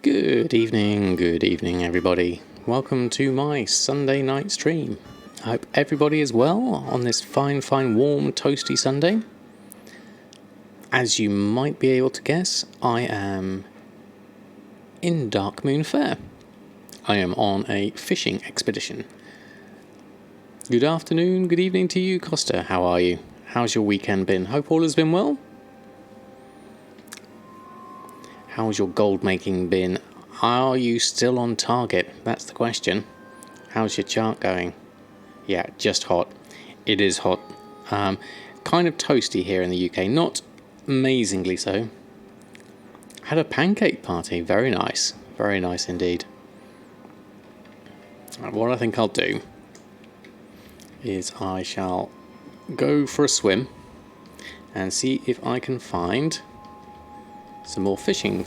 Good evening everybody. Welcome to my Sunday night stream. I hope everybody is well on this fine, warm, toasty Sunday. As you might be able to guess, I am in Darkmoon Faire. I am on a fishing expedition. Good afternoon, good evening to you, Costa. How are you? How's your weekend been? Hope all has been well. How's your gold making been? Are you still on target? That's the question. How's your chart going? Yeah, just hot. It is hot. Kind of toasty here in the UK. Not amazingly so. Had a pancake party. Very nice. Very nice indeed. What I think I'll do is I shall go for a swim and see if I can find some more fishing.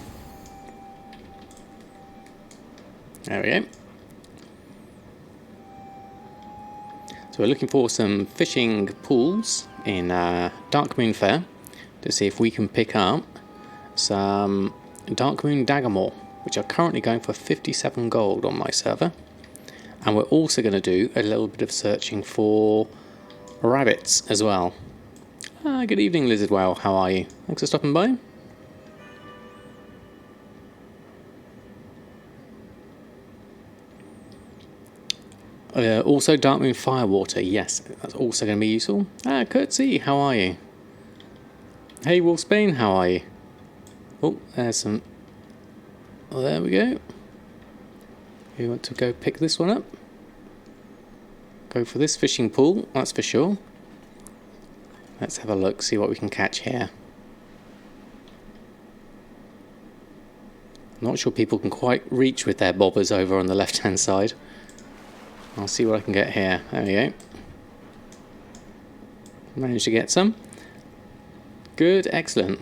There we go. So we're looking for some fishing pools in Darkmoon Faire to see if we can pick up some Darkmoon Daggermore, which are currently going for 57 gold on my server. And we're also going to do a little bit of searching for rabbits as well. Good evening, Lizard Wow. How are you? Thanks for stopping by. Also Darkmoon Firewater, yes, that's also going to be useful. Curtsy, how are you? Hey Wolfsbane, how are you? Oh, there's some... Oh, there we go. You want to go pick this one up? Go for this fishing pool, that's for sure. Let's have a look, see what we can catch here. I'm not sure people can quite reach with their bobbers over on the left hand side. I'll see what I can get here. There we go. Managed to get some. Good, excellent.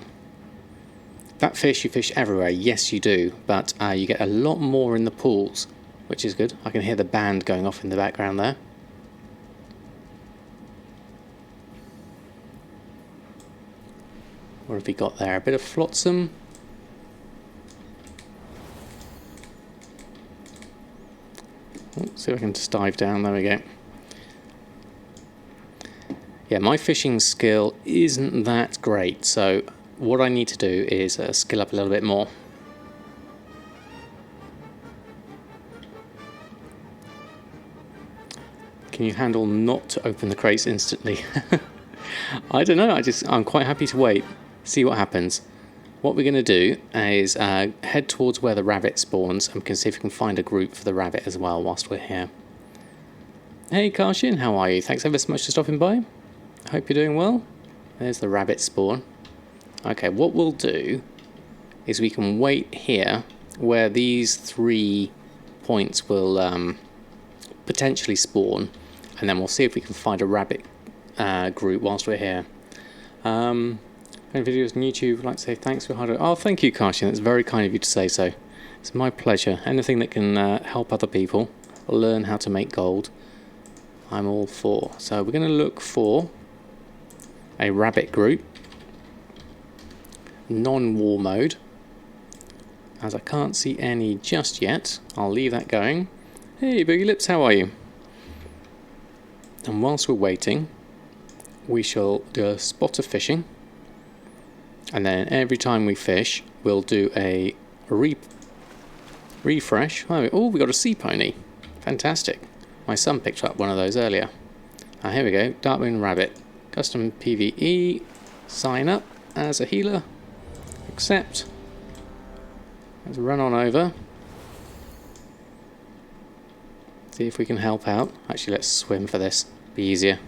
That fish you fish everywhere, yes you do, but you get a lot more in the pools, which is good. I can hear the band going off in the background there. What have we got there? A bit of flotsam. See if I can just dive down. There we go. Yeah, my fishing skill isn't that great, so what I need to do is skill up a little bit more. Can you handle not to open the crates instantly? I don't know. I'm quite happy to wait, see what happens. What we're going to do is head towards where the rabbit spawns, and we can see if we can find a group for the rabbit as well whilst we're here. Hey Karshin, how are you? Thanks ever so much for stopping by. Hope you're doing well. There's the rabbit spawn. Okay, what we'll do is we can wait here where these 3 points will potentially spawn, and then we'll see if we can find a rabbit group whilst we're here. Videos on YouTube, I'd like to say thanks for hard work. Oh, thank you, Karshin. That's very kind of you to say so. It's my pleasure. Anything that can help other people learn how to make gold, I'm all for. So we're going to look for a rabbit group, non-war mode. As I can't see any just yet, I'll leave that going. Hey, Boogie Lips, how are you? And whilst we're waiting, we shall do a spot of fishing. And then every time we fish, we'll do a refresh. Oh, we got a sea pony. Fantastic. My son picked up one of those earlier. Here we go. Darkmoon Rabbit. Custom PvE. Sign up as a healer. Accept. Let's run on over. See if we can help out. Actually, let's swim for this. Be easier.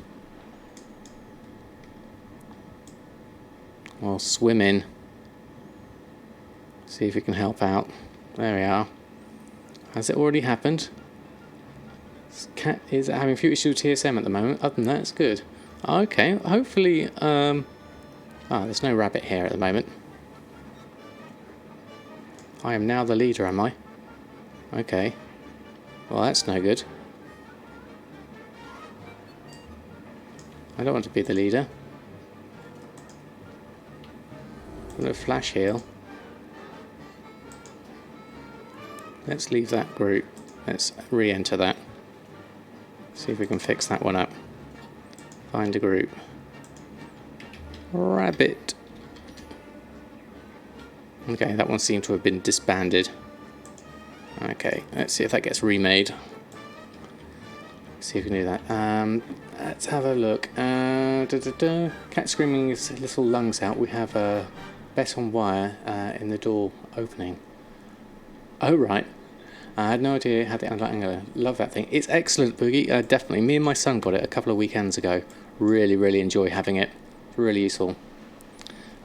We'll swim in. See if we can help out. There we are. Has it already happened? This cat is having a few issues with TSM at the moment. Other than that, it's good. Okay, hopefully... there's no rabbit here at the moment. I am now the leader, am I? Okay. Well, that's no good. I don't want to be the leader. A flash heal. Let's leave that group. Let's re-enter that. See if we can fix that one up. Find a group. Rabbit. Okay, that one seemed to have been disbanded. Okay, let's see if that gets remade. See if we can do that. Let's have a look. Cat screaming his little lungs out. We have a bet on wire in the door opening. Oh, right. I had no idea it had the angle. Love that thing. It's excellent, Boogie. Definitely. Me and my son got it a couple of weekends ago. Really, really enjoy having it. Really useful.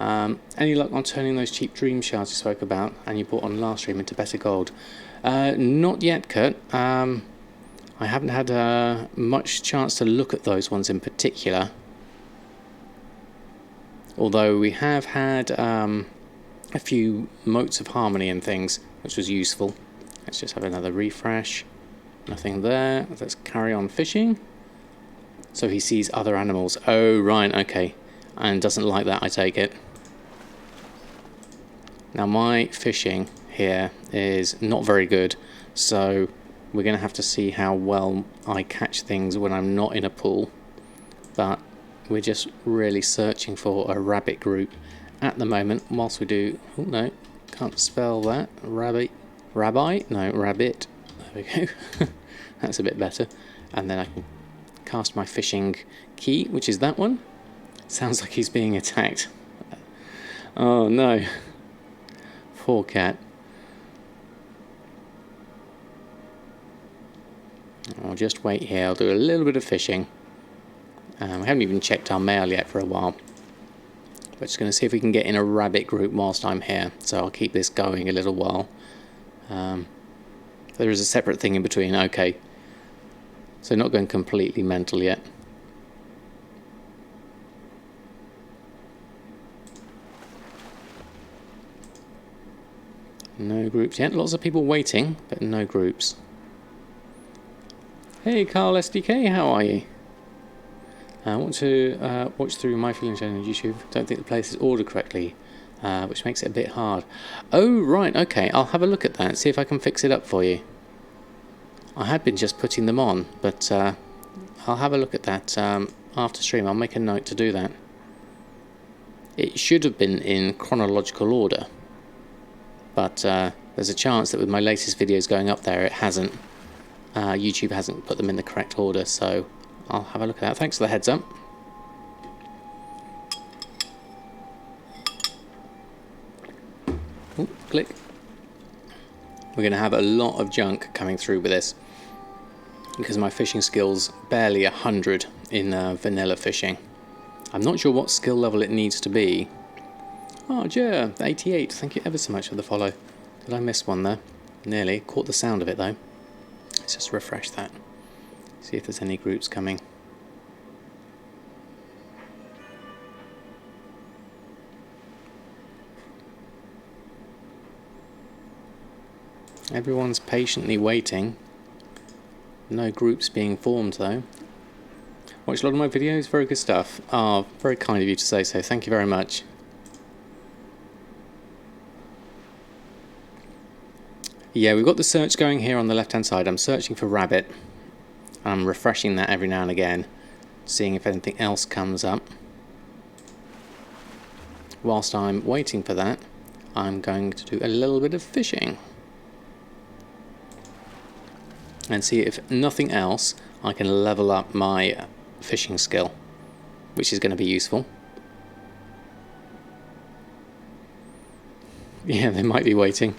Any luck on turning those cheap dream shards you spoke about and you bought on last stream into better gold? Not yet, Kurt. I haven't had much chance to look at those ones in particular. Although we have had a few motes of harmony and things, which was useful. Let's just have another refresh. Nothing there. Let's carry on fishing. So he sees other animals. Oh, right, okay. And doesn't like that, I take it. Now my fishing here is not very good, so we're going to have to see how well I catch things when I'm not in a pool. But we're just really searching for a rabbit group at the moment, whilst we do... Oh, no, can't spell that. Rabbit. Rabbi? No, rabbit. There we go. That's a bit better. And then I can cast my fishing key, which is that one. Sounds like he's being attacked. Oh, no. Poor cat. I'll just wait here. I'll do a little bit of fishing. We haven't even checked our mail yet for a while. We're just going to see if we can get in a rabbit group whilst I'm here. So I'll keep this going a little while. There is a separate thing in between. Okay. So not going completely mental yet. No groups yet. Lots of people waiting, but no groups. Hey, Carl SDK, how are you? I want to watch through my feelings on YouTube. Don't think the place is ordered correctly, which makes it a bit hard. Oh, right, okay. I'll have a look at that, see if I can fix it up for you. I had been just putting them on, but I'll have a look at that after stream. I'll make a note to do that. It should have been in chronological order, but there's a chance that with my latest videos going up there, it hasn't. YouTube hasn't put them in the correct order, so I'll have a look at that. Thanks for the heads up. Ooh, click. We're going to have a lot of junk coming through with this, because my fishing skill's barely 100 in vanilla fishing. I'm not sure what skill level it needs to be. Oh, yeah, 88. Thank you ever so much for the follow. Did I miss one there? Nearly. Caught the sound of it, though. Let's just refresh that. See if there's any groups coming. Everyone's patiently waiting. No groups being formed, though. Watched a lot of my videos. Very good stuff. Ah, very kind of you to say so. Thank you very much. Yeah, we've got the search going here on the left-hand side. I'm searching for rabbit. I'm refreshing that every now and again, seeing if anything else comes up. Whilst I'm waiting for that, I'm going to do a little bit of fishing. And see if nothing else, I can level up my fishing skill, which is going to be useful. Yeah, they might be waiting.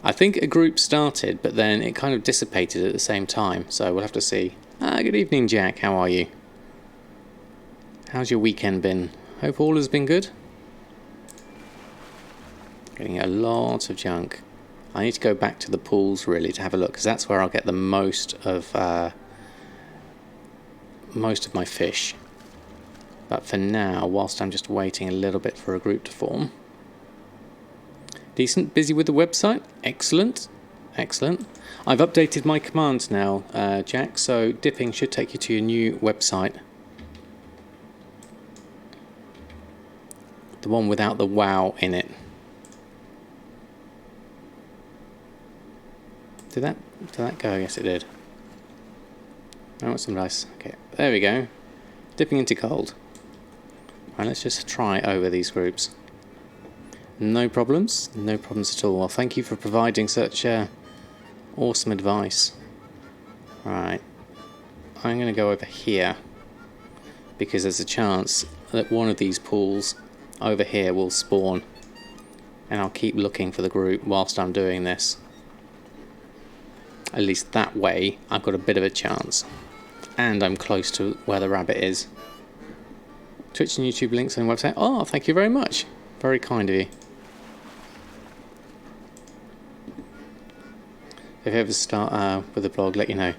I think a group started, but then it kind of dissipated at the same time, so we'll have to see. Good evening, Jack. How are you? How's your weekend been? Hope all has been good. Getting a lot of junk. I need to go back to the pools, really, to have a look, because that's where I'll get the most of my fish. But for now, whilst I'm just waiting a little bit for a group to form. Decent, busy with the website. Excellent, excellent. I've updated my commands now, Jack, so dipping should take you to your new website. The one without the WoW in it. Did that go? Yes, it did. I want some dice. Okay, there we go. Dipping into gold. Right, let's just try over these groups. No problems. No problems at all. Well, thank you for providing such awesome advice. Right. I'm going to go over here, because there's a chance that one of these pools over here will spawn, and I'll keep looking for the group whilst I'm doing this. At least that way I've got a bit of a chance, and I'm close to where the rabbit is. Twitch and YouTube links on the website. Oh, thank you very much. Very kind of you. If you ever start with a blog, let you know.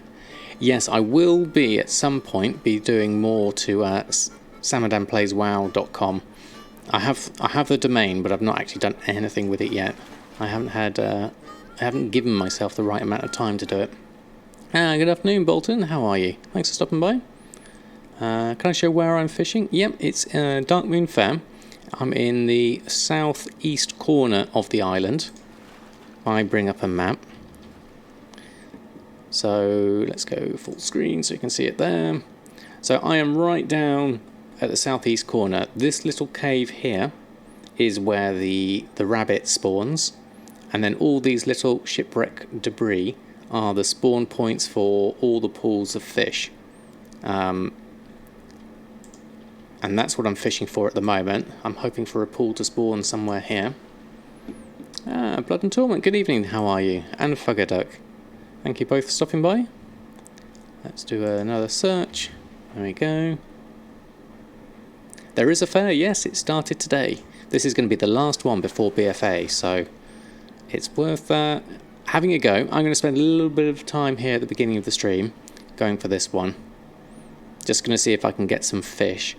Yes, I will be at some point be doing more to samadanplayswow.com. I have the domain, but I've not actually done anything with it yet. I haven't given myself the right amount of time to do it. Good afternoon, Bolton. How are you? Thanks for stopping by. Can I show where I'm fishing? Yep, it's Darkmoon Faire. I'm in the southeast corner of the island. I bring up a map. So let's go full screen so you can see it there. So I am right down at the southeast corner. This little cave here is where the rabbit spawns, and then all these little shipwreck debris are the spawn points for all the pools of fish. And that's what I'm fishing for at the moment. I'm hoping for a pool to spawn somewhere here. Blood and Torment, good evening, how are you? And Fuggerduck. Thank you both for stopping by. Let's do another search. There we go. There is a fair, yes, it started today. This is going to be the last one before BFA, so it's worth having a go. I'm going to spend a little bit of time here at the beginning of the stream going for this one. Just going to see if I can get some fish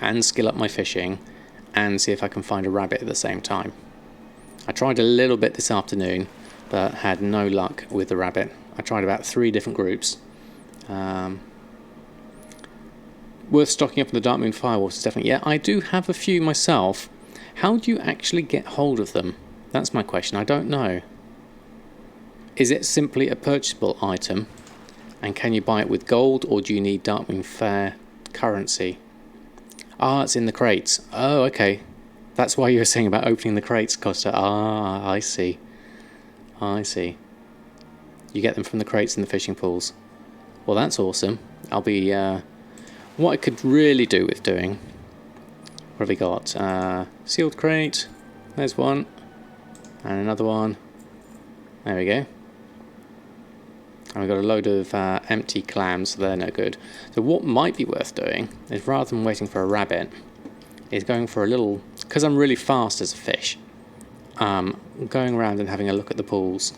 and skill up my fishing and see if I can find a rabbit at the same time. I tried a little bit this afternoon, but had no luck with the rabbit. I tried about 3 different groups. Worth stocking up on the Darkmoon Firewaters, definitely. Yeah, I do have a few myself. How do you actually get hold of them? That's my question. I don't know. Is it simply a purchasable item? And can you buy it with gold, or do you need Darkmoon Faire currency? Ah, it's in the crates. Oh, okay. That's why you were saying about opening the crates, Costa. Ah, I see. I see. You get them from the crates in the fishing pools. Well, that's awesome. I'll be... what I could really do with doing... What have we got? Sealed crate. There's one. And another one. There we go. And we've got a load of empty clams, so they're no good. So what might be worth doing is, rather than waiting for a rabbit, is going for a little... Because I'm really fast as a fish, going around and having a look at the pools.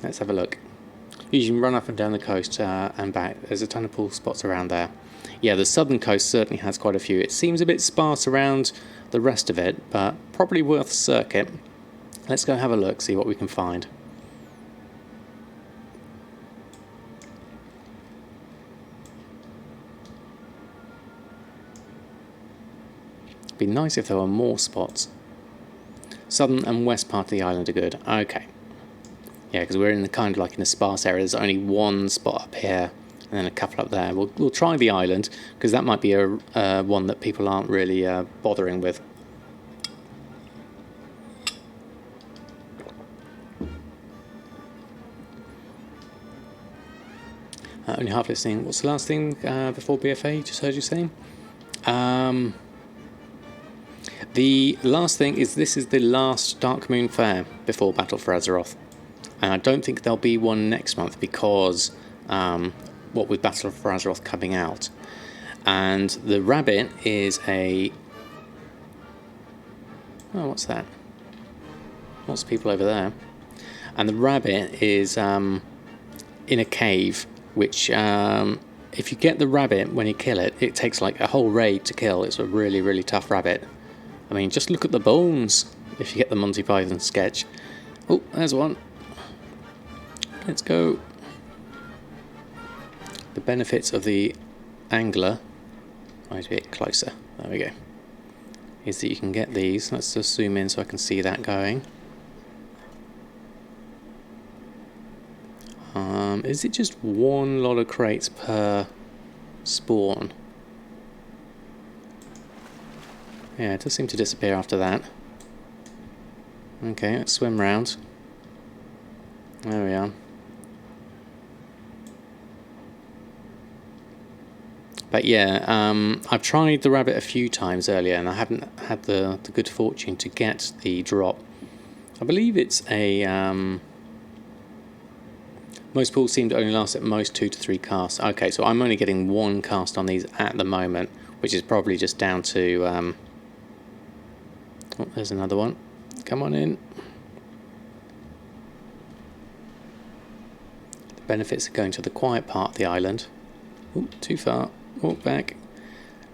Let's have a look. You can run up and down the coast and back. There's a ton of pool spots around there. Yeah, the southern coast certainly has quite a few. It seems a bit sparse around the rest of it, but probably worth a circuit. Let's go have a look, see what we can find. It'd be nice if there were more spots. Southern and west part of the island are good. Okay. Yeah, because we're in the kind of like in a sparse area. There's only one spot up here and then a couple up there. We'll try the island, because that might be a one that people aren't really bothering with. Only half listening. What's the last thing before BFA? Just heard you saying. The last thing is, this is the last Darkmoon Faire before Battle for Azeroth. And I don't think there'll be one next month, because what with Battle for Azeroth coming out. And the rabbit is a... Oh, what's that? Lots of people over there. And the rabbit is in a cave, which if you get the rabbit when you kill it, it takes like a whole raid to kill. It's a really, really tough rabbit. I mean, just look at the bones if you get the Monty Python sketch. Oh, there's one. Let's go. The benefits of the angler, I need to get closer, there we go, is that you can get these. Let's just zoom in so I can see that going. Is it just one lot of crates per spawn? Yeah, it does seem to disappear after that. Okay, let's swim round. There we are. But yeah, I've tried the rabbit a few times earlier and I haven't had the good fortune to get the drop. I believe it's a... most pools seem to only last at most 2 to 3 casts. Okay, so I'm only getting 1 cast on these at the moment, which is probably just down to... oh, there's another one. Come on in. The benefits of going to the quiet part of the island. Ooh, too far. Walk back.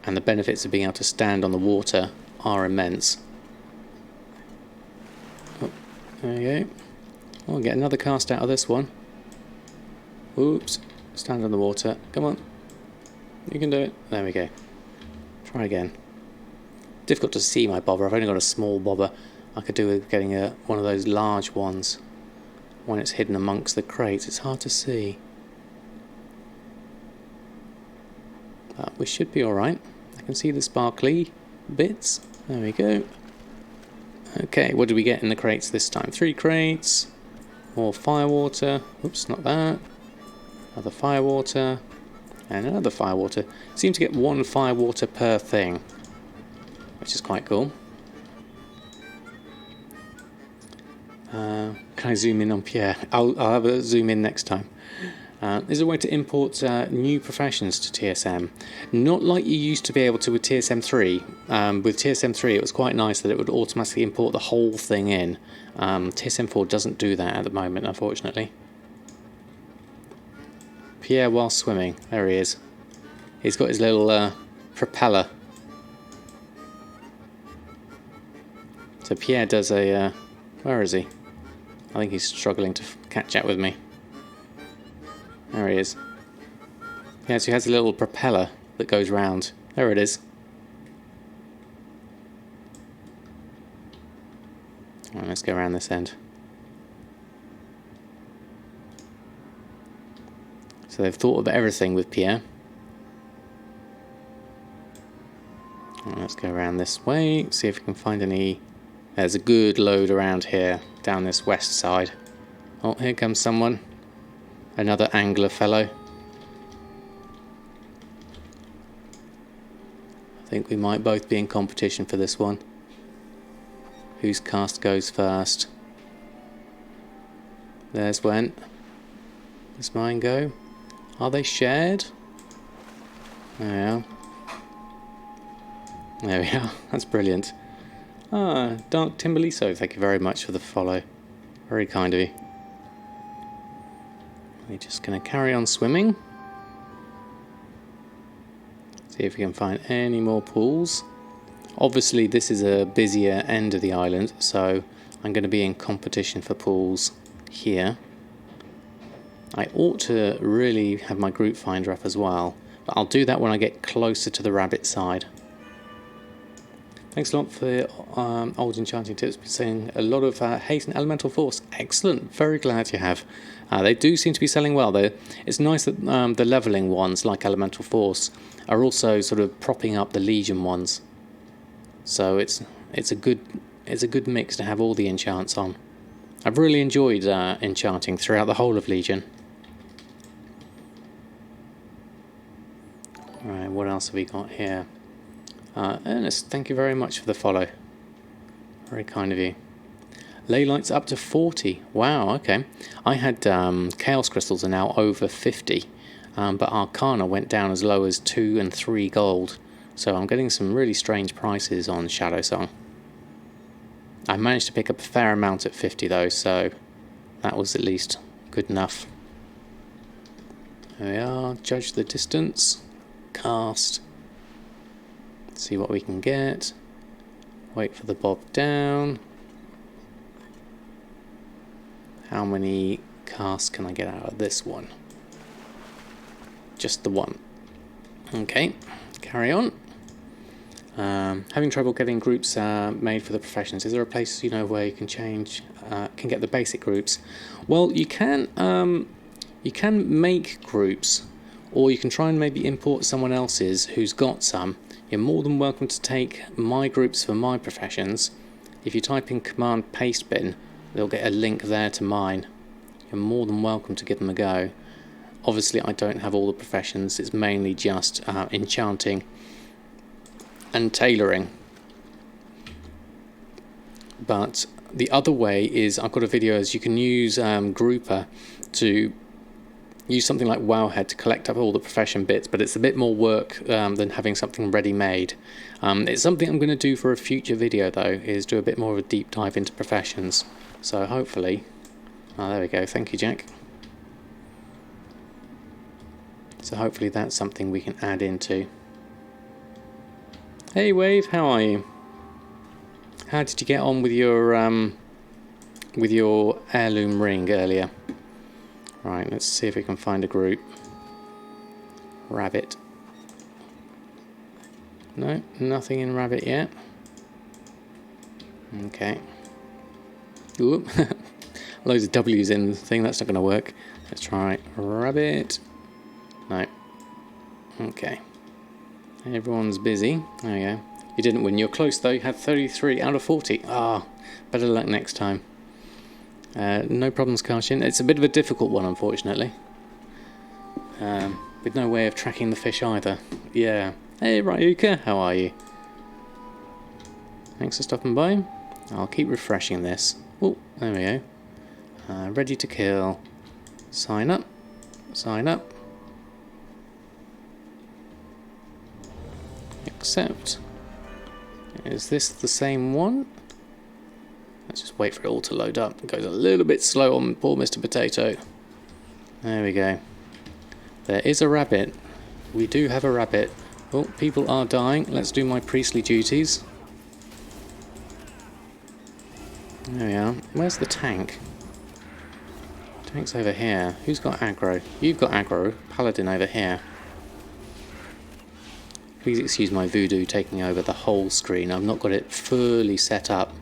And the benefits of being able to stand on the water are immense. Oh, there you go. I'll get another cast out of this one. Oops. Stand on the water. Come on. You can do it. There we go. Try again. Difficult to see my bobber. I've only got a small bobber. I could do with getting one of those large ones. When it's hidden amongst the crates, it's hard to see. But we should be alright. I can see the sparkly bits. There we go. Okay, what did we get in the crates this time? 3 crates. More firewater. Oops, not that. Another firewater. And another firewater. Seem to get 1 firewater per thing, which is quite cool. Can I zoom in on Pierre? I'll have a zoom in next time. Is there a way to import new professions to TSM? Not like you used to be able to with TSM 3. With TSM 3 it was quite nice that it would automatically import the whole thing in. TSM 4 doesn't do that at the moment, unfortunately. Pierre while swimming. There he is. He's got his little propeller. So Pierre does a... where is he? I think he's struggling to catch up with me. There he is. Yeah, so he has a little propeller that goes round. There it is. Right, let's go around this end. So they've thought of everything with Pierre. Right, let's go around this way, see if we can find any... There's a good load around here, down this west side. Oh, here comes someone. Another angler fellow. I think we might both be in competition for this one. Whose cast goes first? There's Went. Does mine go? Are they shared? There we are. There we are. That's brilliant. Ah, Dark Timberliso, thank you very much for the follow. Very kind of you. We're just going to carry on swimming. See if we can find any more pools. Obviously this is a busier end of the island, so I'm going to be in competition for pools here. I ought to really have my group finder up as well, but I'll do that when I get closer to the rabbit side. Thanks a lot for the old enchanting tips. Been seeing a lot of haste and elemental force. Excellent. Very glad you have. They do seem to be selling well. It's nice that the leveling ones, like elemental force, are also sort of propping up the legion ones. So it's a good mix to have all the enchants on. I've really enjoyed enchanting throughout the whole of Legion. Right, what else have we got here? Ernest, thank you very much for the follow. Very kind of you. Ley lights up to 40. Wow, okay. I had Chaos Crystals are now over 50, but Arcana went down as low as 2 and 3 gold. So I'm getting some really strange prices on Shadow Song. I managed to pick up a fair amount at 50 though, so that was at least good enough. There we are, judge the distance, cast. See what we can get. Wait for the bob down. How many casts can I get out of this one? Just the one. Okay, carry on. Having trouble getting groups made for the professions. Is there a place where you can change, can get the basic groups? Well, you can You can make groups, or you can try and maybe import someone else's who's got some. You're more than welcome to take my groups for my professions. If you type in command paste bin, they'll get a link there to mine. You're more than welcome to give them a go. Obviously I don't have all the professions, it's mainly just enchanting and tailoring. But the other way is, I've got a video as you can use Grouper to use something like Wowhead to collect up all the profession bits, but it's a bit more work than having something ready-made. It's something I'm going to do for a future video though, is do a bit more of a deep dive into professions. So hopefully, oh there we go, thank you Jack. So hopefully that's something we can add into. Hey Wave, how are you? How did you get on with your heirloom ring earlier? Right, let's see if we can find a group. Rabbit. No, nothing in rabbit yet. Okay. Ooh, loads of W's in the thing, that's not going to work. Let's try rabbit. No. Okay. Everyone's busy. There we go. You didn't win. You're close though. You had 33 out of 40. Ah, better luck next time. No problems, Karshin. It's a bit of a difficult one, unfortunately. With no way of tracking the fish either. Yeah. Hey, Ryuka, how are you? Thanks for stopping by. I'll keep refreshing this. Oh, there we go. Ready to kill. Sign up. Sign up. Accept. Is this the same one? Let's just wait for it all to load up. It goes a little bit slow on poor Mr. Potato. There we go. There is a rabbit. We do have a rabbit. Oh, people are dying. Let's do my priestly duties. There we are. Where's the tank? Tank's over here. Who's got aggro? You've got aggro. Paladin over here. Please excuse my voodoo taking over the whole screen. I've not got it fully set up.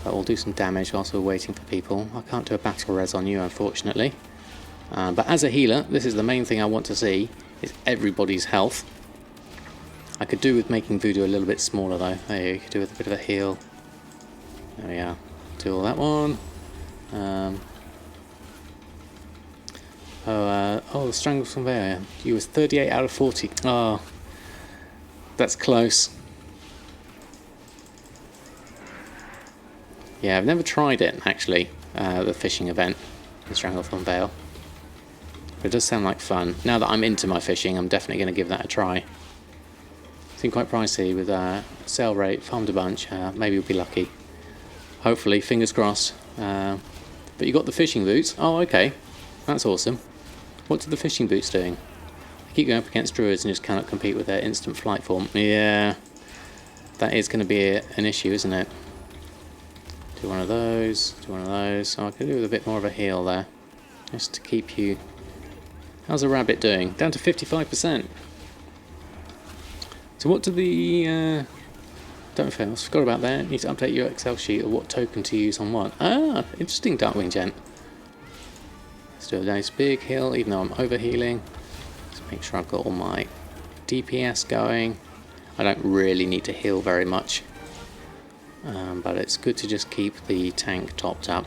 But we'll do some damage whilst we're waiting for people. I can't do a battle res on you, unfortunately. But as a healer, this is the main thing I want to see, is everybody's health. I could do with making voodoo a little bit smaller though. There you could do with a bit of a heal. There we are. Do all that one. The Strangled Conveyor. You was 38 out of 40. Oh, that's close. Yeah, I've never tried it, actually, the fishing event, the Stranglethorn Vale. But it does sound like fun. Now that I'm into my fishing, I'm definitely going to give that a try. Seemed quite pricey with sale rate, farmed a bunch, maybe we'll be lucky. Hopefully, fingers crossed. But you got the fishing boots. Oh, okay. That's awesome. What's the fishing boots doing? I keep going up against druids and just cannot compete with their instant flight form. Yeah, that is going to be an issue, isn't it? Do one of those, do one of those. Oh, I could do with a bit more of a heal there. Just to keep you... How's the rabbit doing? Down to 55%. So what do the... Don't fail, I forgot about that. Need to update your Excel sheet of what token to use on what. Ah, interesting, Darkwing Gent. Let's do a nice big heal, even though I'm overhealing. Let's make sure I've got all my DPS going. I don't really need to heal very much. But it's good to just keep the tank topped up.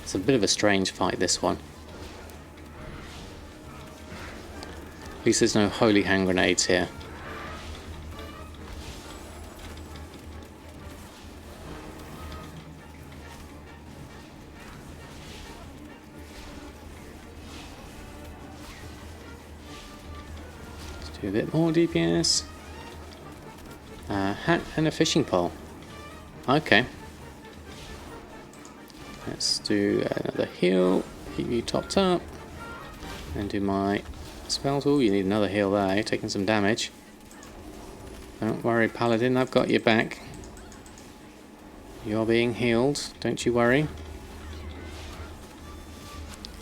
It's a bit of a strange fight, this one. At least there's no holy hand grenades here. Let's do a bit more DPS. Hat and a fishing pole. Okay. Let's do another heal. Keep you topped up. And do my spells. Oh, you need another heal there. You're taking some damage. Don't worry, Paladin. I've got your back. You're being healed. Don't you worry.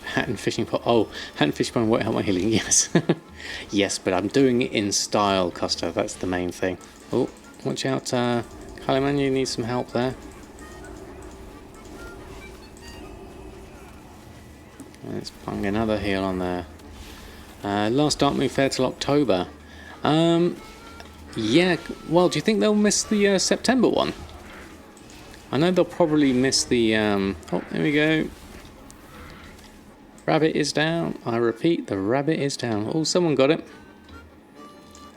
Hat and fishing pole. Oh, hat and fishing pole won't help my healing. Yes. Yes, but I'm doing it in style, Costa. That's the main thing. Oh, watch out, Kaliman, you need some help there. Let's bung another heal on there. Last Darkmoon Faire till October. Yeah, well, do you think they'll miss the September one? I know they'll probably miss the... oh, there we go. Rabbit is down. I repeat, the rabbit is down. Oh, someone got it.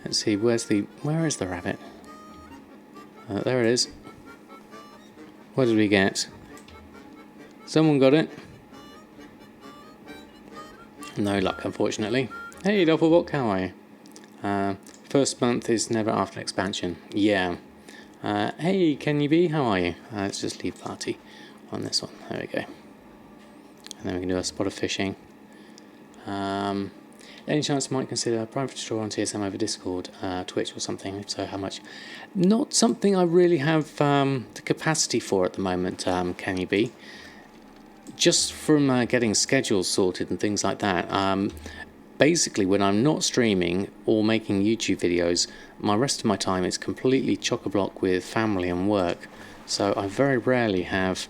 Let's see, where is the rabbit? There it is. What did we get? Someone got it. No luck, unfortunately. Hey, Doppelbock, how are you? First month is never after expansion. Yeah. Hey, can you be? How are you? Let's just leave party on this one. There we go. And then we can do a spot of fishing. Any chance you might consider a private store on TSM over Discord, Twitch or something? If so, how much? Not something I really have the capacity for at the moment, can you be? Just from getting schedules sorted and things like that. Basically, when I'm not streaming or making YouTube videos, my rest of my time is completely chock-a-block with family and work. So I very rarely have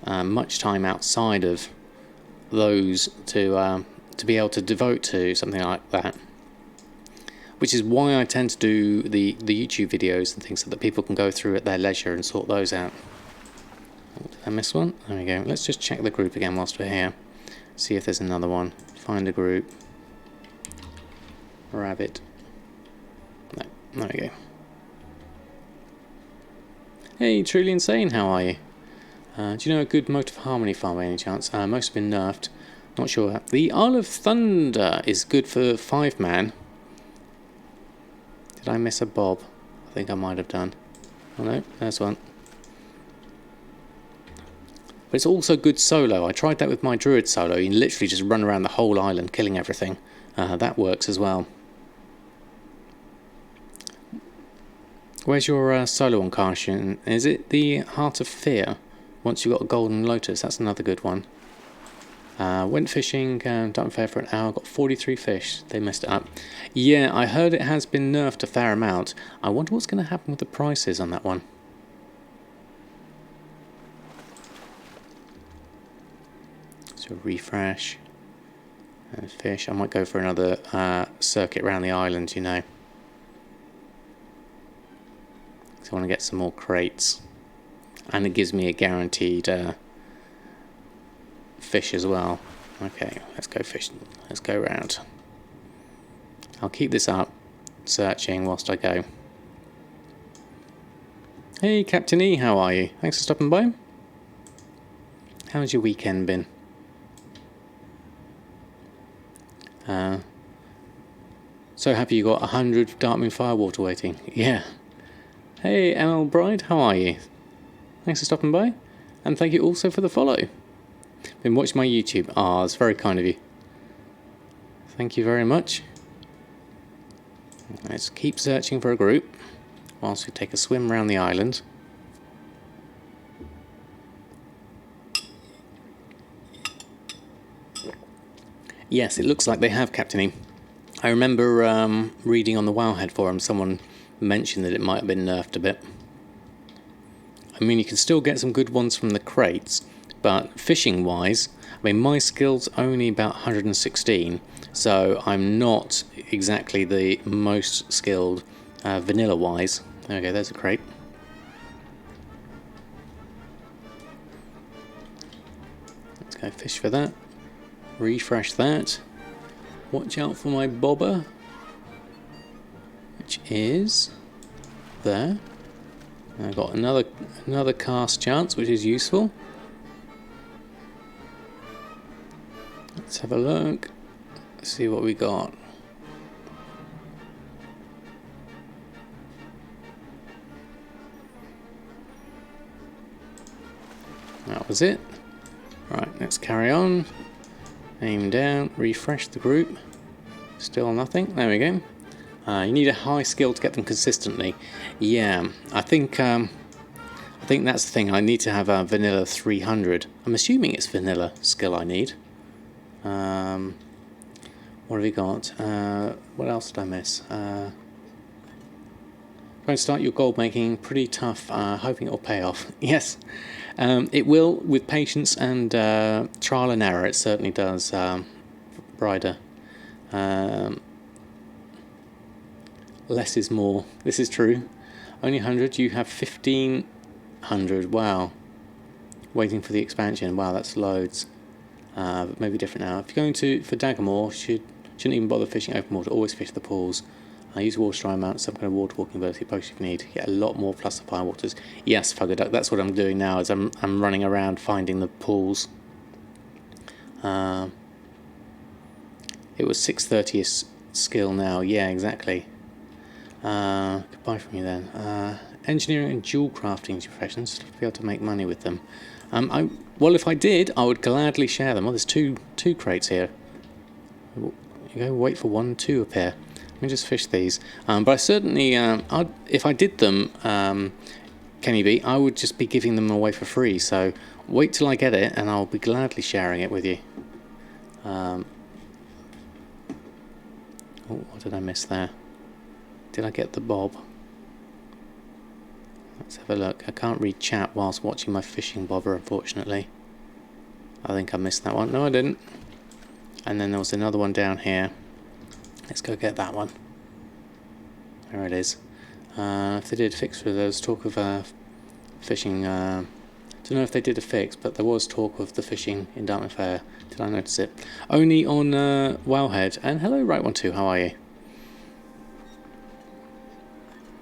much time outside of those to be able to devote to something like that. Which is why I tend to do the YouTube videos and things so that people can go through at their leisure and sort those out. Oh, did I miss one? There we go. Let's just check the group again whilst we're here. See if there's another one. Find a group. Rabbit. No, there we go. Hey, Truly Insane, how are you? Do you know a good Motive Harmony farm by any chance? Most have been nerfed. Not sure. The Isle of Thunder is good for 5-man. Did I miss a bob? I think I might have done. Oh no, there's one. But it's also good solo. I tried that with my druid solo. You literally just run around the whole island killing everything. That works as well. Where's your solo on Carshian? Is it the Heart of Fear? Once you've got a Golden Lotus, that's another good one. Went fishing, Darkmoon Faire for an hour, got 43 fish. They messed it up. Yeah, I heard it has been nerfed a fair amount. I wonder what's going to happen with the prices on that one. So refresh. And fish. I might go for another circuit around the island, you know. Because I want to get some more crates. And it gives me a guaranteed fish as well. Okay, let's go fishing. Let's go round. I'll keep this up, searching whilst I go. Hey, Captain E, how are you? Thanks for stopping by. How's your weekend been? So happy you got 100 Darkmoon Firewater waiting. Yeah. Hey, ML Bride, how are you? Thanks for stopping by. And thank you also for the follow. Been watching my YouTube. Ah, it's very kind of you. Thank you very much. Let's keep searching for a group whilst we take a swim around the island. Yes, it looks like they have, Captain E. I remember reading on the WoWhead forum someone mentioned that it might have been nerfed a bit. I mean, you can still get some good ones from the crates, but fishing-wise, I mean, my skill's only about 116, so I'm not exactly the most skilled vanilla-wise. There we go, there's a crate. Let's go fish for that. Refresh that. Watch out for my bobber, which is there. I've got another cast chance, which is useful. Let's have a look. Let's see what we got. That was it. Right, let's carry on. Aim down, refresh the group. Still nothing. There we go. You need a high skill to get them consistently. Yeah, I think that's the thing. I need to have a vanilla 300. I'm assuming it's vanilla skill I need. What have we got? What else did I miss? Going to start your gold making pretty tough, hoping it'll pay off. Yes, it will with patience and trial and error. It certainly does, Brider. Less is more. This is true. Only 100. You have 1,500. Wow. Waiting for the expansion. Wow, that's loads. But maybe different now. If you're going for Daggermore, shouldn't even bother fishing open water. Always fish the pools. Use water stride mount, some kind of water walking ability potion if you need. Get a lot more plus the fire waters. Yes, Fuggerduck, that's what I'm doing now. Is I'm running around finding the pools. It was 630 skill now. Yeah, exactly. Goodbye from you then. Engineering and jewel crafting professions to be able to make money with them. Well, if I did, I would gladly share them. Oh, there's two crates here. You go. Wait for 1, 2 appear. Let me just fish these. But I certainly, if I did them, Kenny B, I would just be giving them away for free. So wait till I get it, and I'll be gladly sharing it with you. Oh, what did I miss there? Did I get the bob? Let's have a look. I can't read chat whilst watching my fishing bobber, unfortunately. I think I missed that one. No, I didn't. And then there was another one down here. Let's go get that one. There it is. If they did a fix for those, talk of fishing. Don't know if they did a fix, but there was talk of the fishing in Darkmoon Faire. Did I notice it? Only on Wowhead. And hello, Right One Two. How are you?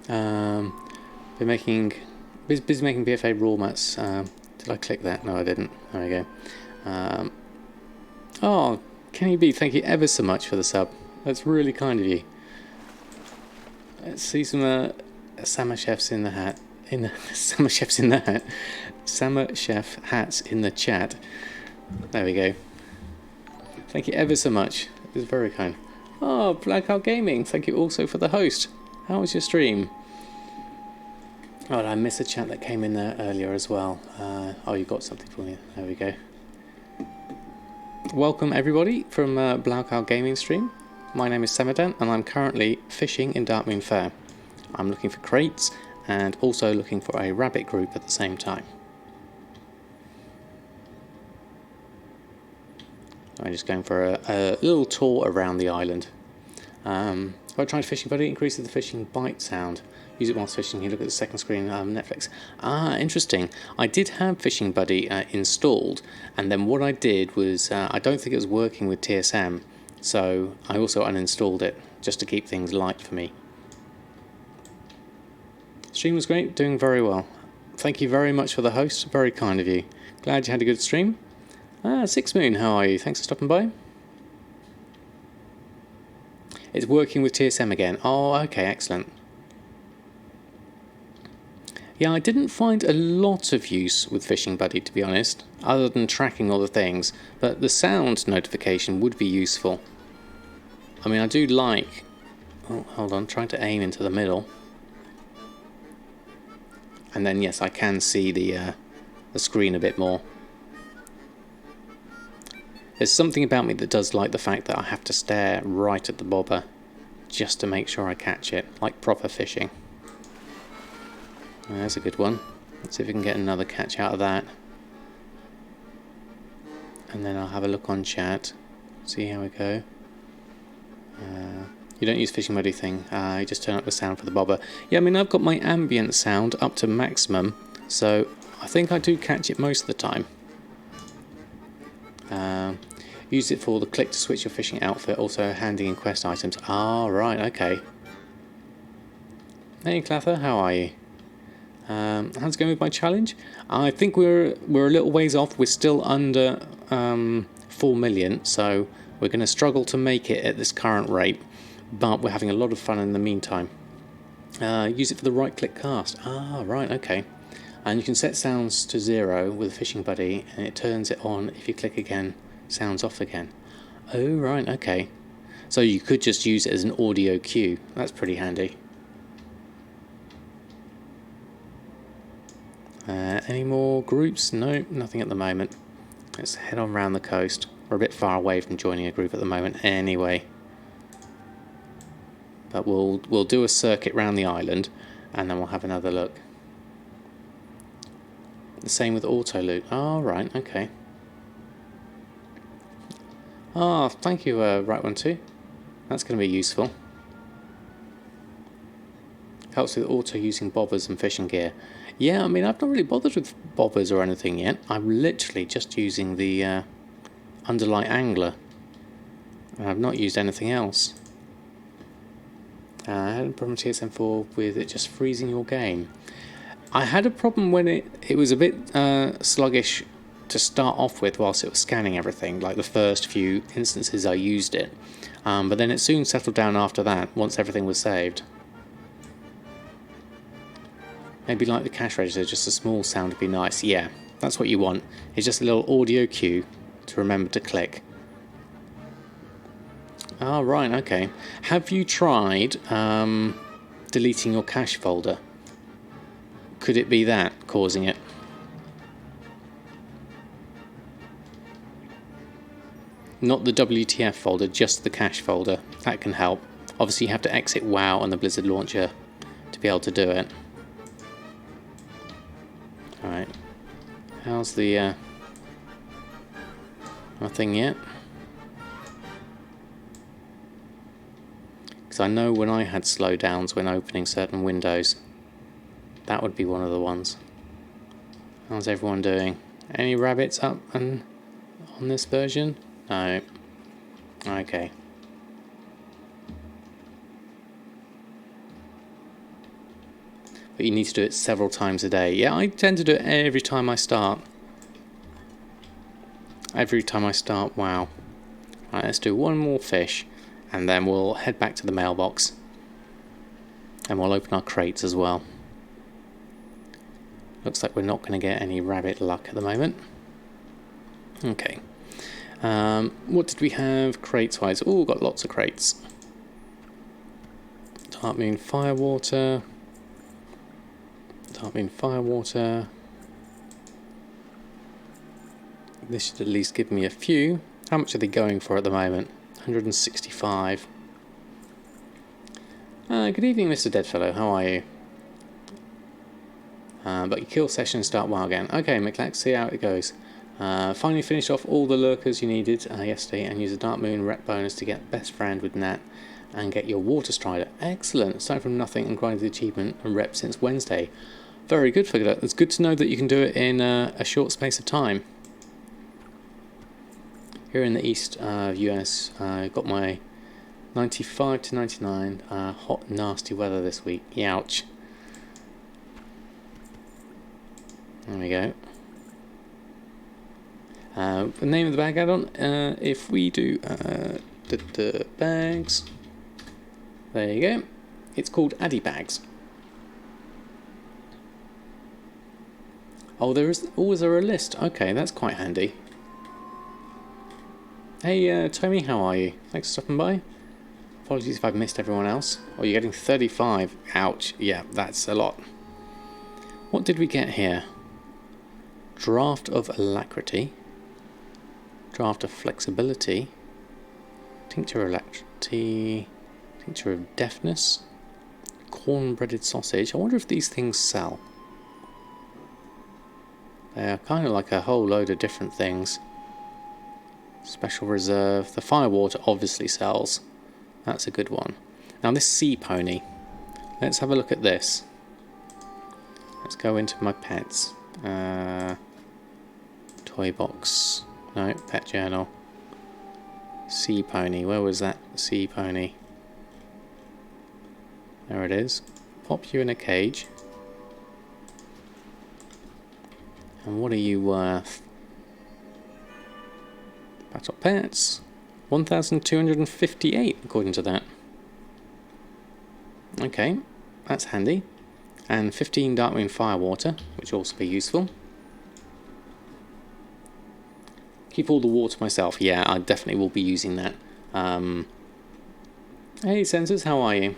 Been making busy making BFA raw mats. Did I click that? No, I didn't. There we go. Oh, Kenny B, thank you ever so much for the sub. That's really kind of you. Let's see some Summer Chefs in the hat. Summer Chefs in the hat. Summer Chef hats in the chat. There we go. Thank you ever so much. It was very kind. Oh, Blackout Gaming, thank you also for the host. How was your stream? Oh, I missed a chat that came in there earlier as well. Oh, you got something for me. There we go. Welcome everybody from Blackout Gaming stream. My name is Samadan and I'm currently fishing in Darkmoon Faire. I'm looking for crates and also looking for a rabbit group at the same time. I'm just going for a little tour around the island. If I tried Fishing Buddy, it increases the fishing bite sound. Use it whilst fishing. You look at the second screen, Netflix. Ah, interesting. I did have Fishing Buddy installed, and then what I did was, I don't think it was working with TSM, so I also uninstalled it, just to keep things light for me. Stream was great, doing very well. Thank you very much for the host, very kind of you. Glad you had a good stream. Six Moon, how are you? Thanks for stopping by. It's working with TSM again. Oh, okay, excellent. Yeah, I didn't find a lot of use with Fishing Buddy, to be honest, other than tracking all the things, but the sound notification would be useful. I mean, I do like... Oh, hold on, trying to aim into the middle. And then, yes, I can see the screen a bit more. There's something about me that does like the fact that I have to stare right at the bobber just to make sure I catch it, like proper fishing. There's a good one. Let's see if we can get another catch out of that. And then I'll have a look on chat, see how we go. You don't use Fishing Buddy thing, you just turn up the sound for the bobber. Yeah, I mean, I've got my ambient sound up to maximum, so I think I do catch it most of the time. Use it for the click to switch your fishing outfit, also handy in quest items. Ah, right, okay. Hey Clather, how are you? How's it going with my challenge? I think we're a little ways off. We're still under 4 million, so we're going to struggle to make it at this current rate, but we're having a lot of fun in the meantime. Use it for the right-click cast. Ah, right, okay. And you can set sounds to 0 with a Fishing Buddy, and it turns it on if you click again. Sounds off again. Oh, right, okay. So you could just use it as an audio cue. That's pretty handy. Any more groups? No, nothing at the moment. Let's head on round the coast. We're a bit far away from joining a group at the moment anyway. But we'll do a circuit round the island, and then we'll have another look. The same with auto loot. Oh, right, okay. Oh, thank you, right one too. That's going to be useful. Helps with auto using bobbers and fishing gear. Yeah, I mean, I've not really bothered with bobbers or anything yet. I'm literally just using the underlight angler. And I've not used anything else. I had a problem with TSM4 with it just freezing your game. I had a problem when it was a bit sluggish to start off with whilst it was scanning everything, like the first few instances I used it. But then it soon settled down after that, once everything was saved. Maybe like the cash register, just a small sound would be nice. Yeah, that's what you want. It's just a little audio cue to remember to click. Oh, right, okay. Have you tried deleting your cache folder? Could it be that causing it? Not the WTF folder, just the cache folder. That can help. Obviously you have to exit WoW on the Blizzard launcher to be able to do it. Alright. How's the... nothing yet? Because I know when I had slowdowns when opening certain windows, that would be one of the ones. How's everyone doing? Any rabbits up and on this version? No. Okay. But you need to do it several times a day. Yeah, I tend to do it every time I start. Every time I start, wow. Right, let's do one more fish, and then we'll head back to the mailbox. And we'll open our crates as well. Looks like we're not going to get any rabbit luck at the moment. Okay. What did we have crates wise? Oh, got lots of crates. Darkmoon Firewater. Darkmoon Firewater. This should at least give me a few. How much are they going for at the moment? 165. Good evening, Mr. Deadfellow. How are you? But your kill session start WoW again. Okay, McLex, see how it goes. Finally finished off all the lurkers you needed yesterday and use a Darkmoon rep bonus to get best friend with Nat and get your water strider. Excellent. Starting from nothing and grinding the achievement and rep since Wednesday. Very good for that. It's good to know that you can do it in a short space of time. Here in the east US, I got my 95 to 99 hot nasty weather this week. Youch. There we go. The name of the bag add-on, if we do the bags, there you go, it's called Addy Bags. Oh, is there a list? Okay, that's quite handy. Hey, Tommy, how are you? Thanks for stopping by. Apologies if I've missed everyone else. Oh, you're getting 35. Ouch. Yeah, that's a lot. What did we get here? Draft of Alacrity. Draft of Flexibility. Tincture of Alacrity. Tincture of Deafness. Corn-breaded sausage. I wonder if these things sell. They're kind of like a whole load of different things. Special Reserve. The Firewater obviously sells. That's a good one. Now this Sea Pony. Let's have a look at this. Let's go into my pets. Toy box. No, pet journal. Sea Pony. Where was that Sea Pony? There it is. Pop you in a cage. And what are you worth? Battle pets. 1,258 according to that. Okay, that's handy. And 15 Darkmoon Firewater, which will also be useful. Keep all the water myself. Yeah, I definitely will be using that. Hey, Sensors, how are you?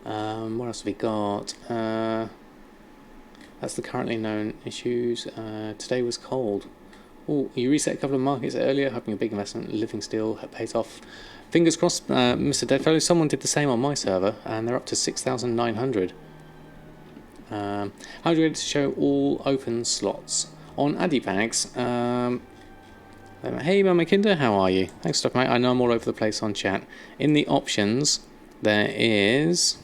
What else have we got? That's the currently known issues. Today was cold. Oh, you reset a couple of markets earlier, hoping a big investment in living steel pays off. Fingers crossed, Mr. Deadfellow. Someone did the same on my server, and they're up to 6,900. How do you get to show all open slots on Adibags? Hey, Mama Kinder, how are you? Thanks, Stock Mate. I know I'm all over the place on chat. In the options, there is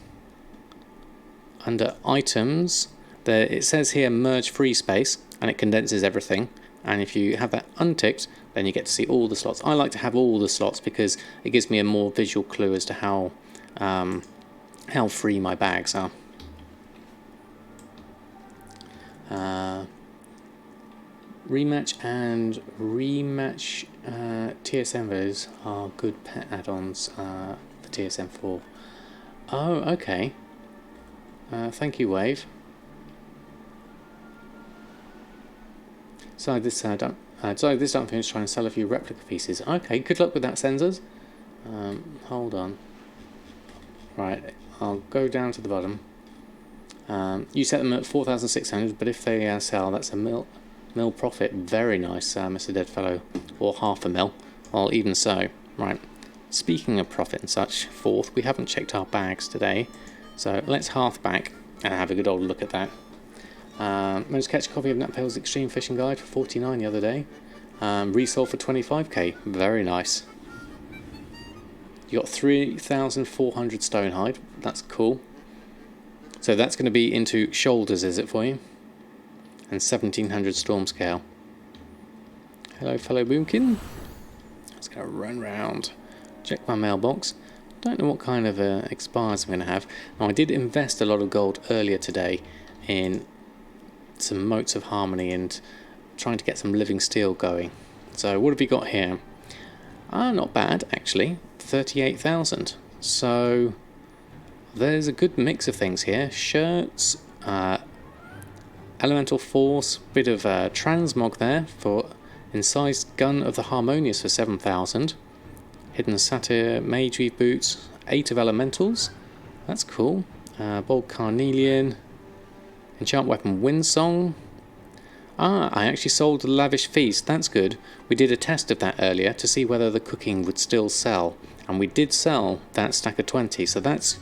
under items. There it says here merge free space, and it condenses everything. And if you have that unticked, then you get to see all the slots. I like to have all the slots because it gives me a more visual clue as to how free my bags are. Rematch and rematch TSMs are good pet add-ons for TSM4. Oh, okay. Thank you, Wave. So this don't finish trying to sell a few replica pieces. Okay, good luck with that, Sensors. Hold on. Right, I'll go down to the bottom. You set them at 4,600, but if they sell, that's a mil profit. Very nice, Mr. Deadfellow, or half a mil. Well, even so. Right. Speaking of profit and such, fourth, we haven't checked our bags today, so let's half back and have a good old look at that. Managed to catch a copy of Nat Pale's Extreme Fishing Guide for 49 the other day. Resold for 25k. Very nice. You got 3,400 Stonehide. That's cool. So that's going to be into shoulders, is it for you? And 1,700 Storm Scale. Hello, fellow Boomkin. Just going to run round, check my mailbox. Don't know what kind of expires I'm going to have. Now, I did invest a lot of gold earlier today in some Motes of Harmony and trying to get some living steel going. So what have we got here? Not bad actually, 38,000. So there's a good mix of things here. Shirts, Elemental Force, bit of transmog there for Incised Gun of the Harmonious for 7,000. Hidden Satyr, Mage Weave Boots, 8 of Elementals. That's cool. Bold Carnelian. Enchant Weapon Windsong. I actually sold the Lavish Feast. That's good. We did a test of that earlier to see whether the cooking would still sell. And we did sell that stack of 20. So that's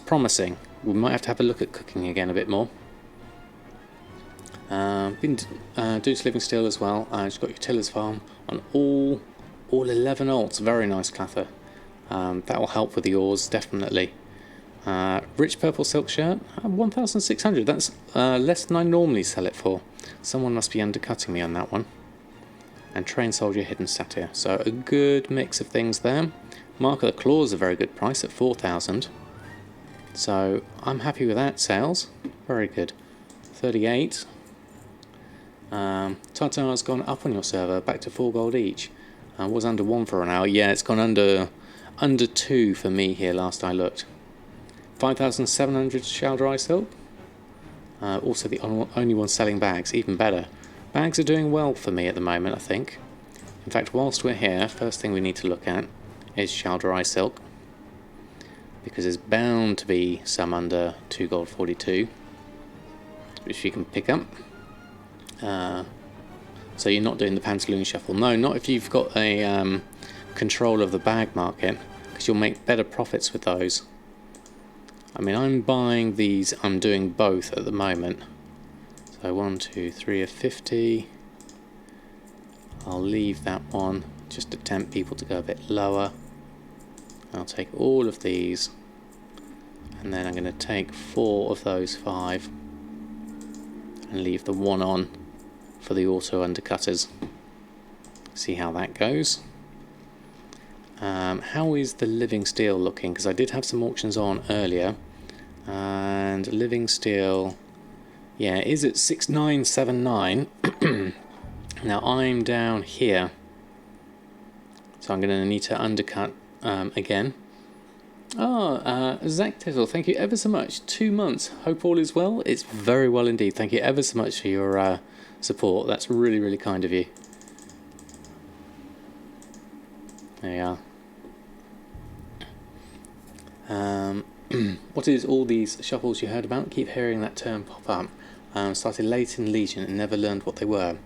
promising. We might have to have a look at cooking again a bit more. Been doing Living Steel as well. Just got your Tiller's Farm on all 11 alts. Very nice clather. That will help with the ores, definitely. Rich purple silk shirt, 1,600. That's less than I normally sell it for. Someone must be undercutting me on that one. And Train Soldier, Hidden Satyr. So a good mix of things there. Mark of the Claws, a very good price at 4,000. So I'm happy with that. Sales, very good. 38. Tartar's gone up on your server, back to 4 gold each. Was under 1 for an hour. Yeah, it's gone under 2 for me here last I looked. 5,700 Shaldrai Silk. Also the only one selling bags, even better. Bags are doing well for me at the moment, I think. In fact, whilst we're here, first thing we need to look at is Shaldrai Silk. Because there's bound to be some under 2 gold 42. Which you can pick up. So you're not doing the Pantaloon Shuffle. No, not if you've got a control of the bag market. Because you'll make better profits with those. I mean, I'm buying these, I'm doing both at the moment. So 1, 2, 3 of 50. I'll leave that one just to tempt people to go a bit lower. I'll take all of these. And then I'm going to take 4 of those 5. And leave the 1 on for the auto undercutters. See how that goes. How is the Living Steel looking? Because I did have some auctions on earlier. And Living Steel, yeah, is at 6,979. Now I'm down here. So I'm going to need to undercut again. Zach Tizzle, thank you ever so much. 2 months. Hope all is well. It's very well indeed. Thank you ever so much for your support. That's really, really kind of you. There you are. What is all these shuffles you heard about? Keep hearing that term pop up. Started late in Legion and never learned what they were.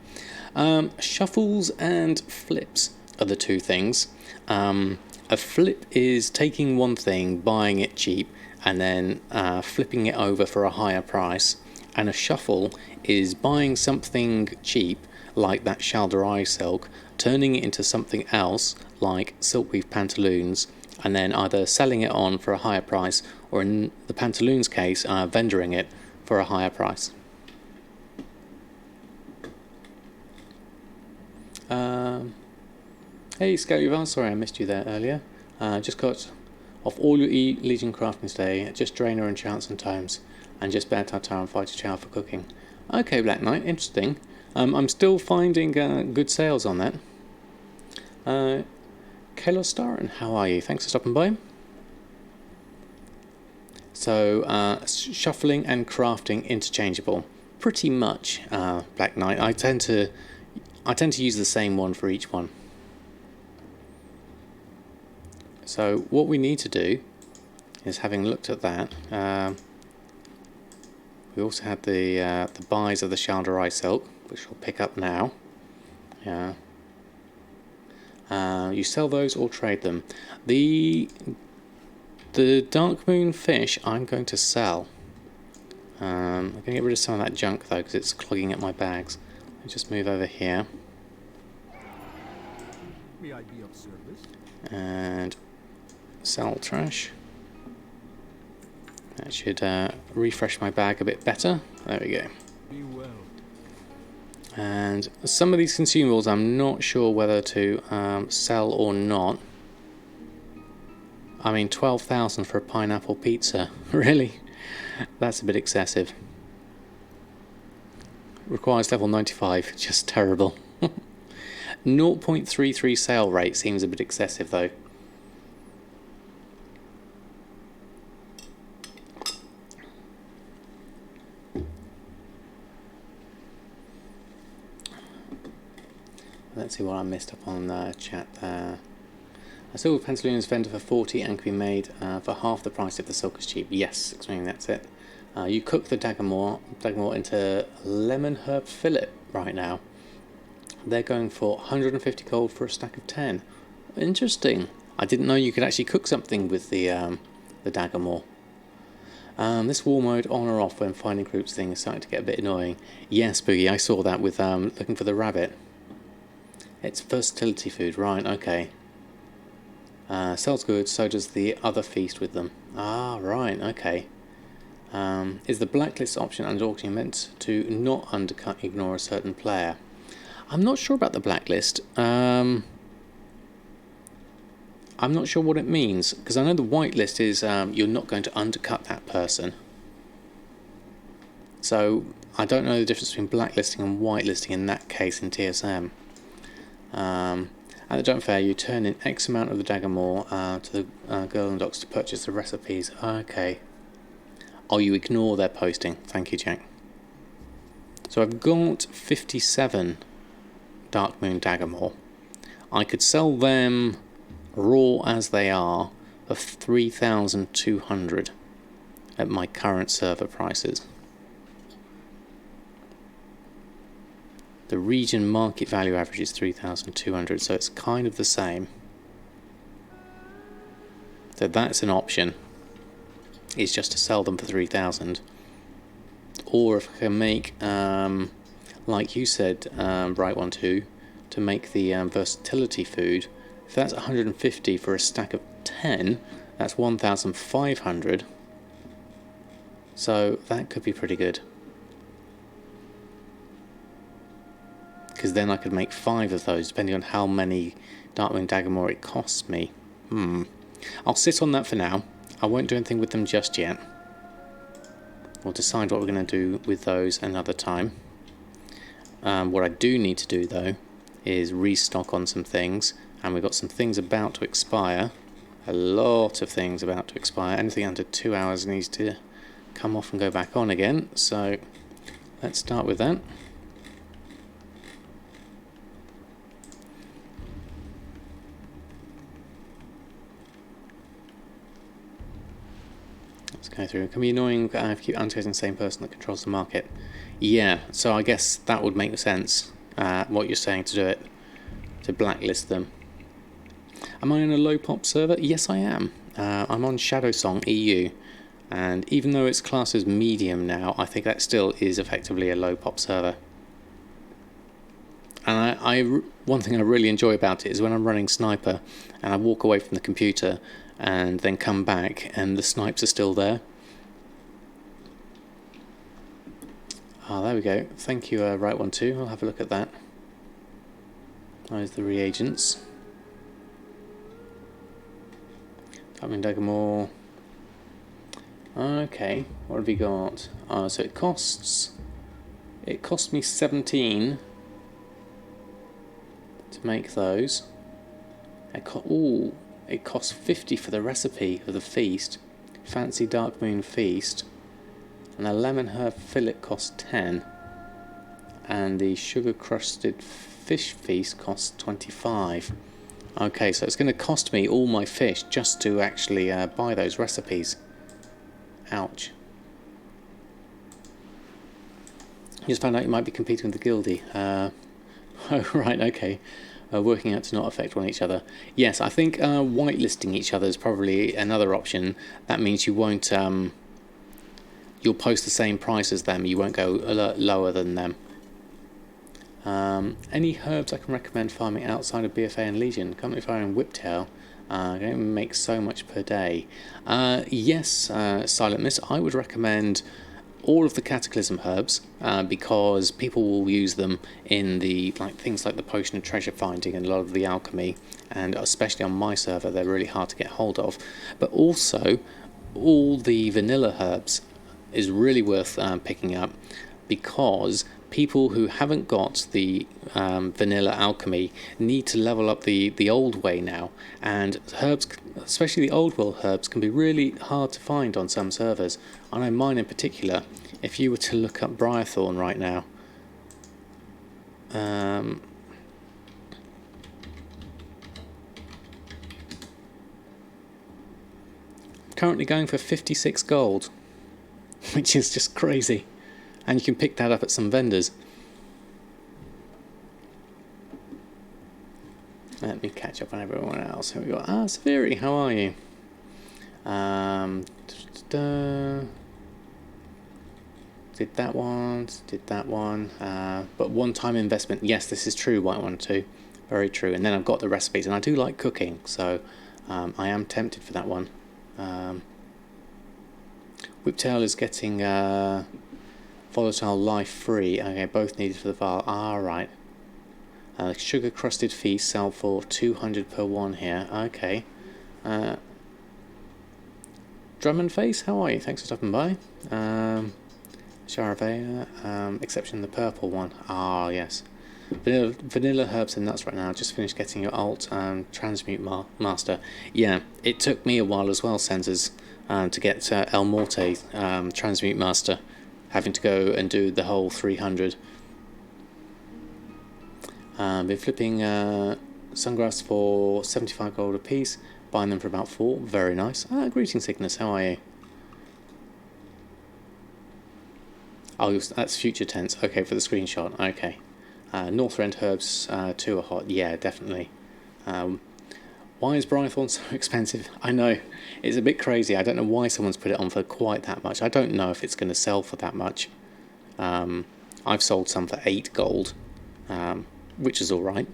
Shuffles and flips are the two things. A flip is taking one thing, buying it cheap, and then flipping it over for a higher price. And a shuffle is buying something cheap, like that Shalderai silk, turning it into something else, like silkweave pantaloons, and then either selling it on for a higher price, or in the pantaloons case, vendoring it for a higher price. Hey Scoutvar, sorry I missed you there earlier. Just got off all your Legion crafting today, just Drainer and Chants and Tomes, and just Bear Tartar and Fighter Chow for cooking. Okay, Black Knight, interesting. I'm still finding good sales on that. Kalos Starin, how are you? Thanks for stopping by. So, shuffling and crafting interchangeable, pretty much. Black Knight. I tend to use the same one for each one. So what we need to do is, having looked at that, we also had the buys of the Shalderai silk, which we'll pick up now. Yeah. You sell those or trade them. The Darkmoon fish I'm going to sell. I'm going to get rid of some of that junk though, because it's clogging up my bags. I'll just move over here. May I be of service? And sell trash. That should refresh my bag a bit better. There we go. Be well. And some of these consumables I'm not sure whether to sell or not. I mean, 12,000 for a pineapple pizza. Really? That's a bit excessive. Requires level 95. Just terrible. 0.33 sale rate seems a bit excessive though. Let's see what I missed up on the chat there. A silver pantaloons vendor for 40 and can be made for half the price if the silk is cheap. Yes, explaining that's it. You cook the daggermore into lemon herb fillet right now. They're going for 150 gold for a stack of 10. Interesting. I didn't know you could actually cook something with the daggermore. This war mode on or off when finding groups thing is starting to get a bit annoying. Yes, Boogie, I saw that with looking for the rabbit. It's versatility food, right, okay. Sells good, so does the other feast with them. Ah, right, okay. Is the blacklist option under auction meant to not undercut, ignore a certain player? I'm not sure about the blacklist. I'm not sure what it means, because I know the whitelist is you're not going to undercut that person. So I don't know the difference between blacklisting and whitelisting in that case in TSM. At the Darkmoon Faire, you turn in X amount of the daggermore to the girl in docks to purchase the recipes. Okay. Oh, you ignore their posting. Thank you, Jack. So I've got 57 Darkmoon daggermore. I could sell them raw as they are for 3,200 at my current server prices. The region market value average is 3,200, so it's kind of the same. So that's an option. It's just to sell them for 3,000. Or if I can make, like you said, Bright One 2, to make the versatility food. If that's 150 for a stack of 10, that's 1,500. So that could be pretty good. Because then I could make 5 of those, depending on how many Darkmoon daggermore it costs me. I'll sit on that for now. I won't do anything with them just yet. We'll decide what we're going to do with those another time. What I do need to do, though, is restock on some things. And we've got some things about to expire. A lot of things about to expire. Anything under 2 hours needs to come off and go back on again. So let's start with that. Let's go through. It can be annoying if you keep annotating the same person that controls the market. Yeah, so I guess that would make sense, what you're saying, to do it, to blacklist them. Am I on a low pop server? Yes, I am. I'm on Shadowsong EU, and even though it's classed as medium now, I think that still is effectively a low pop server. And one thing I really enjoy about it is when I'm running sniper and I walk away from the computer and then come back and the snipes are still there. Ah, there we go. Thank you, Right One Too. I'll have a look at that. There's the reagents. Dagamore. Okay, what have we got? So it cost me 17 to make those. It costs 50 for the recipe of the feast. Fancy Darkmoon Feast. And the lemon herb fillet costs 10. And the sugar crusted fish feast costs 25. Okay, so it's going to cost me all my fish just to actually buy those recipes. Ouch. You just found out you might be competing with the guildie. Oh, right, okay. Working out to not affect one each other. Yes, I think whitelisting each other is probably another option. That means you won't... you'll post the same price as them. You won't go a lot lower than them. Any herbs I can recommend farming outside of BFA and Legion? Currently farming Whiptail. I don't make so much per day. Yes, Silent Mist, I would recommend all of the Cataclysm herbs because people will use them in the things like the Potion of Treasure Finding and a lot of the Alchemy, and especially on my server they're really hard to get hold of. But also all the vanilla herbs is really worth picking up because people who haven't got the vanilla alchemy need to level up the old way now, and herbs, especially the old world herbs, can be really hard to find on some servers. I know mine in particular. If you were to look up Briarthorn right now, currently going for 56 gold, which is just crazy. And you can pick that up at some vendors. Let me catch up on everyone else. Here we go. Severi, how are you? Did that one. But one-time investment. Yes, this is true, White One too. Very true. And then I've got the recipes, and I do like cooking, so I am tempted for that one. Whiptail is getting... Volatile Life free. Okay, both needed for the vial. Right. Sugar crusted feast sell for 200 per one here. Okay. Drummond Face, how are you? Thanks for stopping by. Sharavea, exception the purple one. Yes. Vanilla herbs and nuts right now. Just finished getting your alt transmute master. Yeah, it took me a while as well, Sensors, to get Elmorte transmute master. Having to go and do the whole 300. Been flipping sungrass for 75 gold a piece, buying them for about 4. Very nice. Greetings, Cygnus, how are you? Oh, that's future tense. Okay, for the screenshot. Okay. North End herbs too are hot. Yeah, definitely. Why is Briarthorn so expensive? I know, it's a bit crazy. I don't know why someone's put it on for quite that much. I don't know if it's going to sell for that much. I've sold some for 8 gold, which is alright.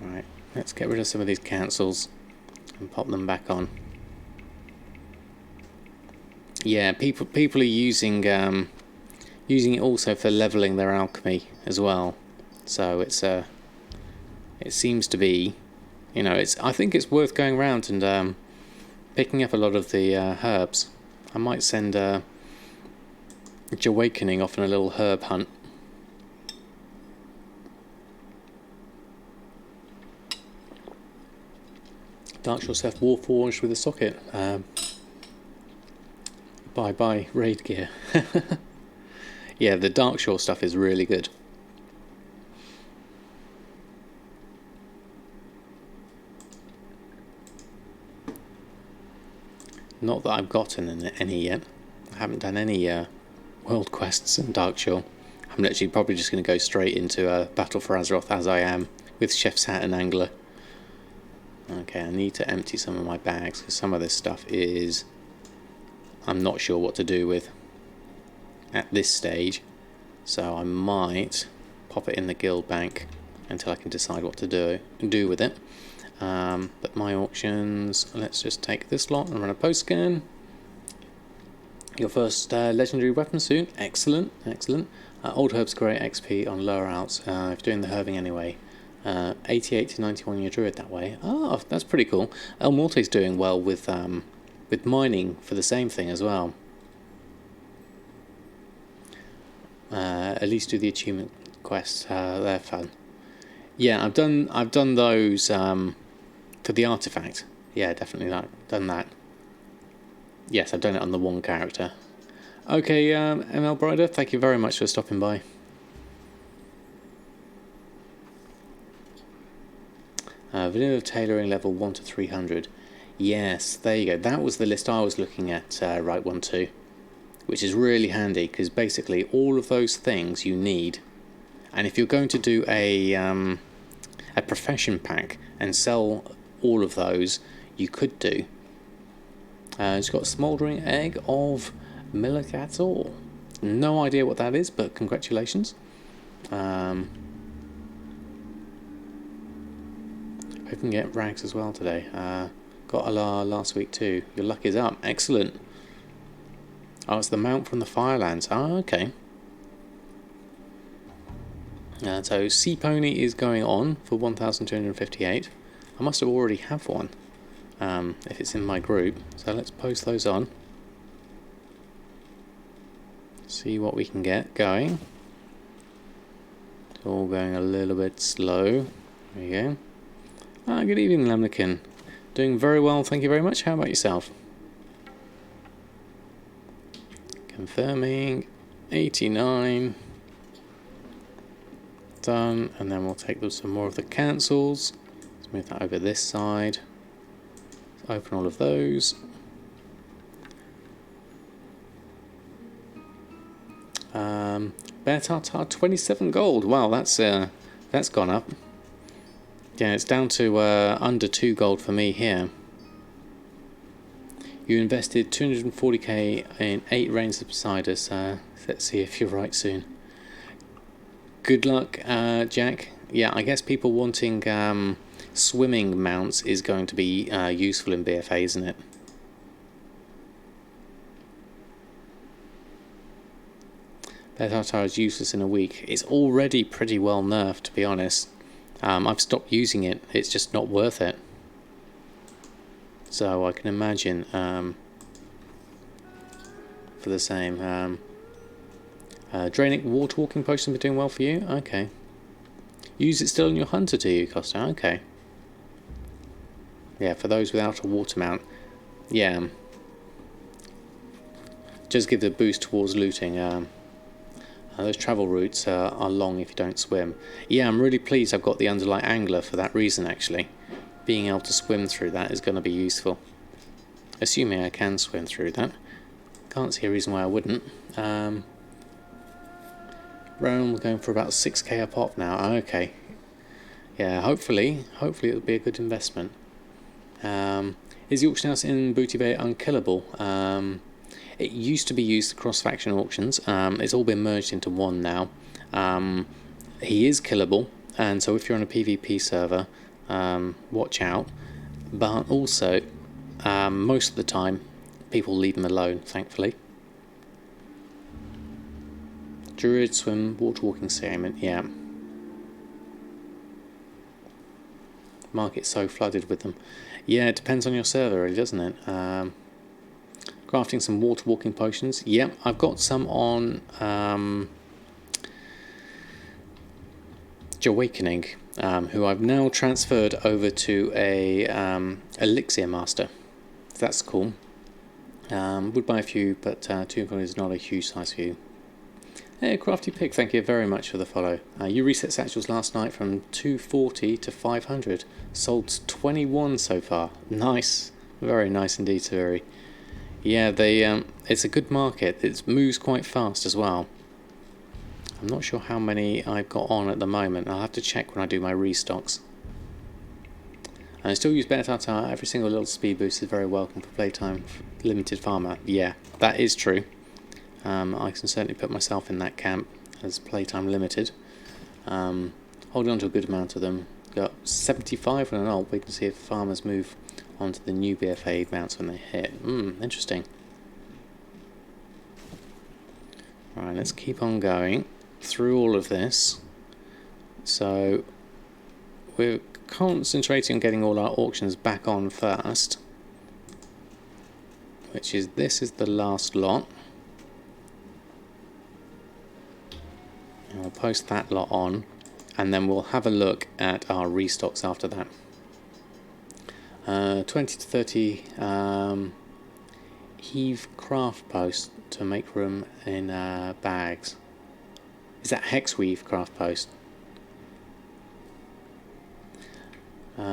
Alright, let's get rid of some of these cancels and pop them back on. Yeah, people are using it also for leveling their alchemy as well. So it seems to be, I think it's worth going around and picking up a lot of the herbs. I might send Jahwakening off on a little herb hunt. Darkshore Self Warforged with a socket. Bye raid gear. Yeah, the Darkshore stuff is really good. Not that I've gotten any yet. I haven't done any world quests in Darkshore. I'm literally probably just going to go straight into Battle for Azeroth as I am, with Chef's Hat and Angler. Okay, I need to empty some of my bags, because some of this stuff is... I'm not sure what to do with at this stage. So I might pop it in the guild bank until I can decide what to do with it. But my auctions, let's just take this lot and run a post scan. Your first legendary weapon suit, excellent, excellent. Old Herb's great XP on lower outs, if you're doing the herbing anyway. 88 to 91 your druid that way. Oh, that's pretty cool. Elmorte's doing well with mining for the same thing as well. At least do the achievement quests, they're fun. Yeah, I've done those for the artifact. Yeah, definitely done that. Yes, I've done it on the one character. Okay, ML Brider, thank you very much for stopping by. Vanilla tailoring level 1 to 300. Yes, there you go. That was the list I was looking at, right one too. Which is really handy, because basically all of those things you need. And if you're going to do a profession pack and sell all of those, you could do. It's got a smouldering egg of Milikator. No idea what that is, but congratulations. Hope we can get rags as well today. Got a last week too. Your luck is up. Excellent. Oh, it's the mount from the Firelands. Oh, okay. So Sea Pony is going on for 1,258. I must have already have one, if it's in my group. So let's post those on. See what we can get going. It's all going a little bit slow. There you go. Good evening, Lamnikin. Doing very well, thank you very much. How about yourself? Confirming. 89. Done. And then we'll take some more of the cancels. Let's move that over this side. Let's open all of those. Bear Tartar 27 gold. Wow, that's gone up. Yeah, it's down to under 2 gold for me here. You invested 240k in 8 Reigns of Poseidus. Let's see if you're right soon. Good luck, Jack. Yeah, I guess people wanting swimming mounts is going to be useful in BFA, isn't it? Bear Tartar is useless in a week. It's already pretty well nerfed, to be honest. I've stopped using it. It's just not worth it. So I can imagine for the same. Drainic water walking potion been doing well for you? Okay. Use it still in your hunter, do you, Costa? Okay. Yeah, for those without a water mount. Yeah. Just give the boost towards looting. Those travel routes are long if you don't swim. Yeah, I'm really pleased I've got the Underlight Angler for that reason, actually. Being able to swim through that is going to be useful. Assuming I can swim through that. Can't see a reason why I wouldn't. Realm, we're going for about 6k a pop now. Okay. Yeah, hopefully it'll be a good investment. Is the auction house in Booty Bay unkillable? It used to be used for cross-faction auctions. It's all been merged into one now. He is killable, and so if you're on a PvP server, watch out. But also, most of the time, people leave him alone, thankfully. Druid, swim, water walking salmon, yeah. Market's so flooded with them. Yeah, it depends on your server, really, doesn't it? Crafting some water walking potions. Yep, I've got some on Jahwakening, who I've now transferred over to a elixir master. That's cool. Would buy a few, but 2 is not a huge size for you. Hey, Crafty Pig, thank you very much for the follow. You reset satchels last night from 240 to 500. Sold 21 so far. Nice. Very nice indeed, Suri. Yeah, it's a good market. It moves quite fast as well. I'm not sure how many I've got on at the moment. I'll have to check when I do my restocks. And I still use better Tartar. Every single little speed boost is very welcome for playtime limited farmer. Yeah, that is true. I can certainly put myself in that camp as playtime limited. Holding on to a good amount of them. Got 75 on an old. We can see if farmers move onto the new BFA mounts when they hit. Interesting. Right, let's keep on going through all of this. So we're concentrating on getting all our auctions back on first, which is this is the last lot. And we'll post that lot on, and then we'll have a look at our restocks after that. 20 to 30 heave craft post to make room in bags. Is that hex weave craft post?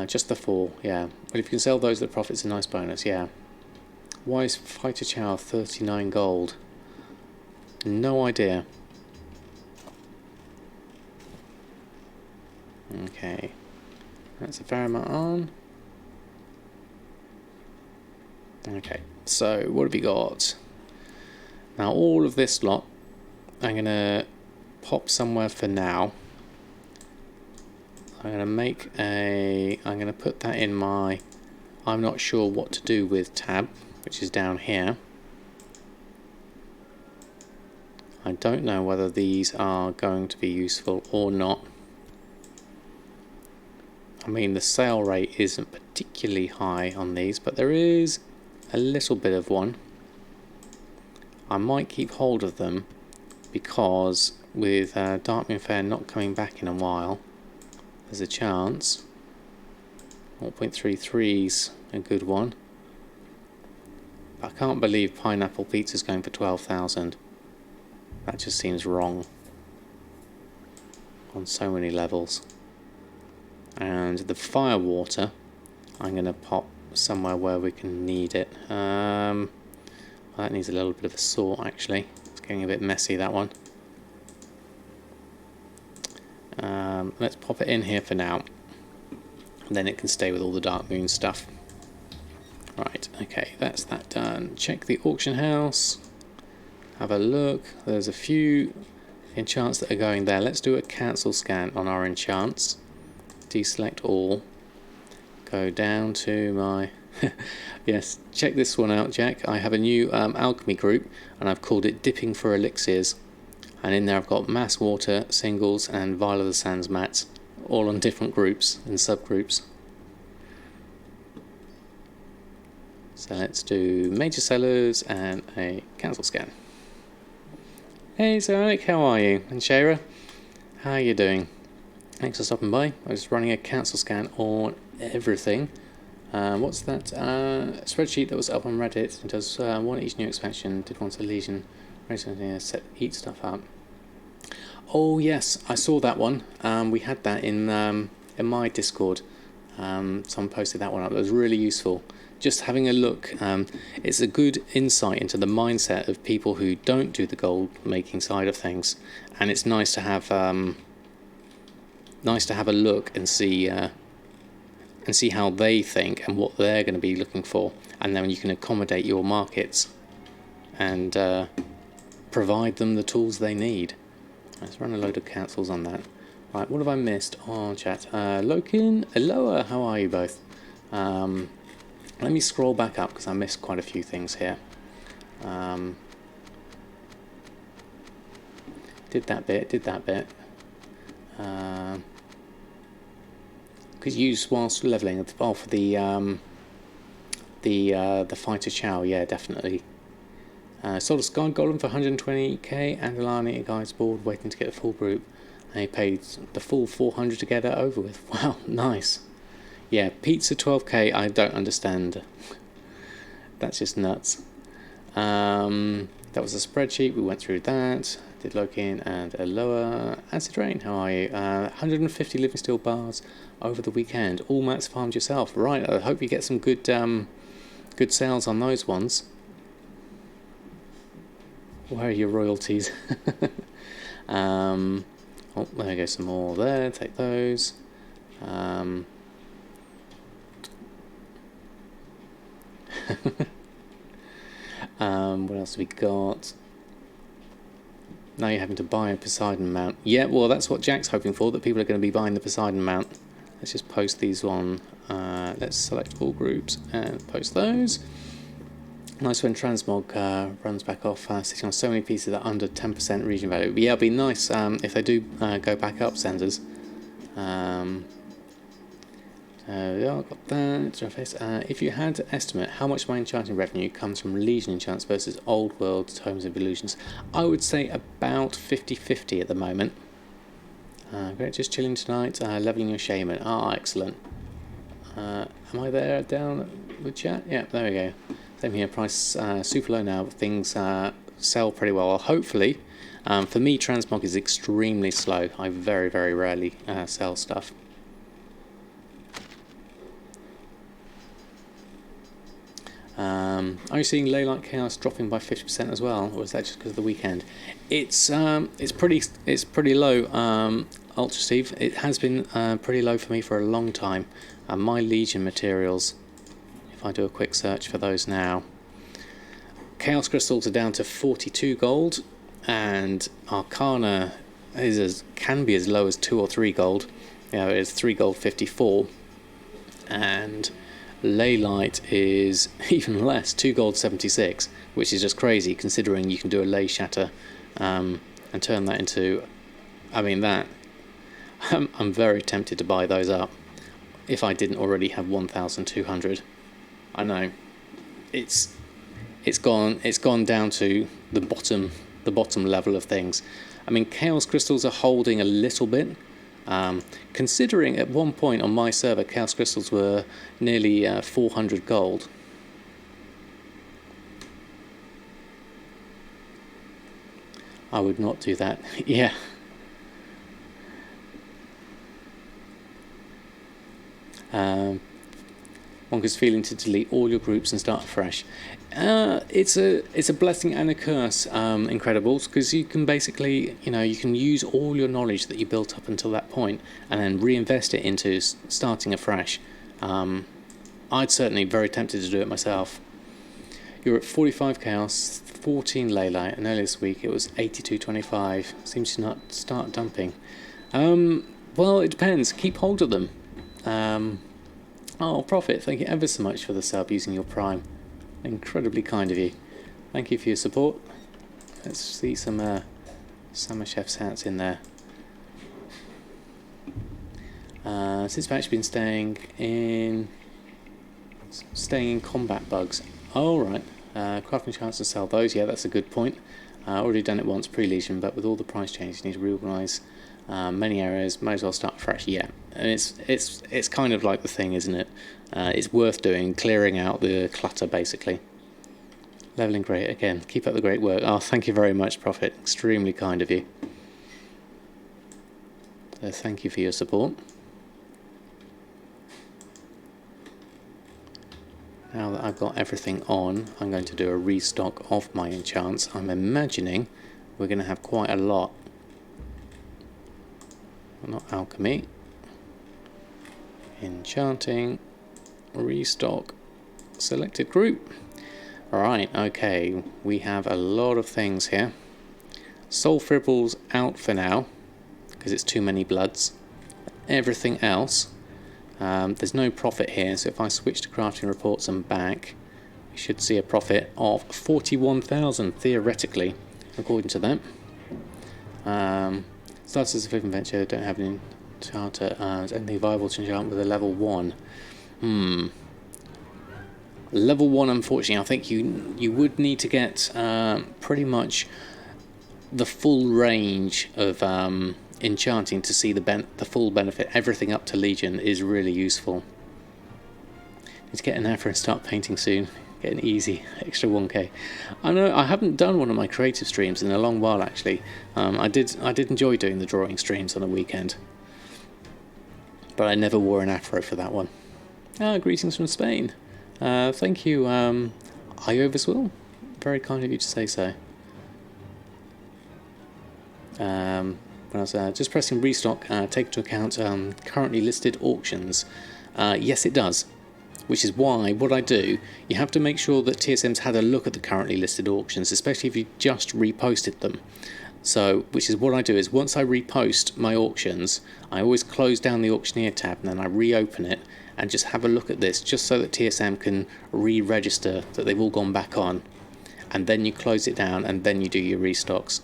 Just the 4, yeah. But if you can sell those, the profit's a nice bonus, yeah. Why is Fighter Chow 39 gold? No idea. Okay. That's a fair amount on. Okay, so what have we got? Now all of this lot I'm going to pop somewhere for now. I'm going to put that in my I'm not sure what to do with tab, which is down here. I don't know whether these are going to be useful or not. I mean, the sale rate isn't particularly high on these, but there is a little bit of one. I might keep hold of them because with Darkmoon Faire not coming back in a while, there's a chance. 0.33's a good one. I can't believe Pineapple Pizza's going for 12,000. That just seems wrong on so many levels. And the Firewater, I'm going to pop somewhere where we can need it. Well, that needs a little bit of a sort actually. It's getting a bit messy, that one. Let's pop it in here for now. And then it can stay with all the Darkmoon stuff. Right, okay, that's that done. Check the auction house. Have a look. There's a few enchants that are going there. Let's do a cancel scan on our enchants. Deselect all. Go down to my... yes, check this one out, Jack. I have a new Alchemy group, and I've called it Dipping for Elixirs. And in there I've got Mass Water, Singles, and Vial of the Sands mats, all on different groups and subgroups. So let's do major sellers and a cancel scan. Hey Zarek, how are you? And Shara, how are you doing? Thanks for stopping by. I was running a cancel scan on everything. What's that spreadsheet that was up on Reddit? It does one each new expansion. Did once a Legion. Set eat stuff up. Oh yes, I saw that one. We had that in my Discord. Someone posted that one up. It was really useful. Just having a look. It's a good insight into the mindset of people who don't do the gold making side of things, and it's nice to have a look and see how they think and what they're going to be looking for, and then you can accommodate your markets and provide them the tools they need. Let's run a load of cancels on that. Right, what have I missed on chat? Lokin, Aloha, how are you both? Let me scroll back up because I missed quite a few things here. Did that bit. Could use whilst leveling. Oh, for the Fighter Chow, yeah, definitely. Sold a Sky Golem for 120k and a Lani guy's board waiting to get a full group. And he paid the full 400 to get it over with. Wow, nice. Yeah, pizza 12k, I don't understand. That's just nuts. That was a spreadsheet, we went through that. Did Loki and Aloha. Acid Rain, how are you? 150 living steel bars over the weekend. All mats farmed yourself. Right, I hope you get some good good sales on those ones. Where are your royalties? Oh, there goes some more there. Take those. What else have we got? Now you're having to buy a Poseidon mount. Yeah, well, that's what Jack's hoping for, that people are going to be buying the Poseidon mount. Let's just post these on. Let's select all groups and post those. Nice when transmog runs back off, sitting on so many pieces that are under 10% region value. But yeah, it'd be nice if they do go back up, Sanders. Yeah, I've got that. If you had to estimate how much of my enchanting revenue comes from Legion enchants versus Old World Tomes of Illusions, I would say about 50-50 at the moment. Great, just chilling tonight, leveling your shaman. Ah, excellent. Am I there down with chat? Yeah, there we go. Same here, price super low now, but things sell pretty well. Hopefully, for me, transmog is extremely slow. I very, very rarely sell stuff. Are you seeing Leylight Chaos dropping by 50% as well, or is that just because of the weekend? It's pretty low, Ultra Steve. It has been pretty low for me for a long time. My Legion materials, if I do a quick search for those now, Chaos Crystals are down to 42 gold, and Arcana can be as low as 2 or 3 gold. It's 3 gold 54, and Leylight is even less, 2 gold 76, which is just crazy considering you can do a Ley Shatter and turn that into, that I'm very tempted to buy those up if I didn't already have 1,200. I know it's gone down to the bottom level of things. Chaos Crystals are holding a little bit. Considering at one point on my server Chaos Crystals were nearly 400 gold. I would not do that. Yeah. Wonka's feeling to delete all your groups and start fresh. It's a blessing and a curse, Incredibles, because you can basically, you can use all your knowledge that you built up until that point and then reinvest it into starting afresh. I'd certainly be very tempted to do it myself. You're at 45 Chaos, 14 Leylight, and earlier this week it was 82.25. Seems to not start dumping. Well, it depends. Keep hold of them. Oh, Prophet, thank you ever so much for the sub using your Prime. Incredibly kind of you. Thank you for your support. Let's see some Summer Chef's hats in there. Since I've actually been staying in combat bugs. Oh, right. Crafting chance to sell those. Yeah, that's a good point. Already done it once pre-Legion, but with all the price changes, you need to reorganise many areas. Might as well start fresh. Yeah, and it's kind of like the thing, isn't it? It's worth doing, clearing out the clutter basically. Leveling great again. Keep up the great work. Oh, thank you very much, Prophet. Extremely kind of you. So thank you for your support. Now that I've got everything on, I'm going to do a restock of my enchants. I'm imagining we're going to have quite a lot. Not alchemy. Enchanting. Restock. Selected group. Alright, okay. We have a lot of things here. Soul Fribbles out for now, because it's too many bloods. Everything else, there's no profit here, so if I switch to crafting reports and back, we should see a profit of 41,000 theoretically, according to that. Starts as a flipping venture, don't have any charter, anything viable to enchant with a level 1. Level 1, unfortunately, I think you would need to get pretty much the full range of enchanting to see the full benefit. Everything up to Legion is really useful. Need to get an Afro and start painting soon. Get an easy extra 1k. I know I haven't done one of my creative streams in a long while actually. I did enjoy doing the drawing streams on a weekend, but I never wore an Afro for that one. Greetings from Spain. Thank you, Iovaswill. Very kind of you to say so. When I was just pressing restock, take into account currently listed auctions. Yes, it does. Which is why, what I do, you have to make sure that TSM's had a look at the currently listed auctions, especially if you just reposted them. So, which is what I do, is once I repost my auctions, I always close down the auctioneer tab and then I reopen it and just have a look at this, just so that TSM can re-register that they've all gone back on. And then you close it down and then you do your restocks.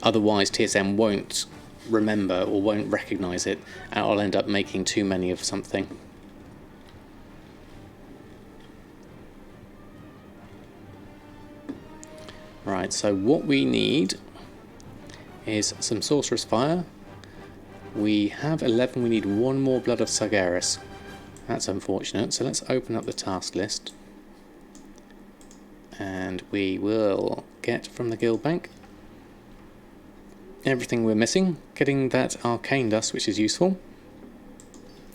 Otherwise, TSM won't remember or won't recognise it, and I'll end up making too many of something. Right, so what we need is some Sorcerer's Fire. We have 11, we need one more Blood of Sargeras. That's unfortunate, so let's open up the task list. And we will get from the guild bank everything we're missing, getting that arcane dust, which is useful.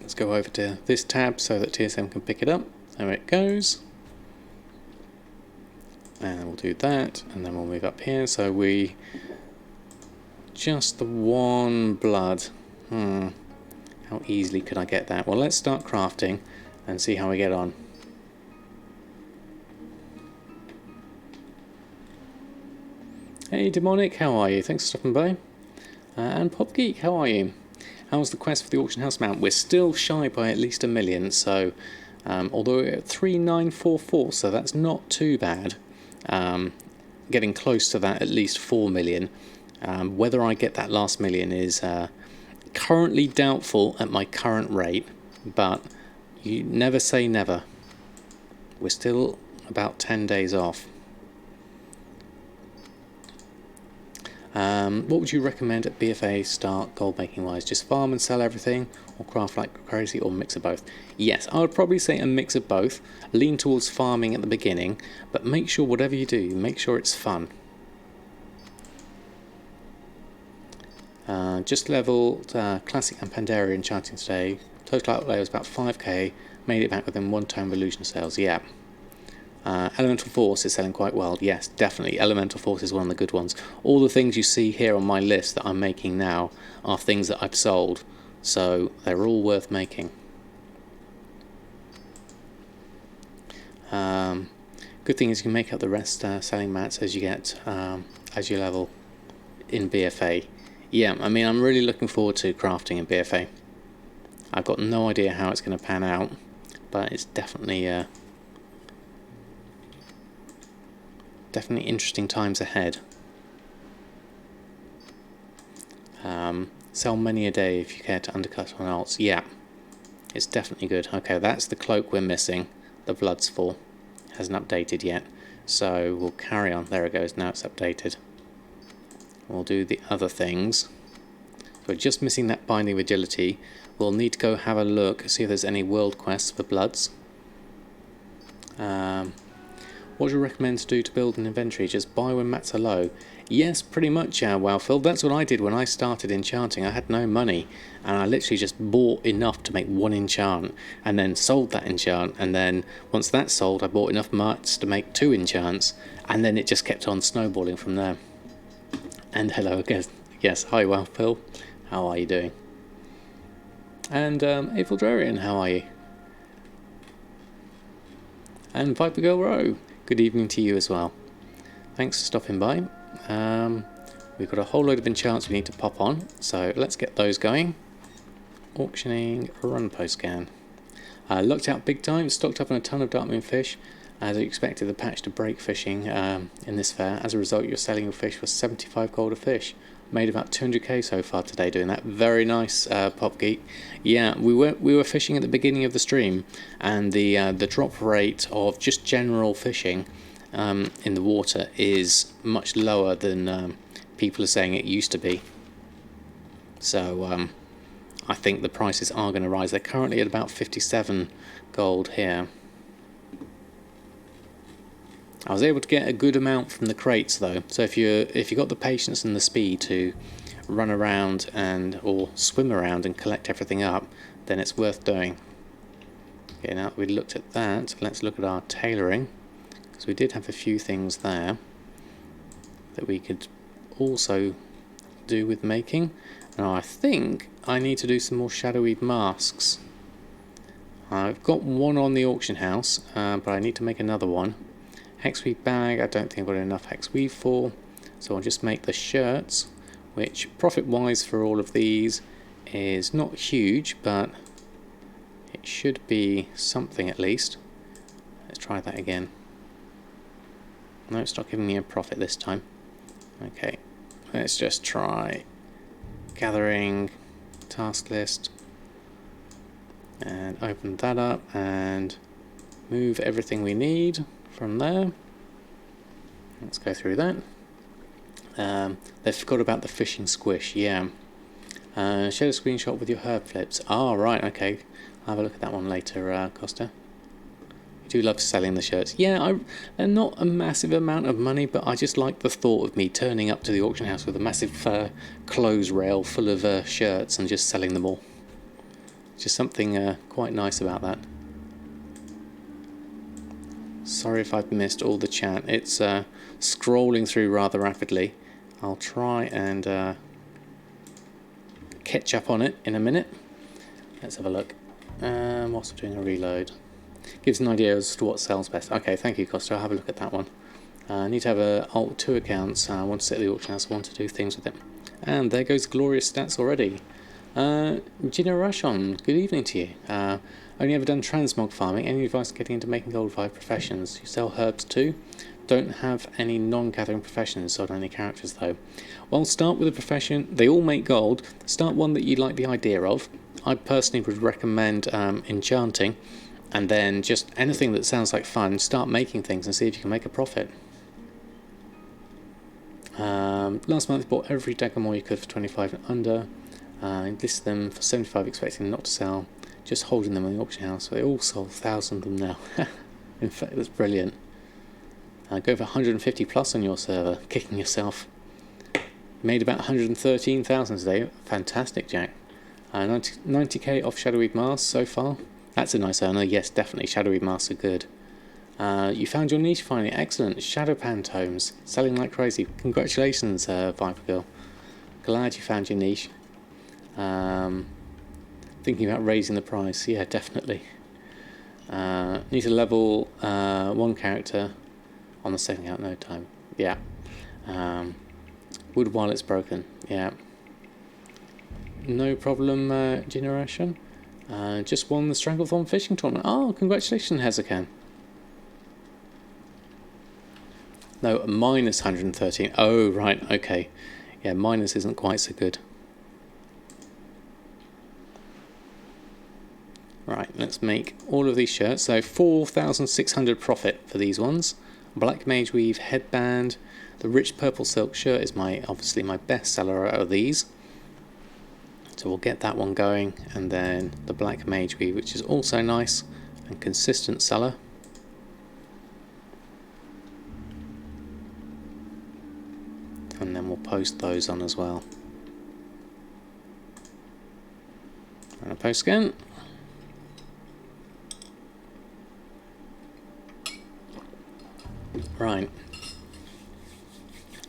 Let's go over to this tab so that TSM can pick it up. There it goes. And we'll do that, and then we'll move up here. So we just the one blood. How easily could I get that? Well, let's start crafting and see how we get on. Hey Demonic, how are you? Thanks for stopping by. And Popgeek, how are you? How's the quest for the auction house mount? We're still shy by at least 1 million, so although we're at 3944, so that's not too bad. Getting close to that, at least 4 million. Whether I get that last million is currently doubtful at my current rate, but you never say never. We're still about 10 days off. What would you recommend at BFA start gold making wise? Just farm and sell everything, or craft like crazy, or mix of both? Yes, I would probably say a mix of both. Lean towards farming at the beginning, but make sure whatever you do, make sure it's fun. Just leveled Classic and Pandaria enchanting today. Total outlay was about 5k, made it back within 1 tome of illusion sales, yeah. Elemental Force is selling quite well. Yes, definitely. Elemental Force is one of the good ones. All the things you see here on my list that I'm making now are things that I've sold, so they're all worth making. Good thing is you can make up the rest selling mats as you get as you level in BFA. Yeah, I mean, I'm really looking forward to crafting in BFA. I've got no idea how it's going to pan out, but it's definitely definitely interesting times ahead. Sell many a day if you care to undercut on alts. Yeah, it's definitely good. Okay, that's the cloak we're missing. The Blood's Fall hasn't updated yet, so we'll carry on. There it goes. Now it's updated. We'll do the other things. We're just missing that Binding of Agility. We'll need to go have a look, see if there's any world quests for Bloods. What do you recommend to do to build an inventory? Just buy when mats are low? Yes, pretty much, wow, Phil. That's what I did when I started enchanting. I had no money, and I literally just bought enough to make 1 enchant, and then sold that enchant, and then once that's sold, I bought enough mats to make 2 enchants, and then it just kept on snowballing from there. And hello again. Yes, hi, wow, Phil. How are you doing? And Evildrarian, how are you? And Viper Girl Row, good evening to you as well. Thanks for stopping by. We've got a whole load of enchants we need to pop on, so let's get those going. Auctioning, run post scan. Looked out big time, stocked up on a ton of Darkmoon fish. As I expected the patch to break fishing in this fair. As a result, you're selling your fish for 75 gold a fish. Made about 200k so far today doing that. Very nice, Pop Geek. Yeah, we were fishing at the beginning of the stream, and the drop rate of just general fishing in the water is much lower than people are saying it used to be. So I think the prices are going to rise. They're currently at about 57 gold here. I was able to get a good amount from the crates though, so if you got the patience and the speed to run around or swim around and collect everything up, then it's worth doing. Okay, now that we looked at that, let's look at our tailoring, because we did have a few things there that we could also do with making. Now I think I need to do some more shadowy masks. I've got one on the auction house, but I need to make another one. Hexweave bag, I don't think I've got enough hexweave for, so I'll just make the shirts, which profit-wise for all of these is not huge, but it should be something at least. Let's try that again. No, it's not giving me a profit this time. Okay, let's just try gathering task list and open that up and move everything we need from there. Let's go through that. They forgot about the fishing squish, yeah. Share a screenshot with your herb flips. Ah, right, okay. I'll have a look at that one later, Costa. I do love selling the shirts. Yeah, they're not a massive amount of money, but I just like the thought of me turning up to the auction house with a massive clothes rail full of shirts and just selling them all. Just something quite nice about that. Sorry if I've missed all the chat. It's scrolling through rather rapidly. I'll try and catch up on it in a minute. Let's have a look. Whilst we're doing a reload. Gives an idea as to what sells best. Okay, thank you, Costa. I'll have a look at that one. I need to have two accounts. I want to set the auction house. I want to do things with it. And there goes glorious stats already. Generation, good evening to you. Only ever done transmog farming. Any advice getting into making gold via professions? You sell herbs too? Don't have any non-gathering professions, sold any characters though. Well, start with a profession. They all make gold. Start one that you like the idea of. I personally would recommend enchanting, and then just anything that sounds like fun. Start making things and see if you can make a profit. Last month, bought every Daggermore you could for 25 and under. Listed them for 75, expecting not to sell. Just holding them in the auction house. They all sold 1,000 of them now. In fact, that's brilliant. Go for 150 plus on your server, kicking yourself. Made about 113,000 today. Fantastic, Jack. 90k off Shadowy Masks so far. That's a nice earner. Yes, definitely. Shadowy Masks are good. You found your niche finally. Excellent. Shadow Pantomes. Selling like crazy. Congratulations, Viper Girl. Glad you found your niche. Thinking about raising the price. Yeah, definitely. Need to level one character on the second account. No time. Yeah. Wood while it's broken. Yeah. No problem, Generation. Just won the Stranglethorn fishing tournament. Oh, congratulations, Hezekiah. No, minus 113. Oh, right, okay. Yeah, minus isn't quite so good. Right, let's make all of these shirts. So 4,600 profit for these ones. Black Mage Weave headband. The rich purple silk shirt is obviously my best seller out of these. So we'll get that one going, and then the Black Mage Weave, which is also nice and consistent seller. And then we'll post those on as well. And a post again. Right.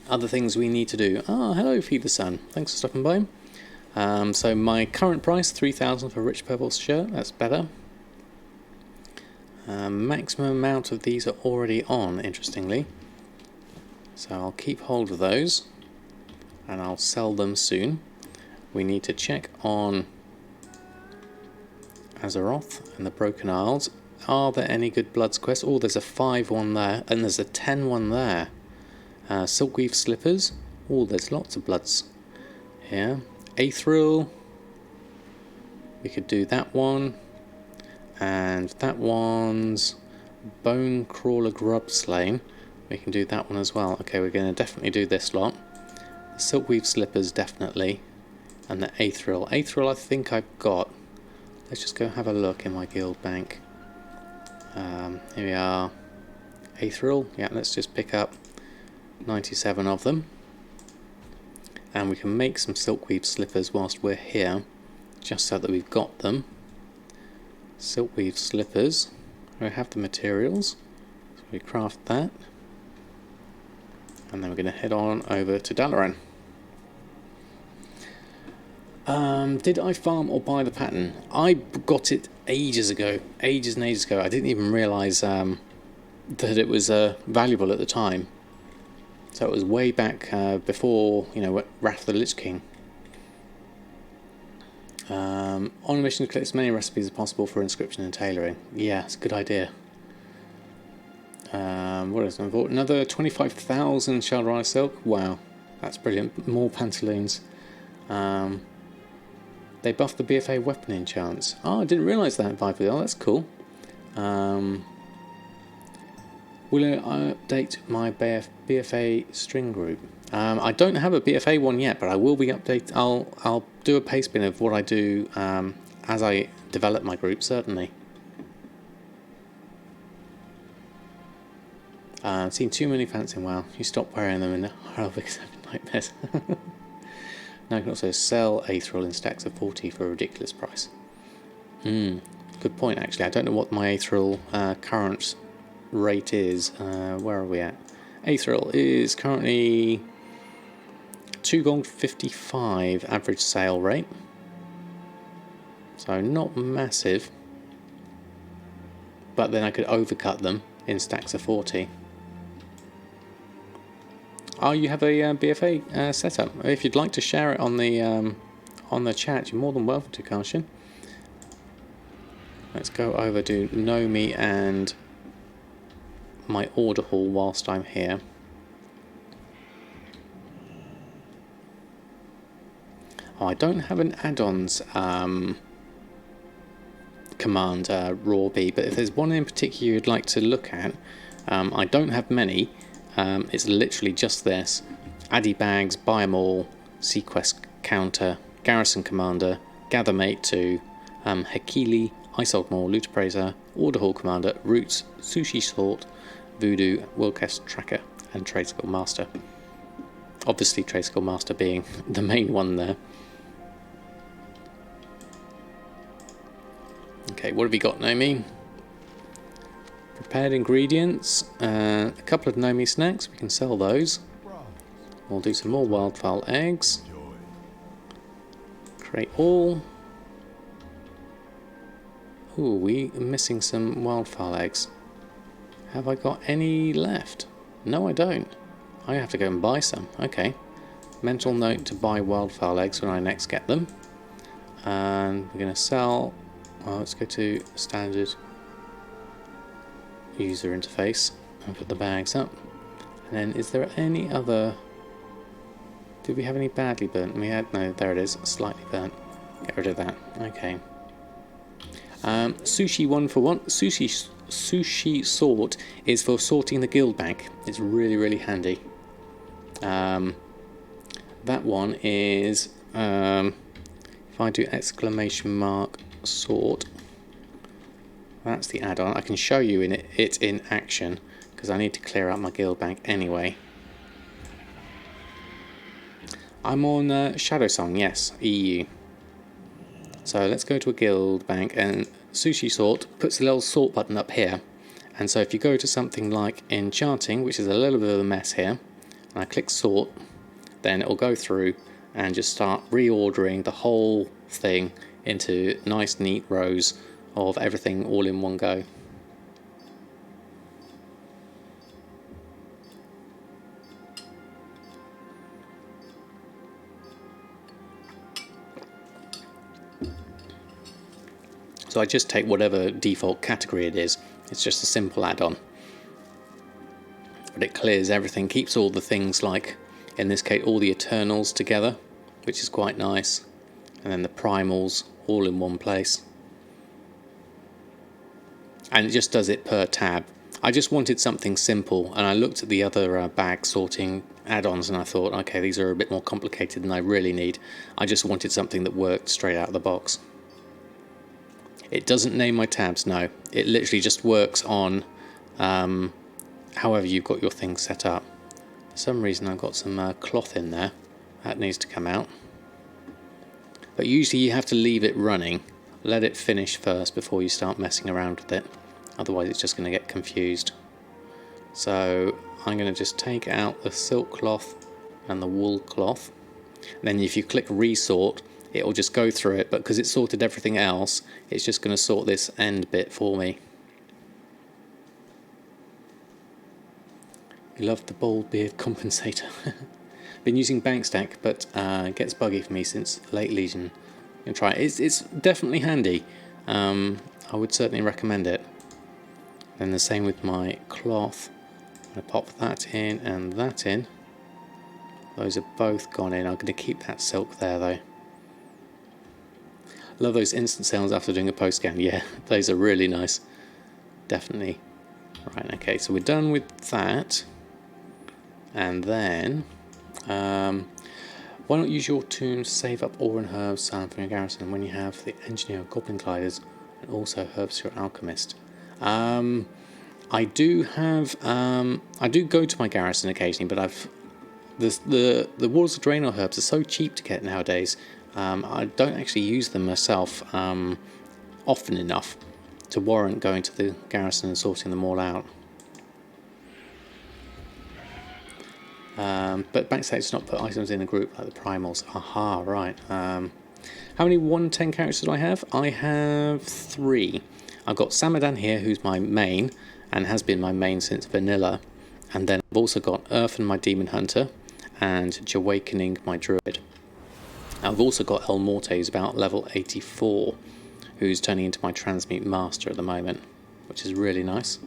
Other things we need to do. Oh, hello, Feed the Sun. Thanks for stopping by. So my current price, 3,000 for rich purple shirt. That's better. Maximum amount of these are already on, interestingly. So I'll keep hold of those, and I'll sell them soon. We need to check on Azeroth and the Broken Isles. Are there any good Bloods quests? Oh, there's a 5 one there, and there's a 10 one there. Silkweave Slippers. Oh, there's lots of Bloods. Yeah. Aethril. We could do that one. And that one's Bone Crawler Grub Slain. We can do that one as well. Okay, we're going to definitely do this lot. The Silkweave Slippers, definitely. And the Aethril. Aethril I think I've got. Let's just go have a look in my guild bank. Here we are. Aethril. Yeah, let's just pick up 97 of them. And we can make some Silkweave Slippers whilst we're here, just so that we've got them. Silkweave Slippers. We have the materials, so we craft that. And then we're going to head on over to Dalaran. Did I farm or buy the pattern? I got it ages ago, ages and ages ago. I didn't even realise that it was valuable at the time. So it was way back before, you know, Wrath of the Lich King. On a mission to collect as many recipes as possible for inscription and tailoring. Yeah, it's a good idea. What is it? Another 25,000 Shalrana silk. Wow, that's brilliant. More pantaloons. They buffed the BFA weapon enchants. Oh, I didn't realise that, Viper. Oh, that's cool. Will I update my BFA string group? I don't have a BFA one yet, but I will be update. I'll do a paste bin of what I do as I develop my group, certainly. I've seen too many pants in WoW. You stop wearing them and I'll be having nightmares. Now I can also sell Aetherol in stacks of 40 for a ridiculous price. Good point, actually. I don't know what my Aetherol current rate is. Where are we at? Aetherol is currently 2 gold 55 average sale rate. So not massive. But then I could overcut them in stacks of 40. Oh, you have a BFA setup. If you'd like to share it on the chat, you're more than welcome to, Karshin. Let's go over to Nomi and my order hall whilst I'm here. Oh, I don't have an add-ons command, Rawbee, but if there's one in particular you'd like to look at, I don't have many. It's literally just this: Addy Bags, Buy 'em All, Sequest Counter, Garrison Commander, Gather Mate 2, Hekili, Isold Maul, Loot Appraiser, Order Hall Commander, Roots, Sushi Sort, Voodoo, Worldcast Tracker, and Trade Skill Master. Obviously Trade Skill Master being the main one there. Okay, what have you got, Nomi? Prepared ingredients, a couple of Nomi snacks, we can sell those. We'll do some more wildfowl eggs. Create all. Ooh, we are missing some wildfowl eggs. Have I got any left? No, I don't. I have to go and buy some. Okay. Mental note to buy wildfowl eggs when I next get them. And we're going to sell. Well, let's go to standard user interface and put the bags up. And then, is there any other? Did we have any badly burnt? We had, no, there it is, slightly burnt. Get rid of that. Okay. Sushi 1-for-1. Sushi sort is for sorting the guild bank. It's really, really handy. That one is if I do exclamation mark sort. That's the add-on. I can show you it in action because I need to clear out my guild bank anyway. I'm on Shadow Song, yes, EU. So let's go to a guild bank, and Sushi Sort puts the little sort button up here. And so if you go to something like Enchanting, which is a little bit of a mess here, and I click sort, then it will go through and just start reordering the whole thing into nice neat rows of everything all in one go. So I just take whatever default category it is. It's just a simple add-on. But it clears everything, keeps all the things like, in this case, all the Eternals together, which is quite nice. And then the Primals all in one place. And it just does it per tab. I just wanted something simple, and I looked at the other bag sorting add-ons and I thought, okay, these are a bit more complicated than I really need. I just wanted something that worked straight out of the box. It doesn't name my tabs, no. It literally just works on however you've got your thing set up. For some reason I've got some cloth in there. That needs to come out. But usually you have to leave it running. Let it finish first before you start messing around with it. Otherwise it's just going to get confused. So I'm going to just take out the silk cloth and the wool cloth. And then if you click resort, it'll just go through it, but because it's sorted everything else, it's just going to sort this end bit for me. You love the bald beard compensator. Been using Bankstack, but it gets buggy for me since late Legion. I'm gonna try it. It's definitely handy. I would certainly recommend it. And the same with my cloth. I'm going to pop that in and that in. Those are both gone in. I'm going to keep that silk there though. Love those instant sales after doing a post scan. Yeah, those are really nice. Definitely. Right, okay, so we're done with that. And then, why not use your tombs to save up ore and herbs from your garrison when you have the engineer of goblin gliders and also herbs for your alchemist? I do go to my garrison occasionally, but the Walls of Draenor herbs are so cheap to get nowadays. I don't actually use them myself often enough to warrant going to the garrison and sorting them all out. But Backstage does not put items in a group like the primals. Aha, right. How many 110 characters do I have? I have 3. I've got Samadan here, who's my main, and has been my main since vanilla. And then I've also got Earthen, my demon hunter, and Jahwakening, my druid. I've also got Elmorte, who's about level 84, who's turning into my transmute master at the moment, which is really nice.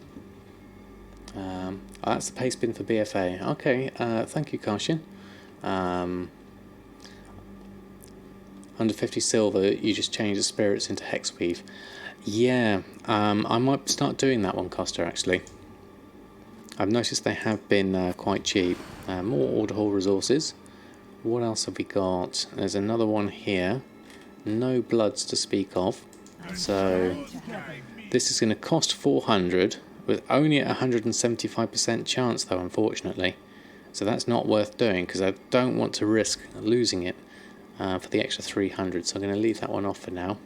That's the paste bin for BFA. Okay, thank you, Karshin. Under 50 silver, you just change the spirits into hexweave. Yeah, I might start doing that one, Costa, actually. I've noticed they have been quite cheap. More order hall resources. What else have we got? There's another one here. No bloods to speak of. So this is going to cost 400 with only a 175% chance though, unfortunately. So that's not worth doing because I don't want to risk losing it for the extra 300. So I'm going to leave that one off for now.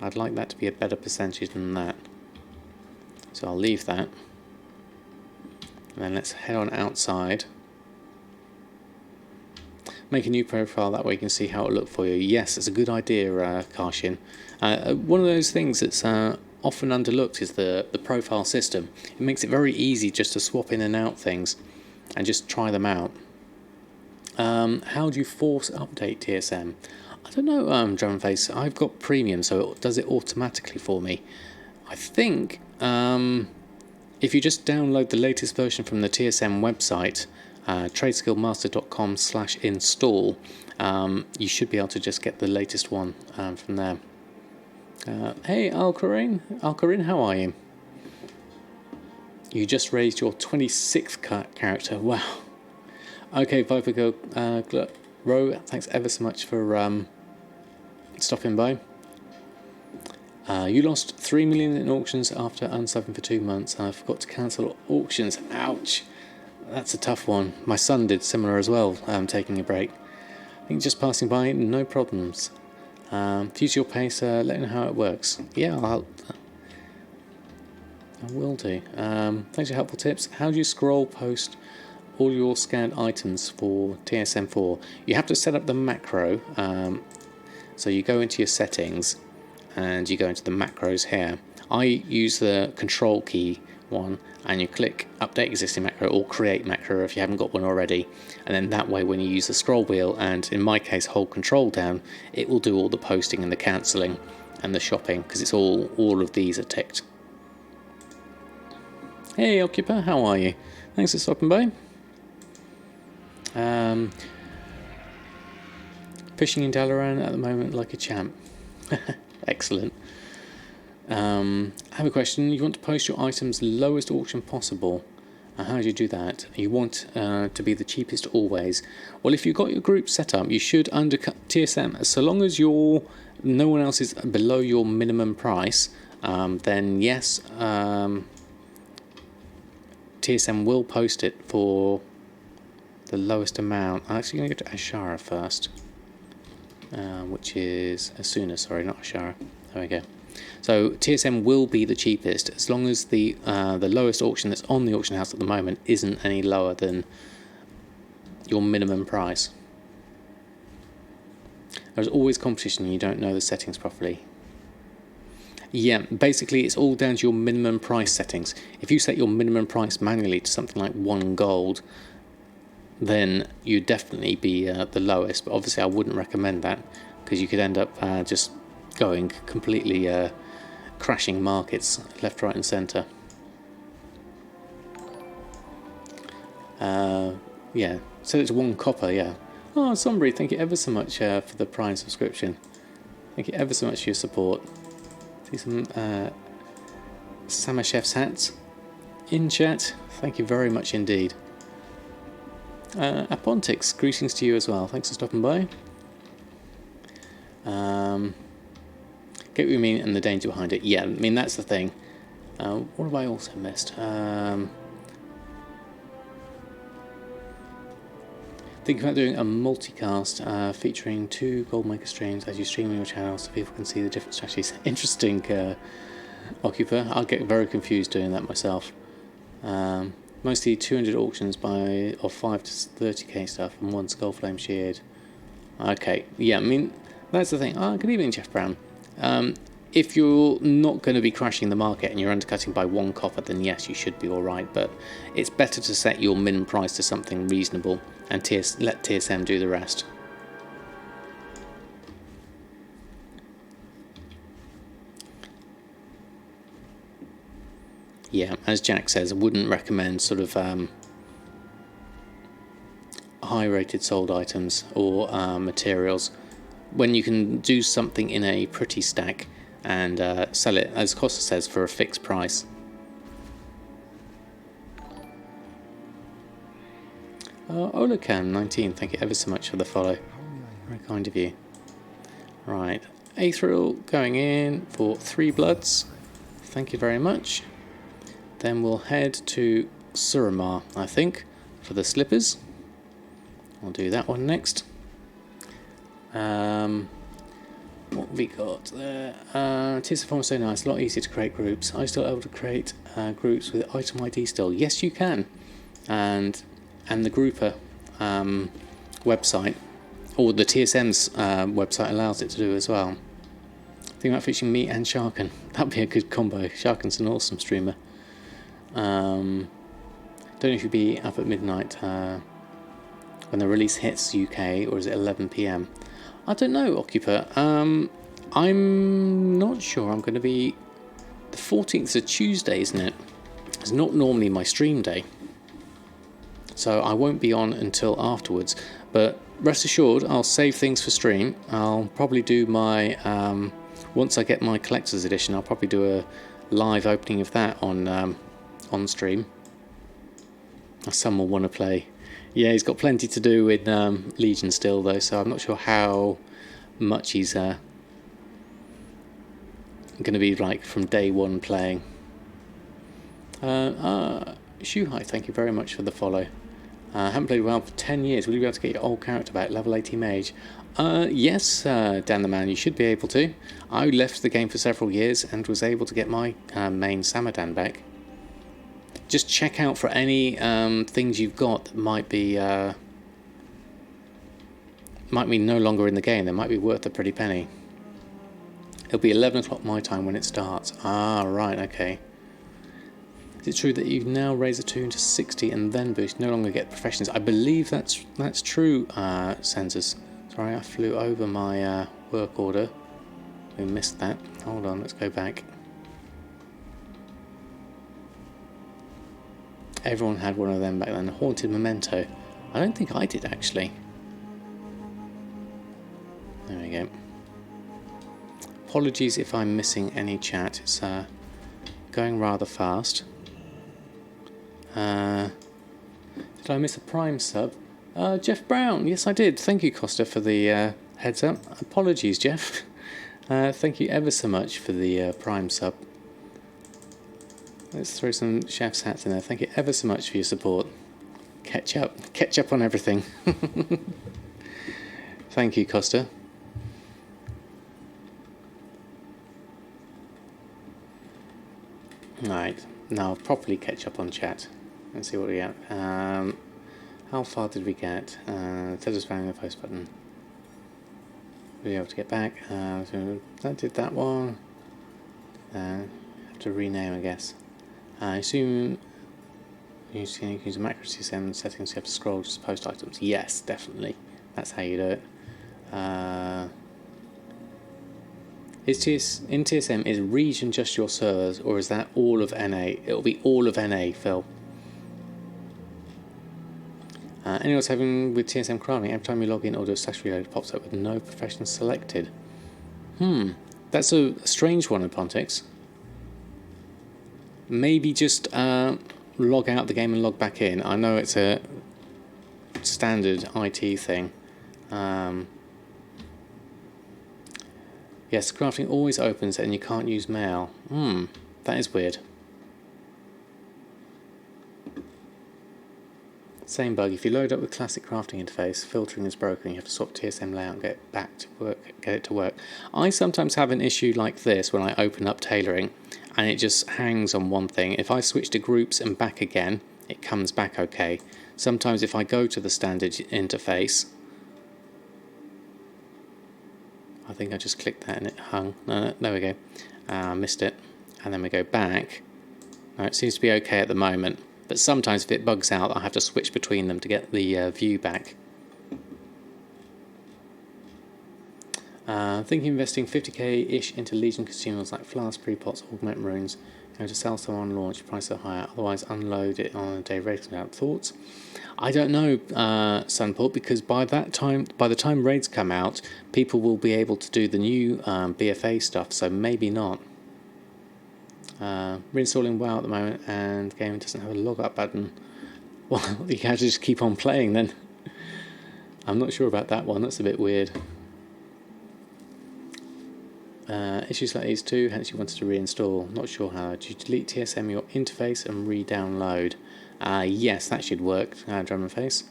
I'd like that to be a better percentage than that. So I'll leave that. And then let's head on outside. Make a new profile, that way you can see how it'll look for you. Yes, it's a good idea, Karshin. One of those things that's often underlooked is the profile system. It makes it very easy just to swap in and out things and just try them out. How do you force update TSM? I don't know, Drumface. I've got premium, so it does it automatically for me. I think if you just download the latest version from the TSM website, tradeskillmaster.com/install, you should be able to just get the latest one from there. Hey, Alcarin, how are you? You just raised your 26th character. Wow. Okay, Viper Girl, Ro, thanks ever so much for stopping by. You lost 3 million in auctions after unsubbing for 2 months. I forgot to cancel auctions. Ouch. That's a tough one. My son did similar as well, taking a break. I think just passing by, no problems. Fuse your pace, let me know how it works. Yeah, I will do. Thanks for your helpful tips. How do you scroll post all your scanned items for TSM4? You have to set up the macro. So you go into your settings and you go into the macros here. I use the control key one, and you click update existing macro or create macro if you haven't got one already, and then that way when you use the scroll wheel and in my case hold control down, it will do all the posting and the cancelling and the shopping because it's all of these are ticked. Hey Occupa, how are you? Thanks for stopping by. Fishing in Dalaran at the moment like a champ. Excellent. I have a question. You want to post your items lowest auction possible. How do you do that? You want to be the cheapest always. Well, if you've got your group set up, you should undercut TSM. So long as no one else is below your minimum price, then yes, TSM will post it for the lowest amount. I'm actually going to go to Ashara first, which is Asuna, sorry, not Ashara. There we go. So TSM will be the cheapest as long as the lowest auction that's on the auction house at the moment isn't any lower than your minimum price. There's always competition and you don't know the settings properly. Yeah, basically it's all down to your minimum price settings. If you set your minimum price manually to something like 1 gold, then you'd definitely be the lowest. But obviously I wouldn't recommend that, because you could end up just going completely crashing markets left, right and centre. Yeah, so it's 1 copper, yeah. Oh, Sombry, thank you ever so much for the Prime subscription. Thank you ever so much for your support. See some Sama Chef's hats in chat. Thank you very much indeed. Apontix, greetings to you as well. Thanks for stopping by. Get what you mean and the danger behind it. Yeah, I mean, that's the thing. What have I also missed? Think about doing a multicast featuring 2 Goldmaker streams as you stream on your channel so people can see the different strategies. Interesting, Occupa. I'll get very confused doing that myself. Mostly 200 auctions of 5 to 30k stuff and 1 Skullflame Sheared. Okay, yeah, I mean, that's the thing. Good evening, Jeff Brown. If you're not going to be crashing the market and you're undercutting by 1 copper, then yes, you should be alright, but it's better to set your min price to something reasonable and let TSM do the rest. Yeah, as Jack says, I wouldn't recommend sort of high rated sold items or materials when you can do something in a pretty stack and sell it, as Costa says, for a fixed price. Olacam19, thank you ever so much for the follow. Very kind of you. Right, Aethril going in for 3 bloods. Thank you very much. Then we'll head to Suramar, I think, for the slippers. I'll do that one next. What have we got there? TSM form is so nice, a lot easier to create groups. Are you still able to create groups with item ID still? Yes, you can. And the grouper website, or the TSM's website, allows it to do as well. Think about featuring me and Sharken. That'd be a good combo. Sharken's an awesome streamer. Don't know if you'd be up at midnight when the release hits UK, or is it 11 PM? I don't know, Occupa. I'm not sure. I'm going to be... The 14th is a Tuesday, isn't it? It's not normally my stream day, so I won't be on until afterwards. But rest assured, I'll save things for stream. I'll probably do my... once I get my collector's edition, I'll probably do a live opening of that on stream. Some will want to play. Yeah, he's got plenty to do with Legion still, though, so I'm not sure how much he's going to be like from day one playing. Shuhai, thank you very much for the follow. Haven't played WoW for 10 years. Will you be able to get your old character back, level 80 mage? Yes, Dan the Man, you should be able to. I left the game for several years and was able to get my main Samadan back. Just check out for any things you've got that might be no longer in the game. They might be worth a pretty penny. It'll be 11 o'clock my time when it starts. Ah, right, okay. Is it true that you've now raised the tune to 60 and then boost? No longer get professions. I believe that's true, Census. Sorry, I flew over my work order. We missed that. Hold on, let's go back. Everyone had one of them back then. Haunted Memento. I don't think I did, actually. There we go. Apologies if I'm missing any chat. It's going rather fast. Did I miss a Prime sub? Jeff Brown. Yes, I did. Thank you, Costa, for the heads up. Apologies, Jeff. Thank you ever so much for the Prime sub. Let's throw some chef's hats in there. Thank you ever so much for your support. Catch up on everything. Thank you, Costa. Right, now I'll properly catch up on chat. Let's see what we got. How far did we get? Tell us spamming the post button. be able to get back. So that did that one. Have to rename, I guess. I assume you can use a macro TSM settings. You have to scroll just post items. Yes, definitely. That's how you do it. In TSM, is region just your servers, or is that all of NA? It'll be all of NA, Phil. Anyone else having with TSM crafting? Every time you log in or do a stash reload, it pops up with no profession selected. That's a strange one in Pontics. Maybe just log out the game and log back in. I know it's a standard IT thing. Yes, crafting always opens and you can't use mail. That is weird. Same bug. If you load up with classic crafting interface, filtering is broken. You have to swap TSM layout and get it back to work. Get it to work. I sometimes have an issue like this when I open up tailoring, and it just hangs on one thing. If I switch to groups and back again, it comes back okay. Sometimes if I go to the standard interface, I think I just clicked that and it hung. No, there we go. Missed it. And then we go back. No, it seems to be okay at the moment. But sometimes if it bugs out, I have to switch between them to get the view back. Thinking investing 50k-ish into Legion consumables like flasks, pre-pots, augment runes. Going to sell some on launch, price so higher. Otherwise unload it on a day raids without thoughts. I don't know, Sunport, because by the time raids come out, people will be able to do the new BFA stuff, so maybe not. Reinstalling WoW at the moment, and the game doesn't have a log up button. Well, you have to just keep on playing then. I'm not sure about that one, that's a bit weird. Issues like these too, hence you wanted to reinstall. Not sure how. Do you delete TSM your interface and re-download? Yes, that should work, drum and face.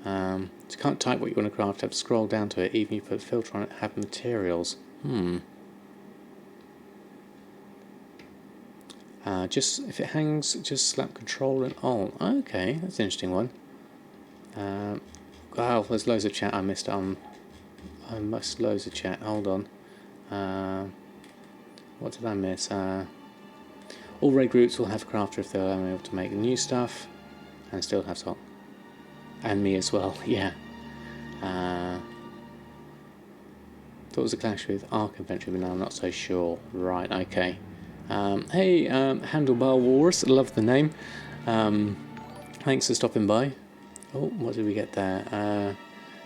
So you can't type what you want to craft, you have to scroll down to it, even if you put a filter on it, have materials. Just if it hangs, just slap Control and Alt. Okay, that's an interesting one. Wow, there's loads of chat I missed. I missed loads of chat. Hold on. What did I miss? All raid groups will have crafter if they're able to make new stuff, and still have stock. And me as well. Yeah. Thought it was a clash with Arc Inventory, but now I'm not so sure. Right. Okay. Hey, Handlebar Wars, love the name. Thanks for stopping by. Oh, what did we get there?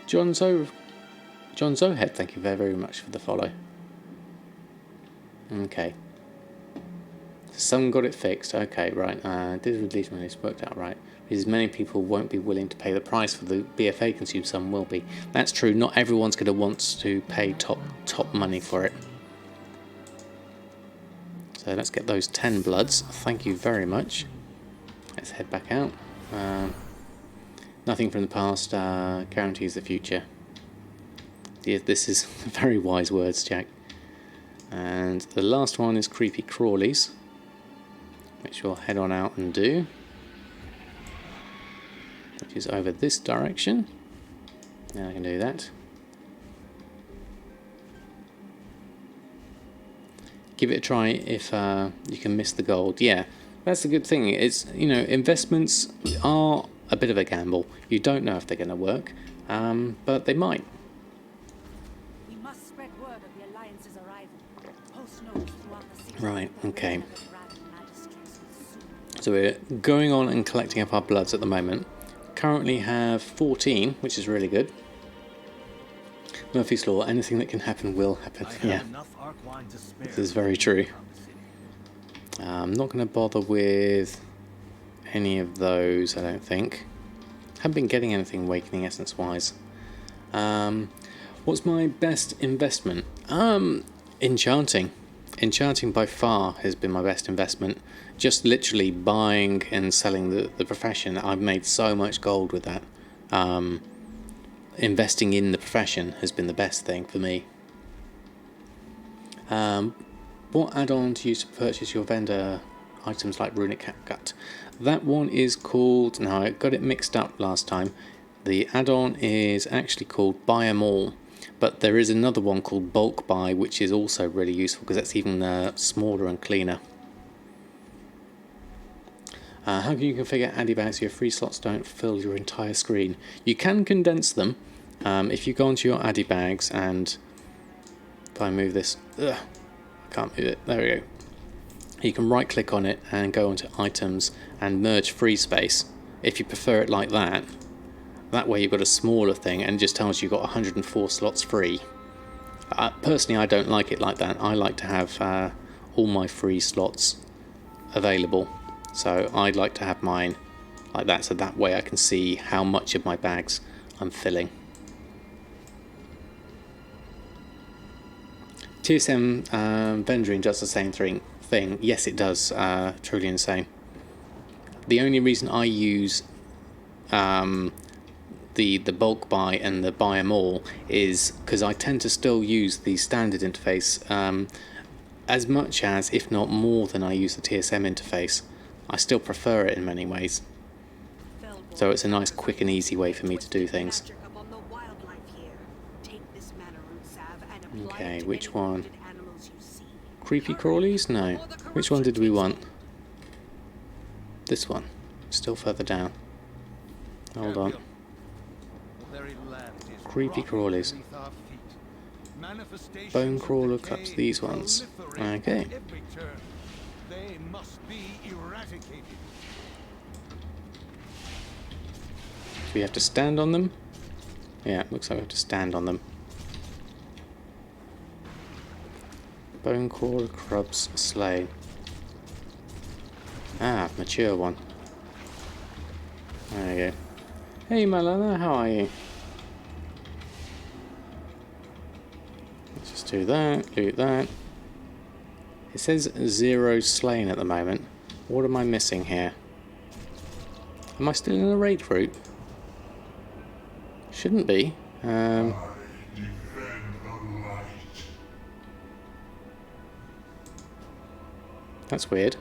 John Zohead, thank you very, very much for the follow. Okay. Some got it fixed. Okay, right. Did release when it's worked out right. Because many people won't be willing to pay the price for the BFA consumed, some will be. That's true, not everyone's going to want to pay top money for it. So let's get those 10 bloods. Thank you very much. Let's head back out. Nothing from the past guarantees the future. Yeah, this is very wise words, Jack. And the last one is Creepy Crawlies, which we'll head on out and do. Which is over this direction. Now I can do that. Give it a try if you can miss the gold. Yeah, that's the good thing. It's, you know, investments are a bit of a gamble. You don't know if they're going to work, but they might. We must spread word of the Alliance's arrival. Post notes throughout the city. Right, okay. So we're going on and collecting up our bloods at the moment. Currently have 14, which is really good. Murphy's Law, anything that can happen will happen. Yeah, this is very true. I'm not going to bother with any of those, I don't think. Haven't been getting anything Awakening Essence wise. What's my best investment? Enchanting. Enchanting by far has been my best investment. Just literally buying and selling the profession. I've made so much gold with that. Investing in the profession has been the best thing for me. What add-on to use to purchase your vendor items like Runic Catgut? That one is called... No, I got it mixed up last time. The add-on is actually called Buy 'em All. But there is another one called bulk buy, which is also really useful because that's even smaller and cleaner. How can you configure addy bags so your free slots don't fill your entire screen? You can condense them. If you go onto your addy bags and if I move this, I can't move it, there we go. You can right click on it and go onto items and merge free space. If you prefer it like that, that way you've got a smaller thing and it just tells you you've got 104 slots free. Personally, I don't like it like that. I like to have all my free slots available. So I'd like to have mine like that, so that way I can see how much of my bags I'm filling. TSM vendoring does the same thing. Yes, it does. Truly insane. The only reason I use the bulk buy and the buy 'em all is because I tend to still use the standard interface as much as, if not more than I use the TSM interface. I still prefer it in many ways. So it's a nice, quick and easy way for me to do things. Okay, which one? Creepy crawlies? No. Which one did we want? This one. Still further down. Hold on. Creepy crawlies. Bone crawler cups, these ones. Okay. They must be eradicated. Do we have to stand on them? Yeah, it looks like we have to stand on them. Bone crawler grubs slain. Ah, mature one. There we go. Hey Malana, how are you? Let's just do that, loot that. It says 0 slain at the moment. What am I missing here? Am I still in a raid group? Shouldn't be. That's weird.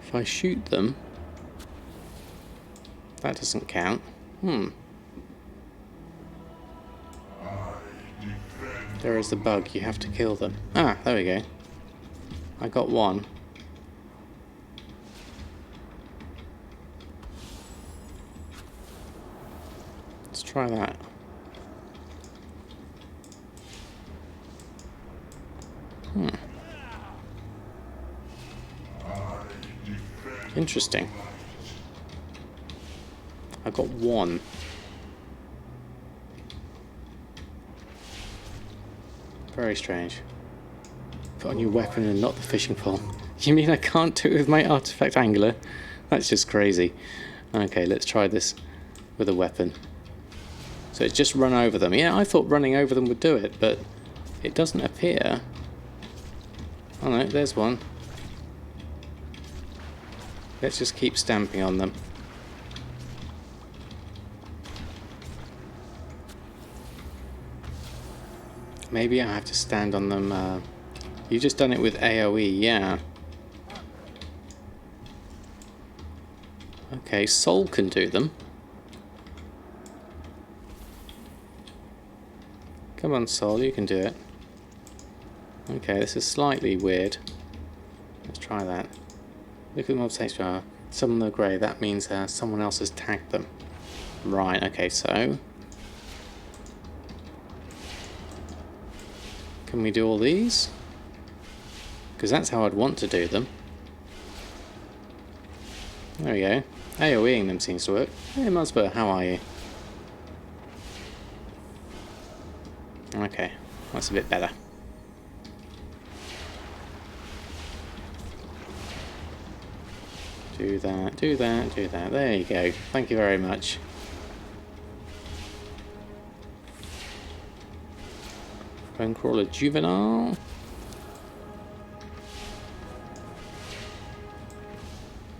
If I shoot them, that doesn't count. There is the bug, you have to kill them. Ah, there we go. I got one. Let's try that. Interesting. I got one. Very strange. Put on your weapon and not the fishing pole. You mean I can't do it with my artifact angler? That's just crazy. Okay, let's try this with a weapon. So it's just run over them. Yeah, I thought running over them would do it, but it doesn't appear. Oh no, there's one. Let's just keep stamping on them. Maybe I have to stand on them. You just done it with AoE, yeah. Okay, Soul can do them. Come on, Soul, you can do it. Okay, this is slightly weird. Let's try that. Look at the mob stage bar. Summon the grey. That means someone else has tagged them. Right, okay, so... Can we do all these? Because that's how I'd want to do them. There we go. AoEing them seems to work. Hey, Musber, how are you? Okay, that's a bit better. Do that, do that, do that. There you go. Thank you very much. Bone crawler juvenile.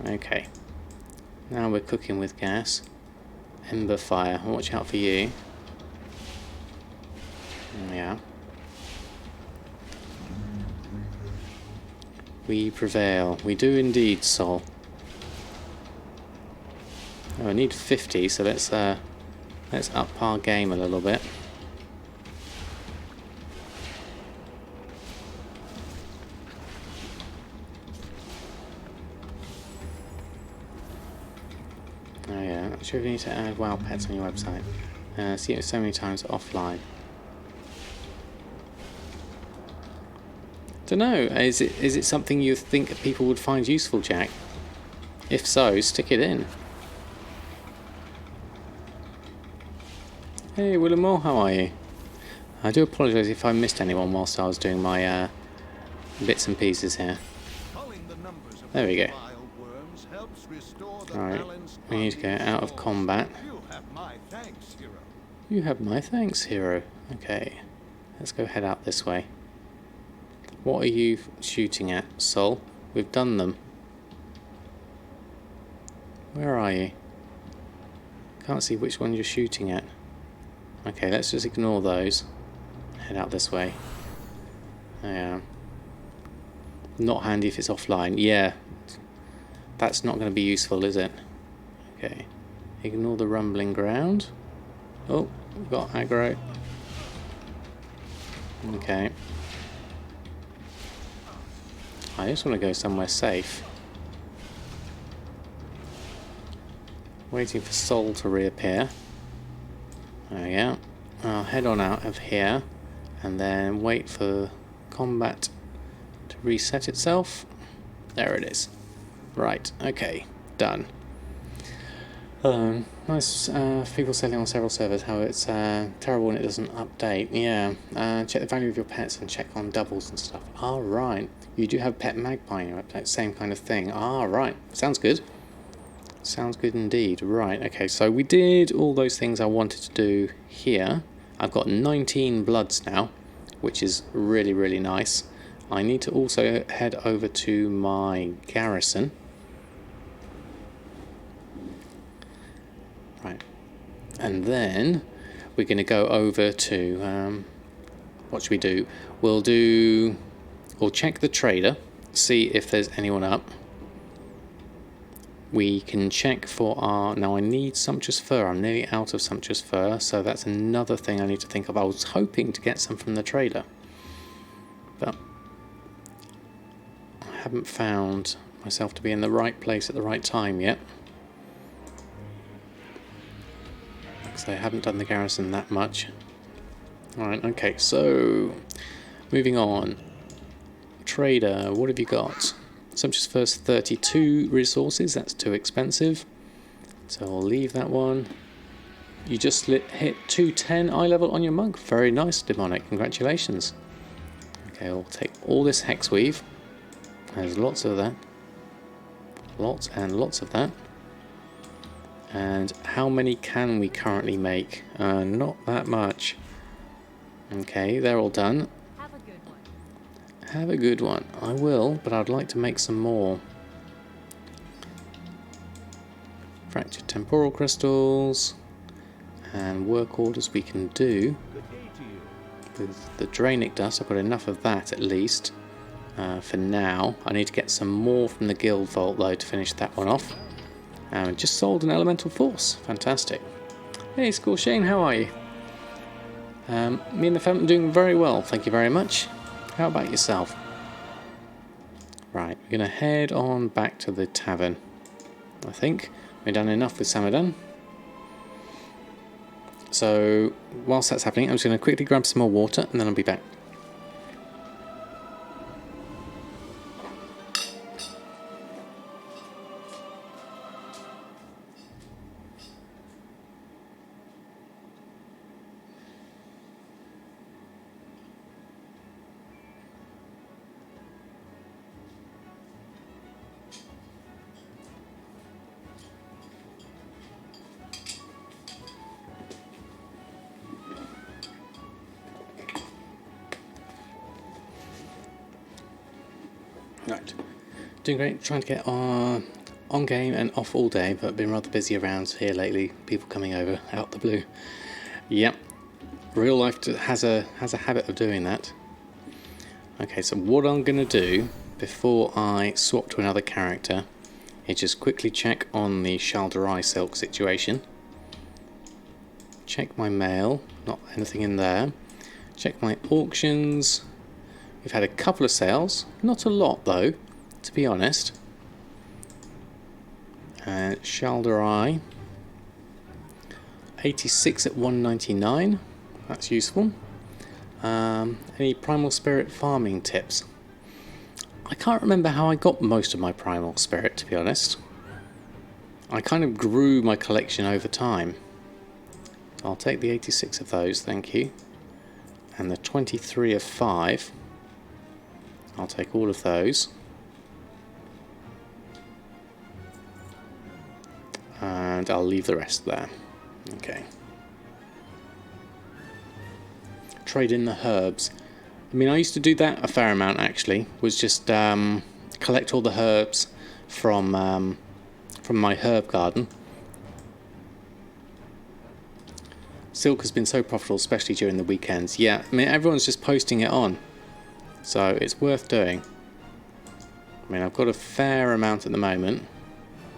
Okay. Now we're cooking with gas. Ember fire. Watch out for you. Yeah. We prevail. We do indeed, Sol. Oh, I need 50, so let's up our game a little bit. Oh yeah, I'm sure you need to add WoW pets on your website. See it so many times offline. Don't know. Is it something you think people would find useful, Jack? If so, stick it in. Hey, Willamore, how are you? I do apologise if I missed anyone whilst I was doing my bits and pieces here. There we go. Alright, we need to go out of combat. You have my thanks, hero. Okay, let's go head out this way. What are you shooting at, Sol? We've done them. Where are you? Can't see which one you're shooting at. Okay, let's just ignore those. Head out this way. Yeah. Not handy if it's offline. Yeah. That's not going to be useful, is it? Okay. Ignore the rumbling ground. Oh, we've got aggro. Okay. I just want to go somewhere safe. Waiting for Sol to reappear. There we go. I'll head on out of here and then wait for combat to reset itself. There it is. Right, okay, done. Nice people selling on several servers how it's terrible when it doesn't update. Yeah, check the value of your pets and check on doubles and stuff. Ah, right. You do have Pet Magpie in your website, same kind of thing. Ah, right. Sounds good. Sounds good indeed. Right, okay, so we did all those things I wanted to do here. I've got 19 bloods now, which is really, really nice. I need to also head over to my garrison. Right, and then we're going to go over to, what should we do? We'll check the trader, see if there's anyone up. We can check for our... Now I need sumptuous fur. I'm nearly out of sumptuous fur, so that's another thing I need to think of. I was hoping to get some from the trader, but I haven't found myself to be in the right place at the right time yet. Because I haven't done the garrison that much. Alright, okay, so moving on. Trader, what have you got? Sumptuous first 32 resources, that's too expensive. So I'll leave that one. You just hit 210 eye level on your monk. Very nice, Demonic. Congratulations. Okay, I'll take all this hex weave. There's lots of that. Lots and lots of that. And how many can we currently make? Not that much. Okay, they're all done. Have a good one. Have a good one. I will, but I'd like to make some more. Fractured temporal crystals. And work orders we can do. With the Drainic dust, I've got enough of that at least. For now. I need to get some more from the guild vault though to finish that one off. Just sold an elemental force. Fantastic. Hey, School Shane, how are you? Me and the family are doing very well, thank you very much. How about yourself? Right, we're going to head on back to the tavern. I think we've done enough with Samadan. So, whilst that's happening, I'm just going to quickly grab some more water and then I'll be back. Right, doing great, trying to get on game and off all day, but been rather busy around here lately, people coming over out the blue. Yep, real life has a habit of doing that. Okay, so what I'm going to do before I swap to another character is just quickly check on the Shalderai silk situation. Check my mail, not anything in there. Check my auctions. We've had a couple of sales, not a lot though, to be honest. Shalderai, 86 at 199, that's useful. Any Primal Spirit farming tips? I can't remember how I got most of my Primal Spirit, to be honest. I kind of grew my collection over time. I'll take the 86 of those, thank you. And the 23 of 5. I'll take all of those. And I'll leave the rest there. Okay. Trade in the herbs. I mean, I used to do that a fair amount actually. Was just collect all the herbs from my herb garden. Silk has been so profitable, especially during the weekends. Yeah, I mean, everyone's just posting it on, so it's worth doing. I mean, I've got a fair amount at the moment,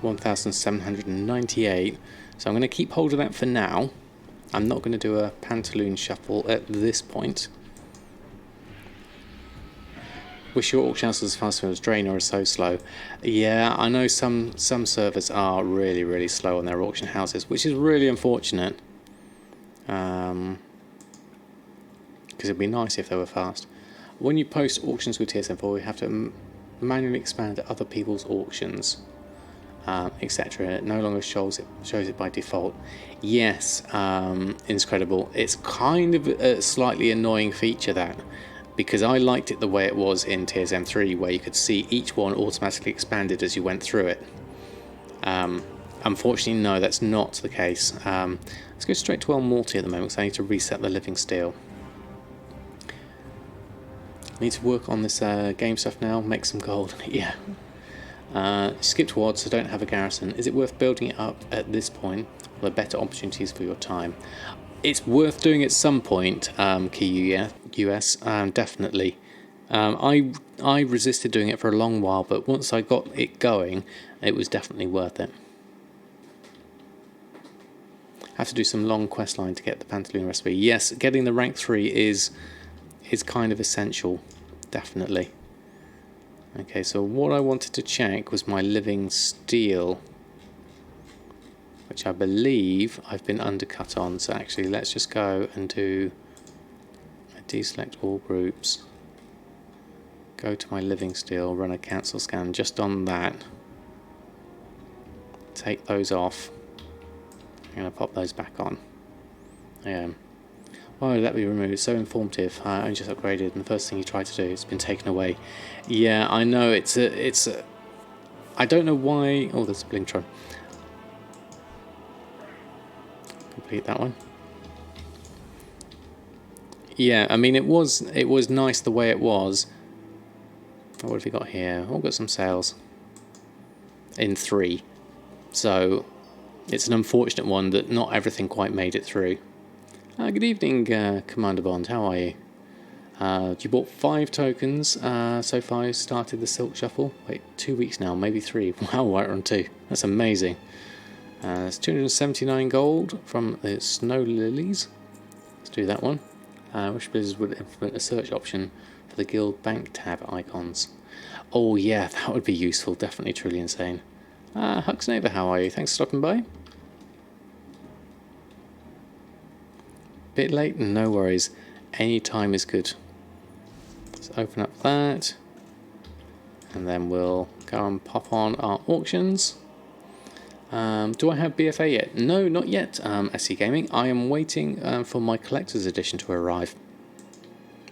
1,798. So I'm going to keep hold of that for now. I'm not going to do a pantaloon shuffle at this point. Wish your auction house was as fast as Draenor is so slow. Yeah, I know some servers are really slow on their auction houses, which is really unfortunate. Because it'd be nice if they were fast. When you post auctions with TSM4, you have to manually expand to other people's auctions, etc. It no longer shows it by default. Yes, Inscredible. It's kind of a slightly annoying feature, that, because I liked it the way it was in TSM3, where you could see each one automatically expanded as you went through it. Unfortunately, no, that's not the case. Let's go straight to Elmorte at the moment, because I need to reset the living steel. I need to work on this game stuff now, make some gold. Yeah. Skipped WoD, so don't have a garrison. Is it worth building it up at this point? Are there better opportunities for your time? It's worth doing at some point, Key US, definitely. I resisted doing it for a long while, but once I got it going, it was definitely worth it. Have to do some long quest line to get the Pantaloon recipe. Yes, getting the rank 3 is kind of essential, definitely. Okay, so what I wanted to check was my living steel, which I believe I've been undercut on. So actually, let's just go and do a deselect all groups. Go to my living steel, run a cancel scan just on that. Take those off. I'm going to pop those back on. Why would that be removed? It's so informative. I only just upgraded, and the first thing you try to do has been taken away. Yeah, I know. It's a. I don't know why. Oh, there's a Blingtron. Complete that one. Yeah, I mean, it was nice the way it was. What have we got here? Oh, we've got some sales in 3. So it's an unfortunate one that not everything quite made it through. Good evening, Commander Bond. How are you? You bought 5 tokens so far. You started the Silk Shuffle. Wait, 2 weeks now, maybe 3. Wow, we're on 2. That's amazing. It's 279 gold from the Snow Lilies. Let's do that one. Wish Blizzard would implement a search option for the Guild Bank tab icons. Oh yeah, that would be useful. Definitely truly insane. Hux Neighbour, how are you? Thanks for stopping by. Bit late? No worries. Any time is good. Let's open up that. And then we'll go and pop on our auctions. Do I have BFA yet? No, not yet, SC Gaming. I am waiting for my collector's edition to arrive,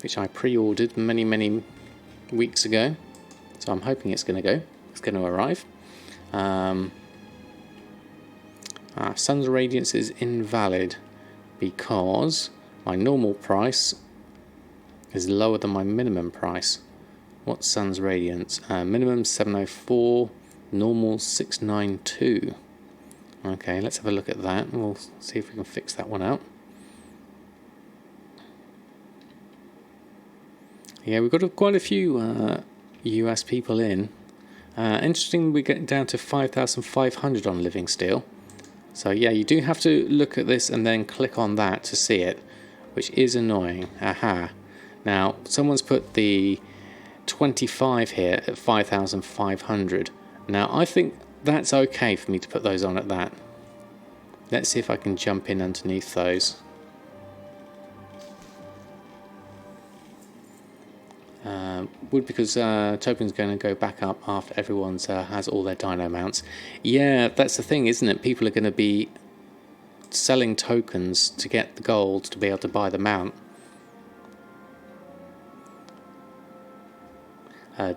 which I pre-ordered many weeks ago. So I'm hoping it's going to arrive. Sun's Radiance is invalid because my normal price is lower than my minimum price. What's Sun's Radiance? Minimum 704, normal 692. Okay, let's have a look at that and we'll see if we can fix that one out. Yeah, we've got quite a few US people in. Interesting, we get down to 5,500 on living steel. So yeah, you do have to look at this and then click on that to see it, which is annoying. Aha. Now, someone's put the 25 here at 5,500. Now, I think that's okay for me to put those on at that. Let's see if I can jump in underneath those. Would because Tobin's going to go back up after everyone's has all their dino mounts. Yeah, that's the thing, isn't it? People are going to be selling tokens to get the gold to be able to buy the mount.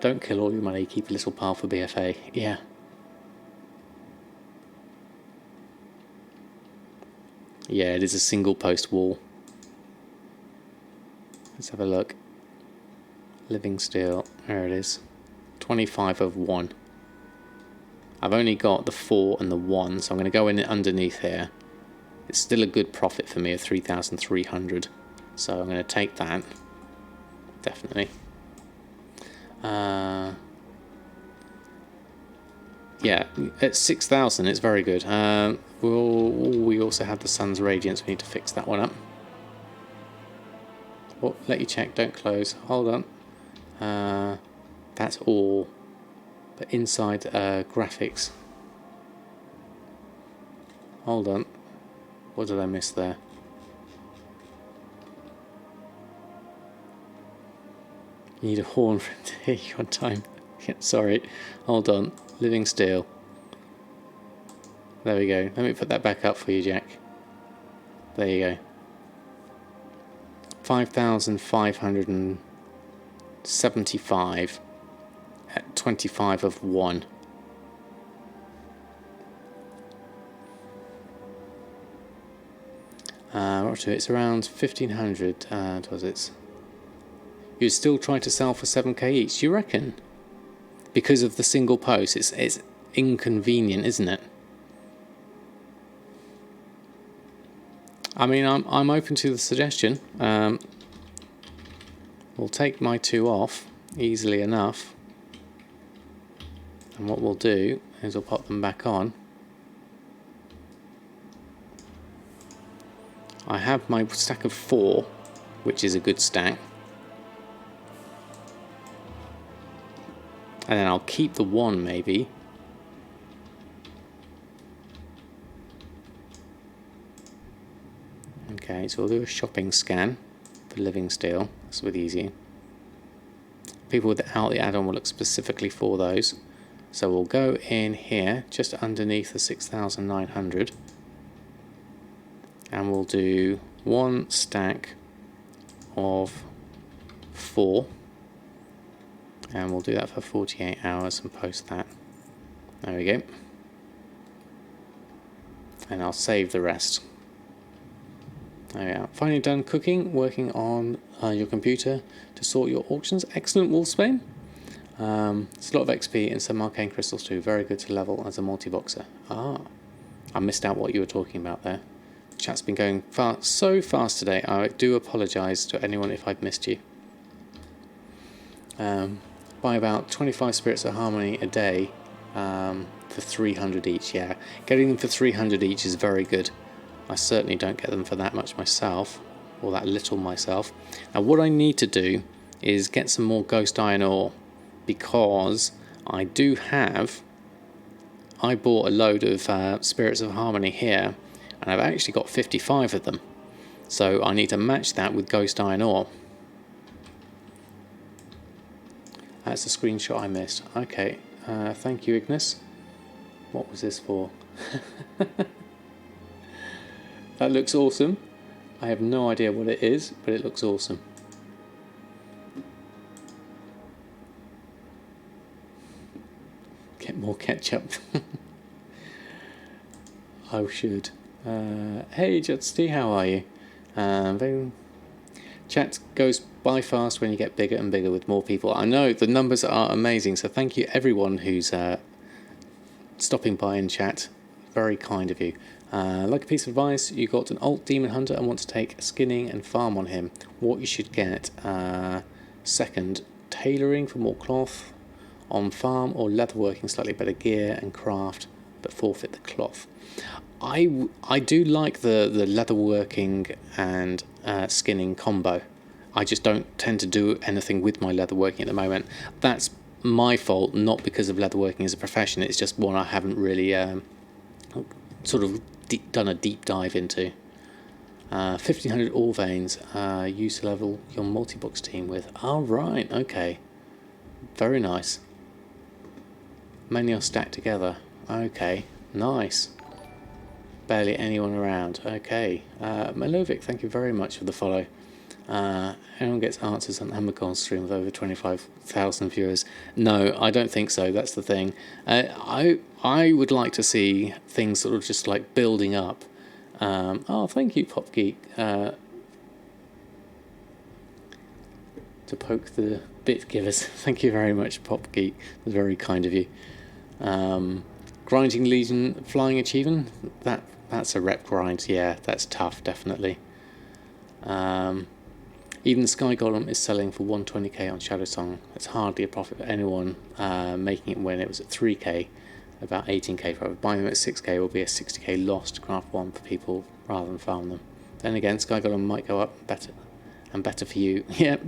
Don't kill all your money, keep a little pile for BFA. Yeah. Yeah, it is a single post wall. Let's have a look. Living steel, there it is. 25 of 1. I've only got the 4 and the 1, so I'm going to go in underneath here. It's still a good profit for me of 3,300. So I'm going to take that. Definitely. Yeah, at 6,000 it's very good. We also have the Sun's Radiance. We need to fix that one up. Oh, let you check, don't close. Hold on. That's all. But inside graphics. Hold on. What did I miss there? You need a horn for him to hear you on time. Sorry. Hold on. Living steel. There we go. Let me put that back up for you, Jack. There you go. 5,575 at 25 of 1. It's around 1,500. Was it? You'd still try to sell for 7k each, do you reckon? Because of the single post, it's inconvenient, isn't it? I mean, I'm open to the suggestion. We'll take my 2 off easily enough, and what we'll do is we'll pop them back on. I have my stack of 4, which is a good stack. And then I'll keep the 1 maybe. Okay, so we'll do a shopping scan for living steel. That's with easy. People without the add-on will look specifically for those. So we'll go in here, just underneath the 6,900. And we'll do 1 stack of 4. And we'll do that for 48 hours and post that. There we go. And I'll save the rest. There we are. Finally done cooking, working on your computer to sort your auctions. Excellent, Wolfsbane. It's a lot of XP and some arcane crystals too. Very good to level as a multi-boxer. Ah, I missed out what you were talking about there. Chat's been going so fast today. I do apologise to anyone if I've missed you. Buy about 25 Spirits of Harmony a day for 300 each. Yeah, getting them for 300 each is very good. I certainly don't get them for that much myself, or that little myself. Now what I need to do is get some more Ghost Iron Ore, because I bought a load of Spirits of Harmony here, and I've actually got 55 of them. So I need to match that with Ghost Iron Ore. That's a screenshot I missed. Okay, thank you, Ignis. What was this for? That looks awesome. I have no idea what it is, but it looks awesome. Get more ketchup. I should. Hey, Judsty, how are you? Chat goes by fast when you get bigger and bigger with more people. I know, the numbers are amazing, so thank you everyone who's stopping by in chat. Very kind of you. Like a piece of advice, you got an alt demon hunter and want to take skinning and farm on him. What you should get, second tailoring for more cloth. On farm or leatherworking, slightly better gear and craft, but forfeit the cloth. I do like the leatherworking and skinning combo. I just don't tend to do anything with my leatherworking at the moment. That's my fault, not because of leatherworking as a profession. It's just one I haven't really sort of done a deep dive into. 1500 ore veins. Use to level your multi-box team with. All right, okay, very nice. Many are stacked together. Okay, nice. Barely anyone around. Okay. Melovic, thank you very much for the follow. Anyone gets answers on Amazon stream with over 25,000 viewers? No, I don't think so. That's the thing. I would like to see things sort of just like building up. Oh, thank you, Pop Geek. To poke the bit givers. Thank you very much, Pop Geek. That's very kind of you. Grinding Legion flying achievement. That's a rep grind. Yeah, that's tough, definitely. Even Sky Golem is selling for 120k on Shadow Song. It's hardly a profit for anyone making it when it was at 3k, about 18k for buying them at 6k will be a 60k loss to craft one for people rather than farm them. Then again, Sky Golem might go up better for you. Yeah,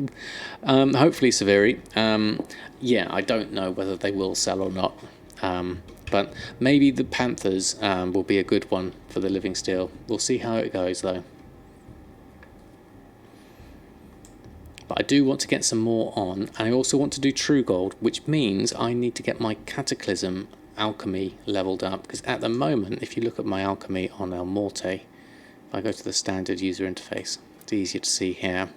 hopefully Severi. Yeah, I don't know whether they will sell or not. But maybe the Panthers will be a good one for the Living Steel. We'll see how it goes though. But I do want to get some more on, and I also want to do True Gold, which means I need to get my Cataclysm Alchemy leveled up, because at the moment, if you look at my Alchemy on Elmorte, if I go to the standard user interface, it's easier to see here.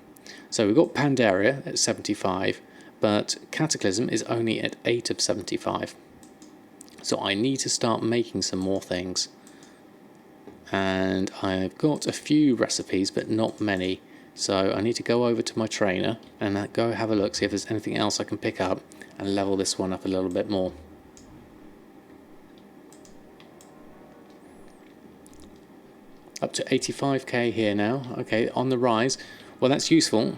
So we've got Pandaria at 75, but Cataclysm is only at 8 of 75. So I need to start making some more things. And I've got a few recipes, but not many. So I need to go over to my trainer and go have a look, see if there's anything else I can pick up and level this one up a little bit more. Up to 85k here now. Okay, on the rise. Well, that's useful.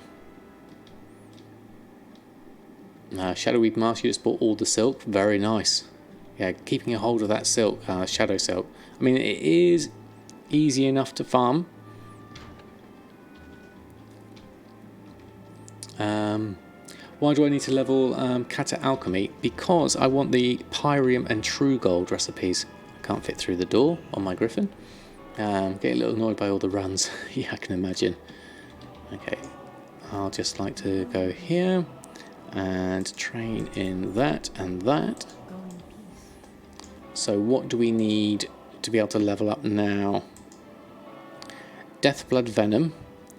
Shadowweed Mask, you just bought all the silk. Very nice. Yeah, keeping a hold of that silk, shadow silk. I mean, it is easy enough to farm. Why do I need to level Kata Alchemy? Because I want the Pyrium and True Gold recipes. I can't fit through the door on my Griffin. Getting a little annoyed by all the runs. Yeah, I can imagine. Okay, I'll just like to go here and train in that and that. So what do we need to be able to level up now? Deathblood Venom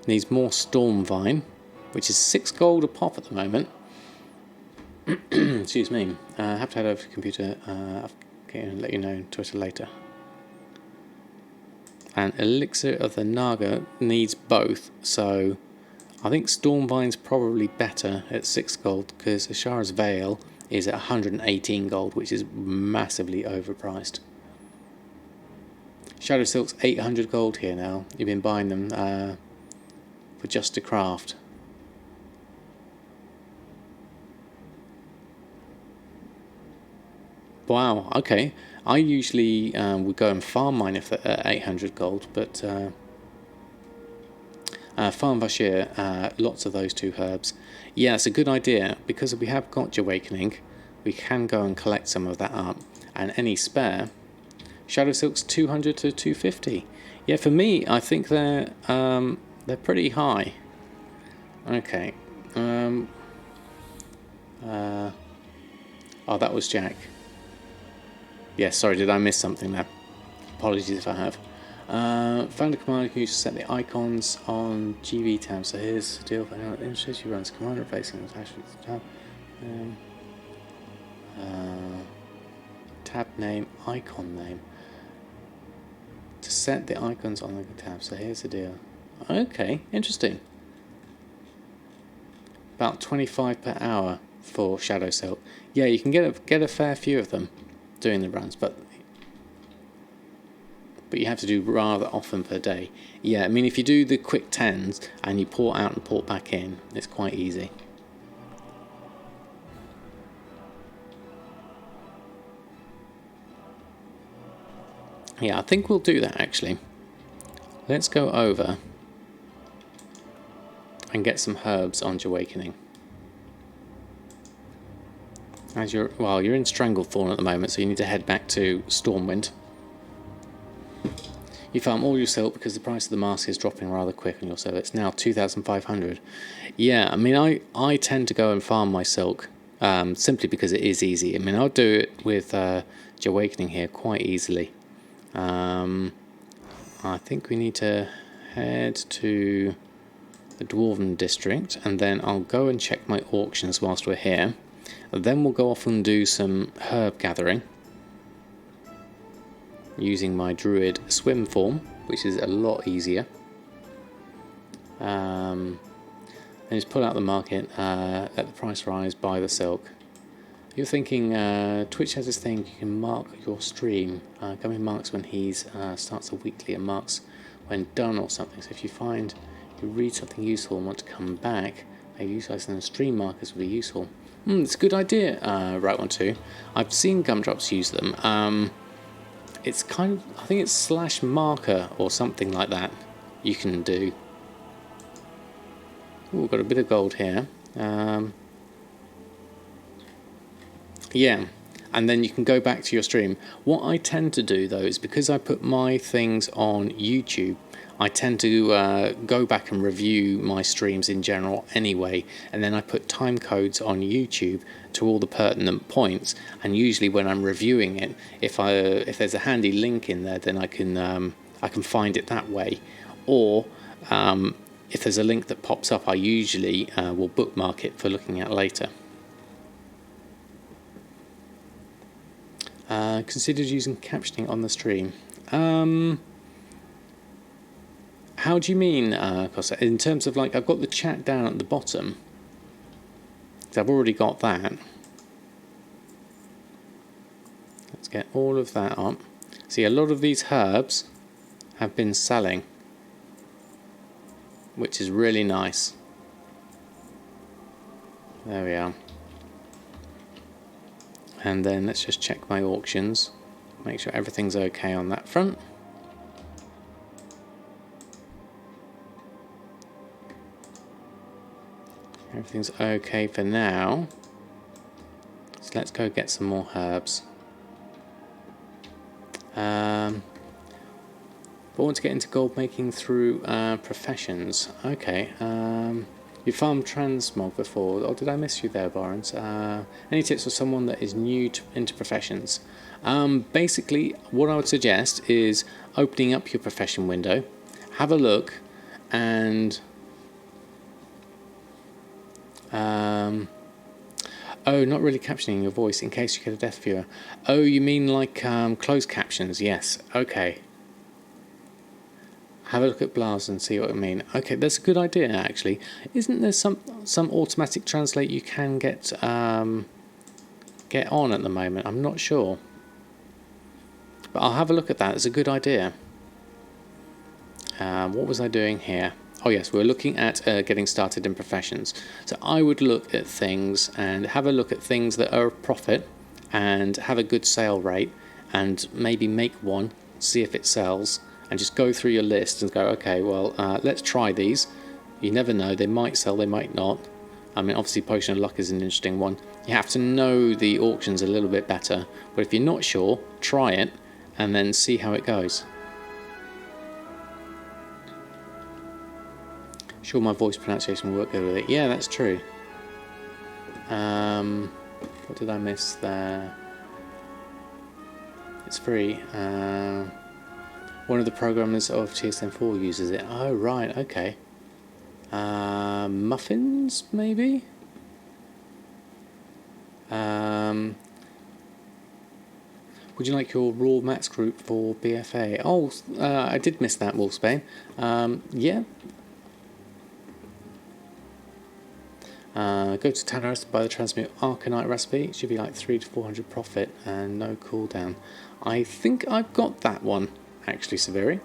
needs more Stormvine, which is 6 gold a pop at the moment. Excuse me. I have to head over to the computer. I'll let you know on Twitter later. And Elixir of the Naga needs both, so I think Stormvine's probably better at 6 gold, because Ashara's Veil is at 118 gold, which is massively overpriced. Shadow Silk's 800 gold here now. You've been buying them for just to craft. Wow, okay. I usually would go and farm mine if they're at 800 gold, but Farm Vashir, lots of those two herbs. Yeah, it's a good idea, because we have got Jahwakening, we can go and collect some of that up, and any spare. Shadow Silk's 200 to 250. Yeah, for me, I think they're pretty high. Okay. Oh, that was Jack. Yeah, sorry, did I miss something there? Apologies if I have. Found a commander who used to set the icons on GV tab. So here's the deal for anyone interested. She runs commander replacing the tab. Tab name, icon name. To set the icons on the tab. So here's the deal. Okay, interesting. About 25 per hour for Shadow Silk. Yeah, you can get a fair few of them doing the runs, but you have to do rather often per day. Yeah, I mean, if you do the quick 10s and you port out and port back in, it's quite easy. Yeah, I think we'll do that actually. Let's go over and get some herbs on Jahwakening. As you're in Stranglethorn at the moment, so you need to head back to Stormwind. You farm all your silk because the price of the mask is dropping rather quick on your server. It's now 2,500. Yeah, I mean, I tend to go and farm my silk simply because it is easy. I mean, I'll do it with Jahwakening here quite easily. I think we need to head to the Dwarven District, and then I'll go and check my auctions whilst we're here. And then we'll go off and do some herb gathering using my druid swim form, which is a lot easier. And just pull out the market, let the price rise, buy the silk. You're thinking Twitch has this thing, you can mark your stream. Gummy marks when he starts a weekly and marks when done or something. So if you find you read something useful and want to come back, maybe utilising the stream markers would be useful. It's a good idea, Right One too. I've seen Gumdrops use them. It's kind of, I think it's /marker or something like that you can do. Ooh, we've got a bit of gold here. Yeah, and then you can go back to your stream. What I tend to do though is, because I put my things on YouTube, I tend to go back and review my streams in general anyway, and then I put time codes on YouTube to all the pertinent points. And usually when I'm reviewing it, if there's a handy link in there, then I can find it that way. Or if there's a link that pops up, I usually will bookmark it for looking at later. Considered using captioning on the stream. How do you mean, Costa? In terms of, like, I've got the chat down at the bottom. So I've already got that. Let's get all of that up. See, a lot of these herbs have been selling, which is really nice. There we are. And then let's just check my auctions. Make sure everything's okay on that front. Everything's okay for now. So let's go get some more herbs. But I want to get into gold making through professions. Okay. You farmed transmog before, or did I miss you there, Barons? Any tips for someone that is new into professions? Basically, what I would suggest is opening up your profession window, have a look, and oh, not really captioning your voice in case you get a deaf viewer. Oh, you mean like closed captions? Yes. Okay. Have a look at Blaz and see what I mean. Okay, that's a good idea actually. Isn't there some automatic translate you can get on at the moment? I'm not sure, but I'll have a look at that. It's a good idea. What was I doing here? Oh yes, we're looking at getting started in professions. So I would look at things and have a look at things that are a profit and have a good sale rate, and maybe make one, see if it sells, and just go through your list and go, okay, well, let's try these. You never know, they might sell, they might not. I mean, obviously Potion of Luck is an interesting one. You have to know the auctions a little bit better, but if you're not sure, try it and then see how it goes. Sure, my voice pronunciation will work good with it. Yeah, that's true. What did I miss there? It's free. One of the programmers of TSM4 uses it. Oh, right, okay. Muffins, maybe? Would you like your raw mats group for BFA? Oh, I did miss that, Wolfsbane. Yeah. Go to Dalaran to buy the Transmute Arcanite recipe. It should be like 300 to 400 profit and no cooldown. I think I've got that one, actually, Severi.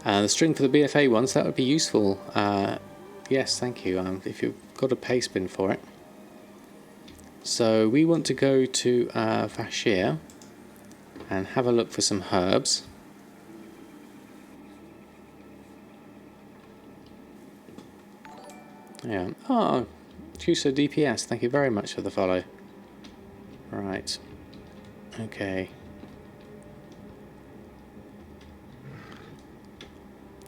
The string for the BFA ones, that would be useful. Yes, thank you. If you've got a paste bin for it. So we want to go to Faire and have a look for some herbs. Yeah. Oh, Cuso DPS, thank you very much for the follow. Right. Okay.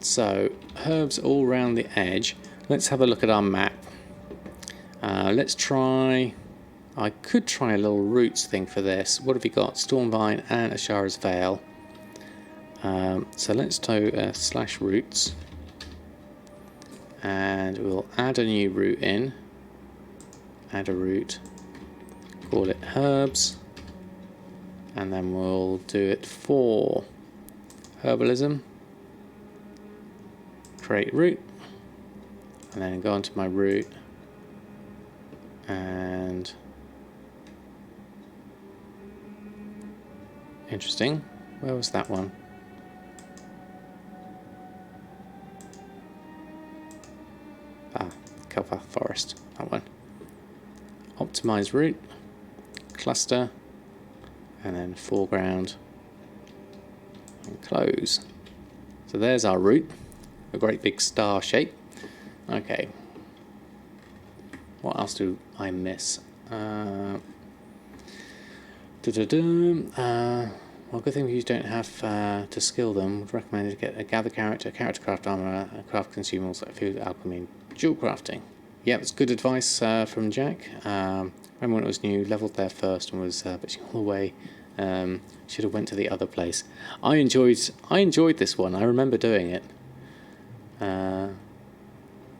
So, herbs all around the edge. Let's have a look at our map. Let's try... I could try a little roots thing for this. What have we got? Stormvine and Ashara's Veil. So let's do slash roots. And we'll add a new root in. Add a root. Call it herbs. And then we'll do it for herbalism. Create root. And then go onto my root. And... interesting. Where was that one? Ah, Kelpa Forest. That one. Optimize route. Cluster. And then foreground. And close. So there's our route. A great big star shape. Okay. What else do I miss? Well, good thing you don't have to skill them. Would recommend to get a gather character craft armor, craft consumables like food, alchemy, dual crafting. Yeah, it's good advice from Jack. Remember when it was new, leveled there first and was bitching all the way. Should have went to the other place. I enjoyed this one. I remember doing it.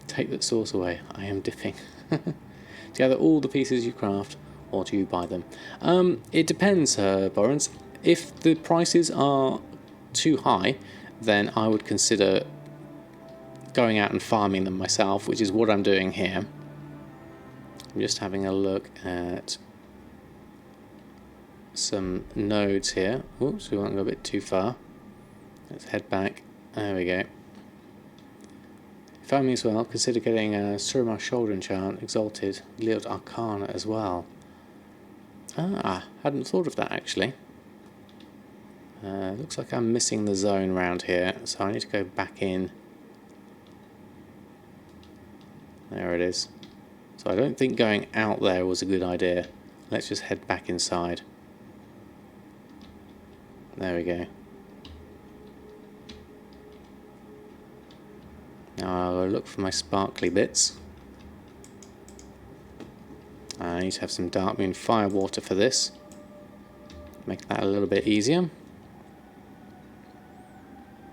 Take that source away. I am dipping. Gather all the pieces you craft, or do you buy them? It depends, Borens. If the prices are too high, then I would consider going out and farming them myself, which is what I'm doing here. I'm just having a look at some nodes here. Oops, we won't go a bit too far. Let's head back. There we go. Farming as well, consider getting a Suramar Shoulder Enchant, Exalted, Leod Arcana as well. Ah, hadn't thought of that actually. Looks like I'm missing the zone around here, so I need to go back in. There it is. So I don't think going out there was a good idea. Let's just head back inside. There we go. Now I'll look for my sparkly bits. I need to have some Darkmoon Faire water for this. Make that a little bit easier.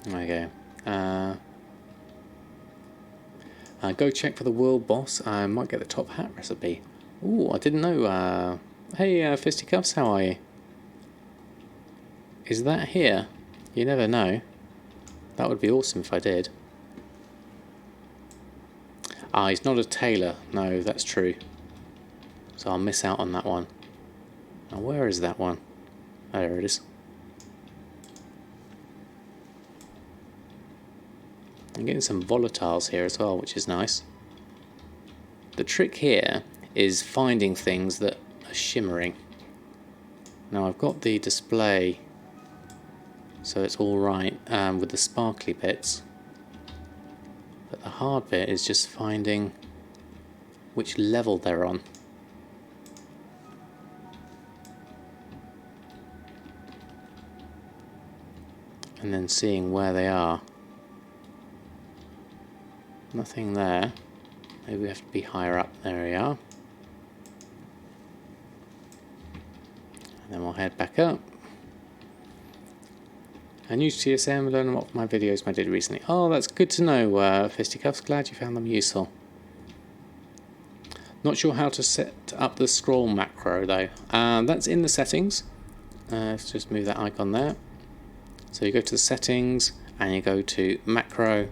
Okay. Go check for the world boss. I might get the top hat recipe. Ooh, I didn't know. Hey, Fisticuffs, how are you? Is that here? You never know. That would be awesome if I did. Ah, he's not a tailor. No, that's true. So I'll miss out on that one. Now, where is that one? Oh, there it is. I'm getting some volatiles here as well, which is nice. The trick here is finding things that are shimmering. Now I've got the display, so it's all right with the sparkly bits. But the hard bit is just finding which level they're on. And then seeing where they are. Nothing there. Maybe we have to be higher up. There we are. And then we'll head back up. And use TSM, learn what my videos I did recently. Oh, that's good to know, Fisticuffs. Glad you found them useful. Not sure how to set up the scroll macro though. That's in the settings. Let's just move that icon there. So you go to the settings and you go to macro,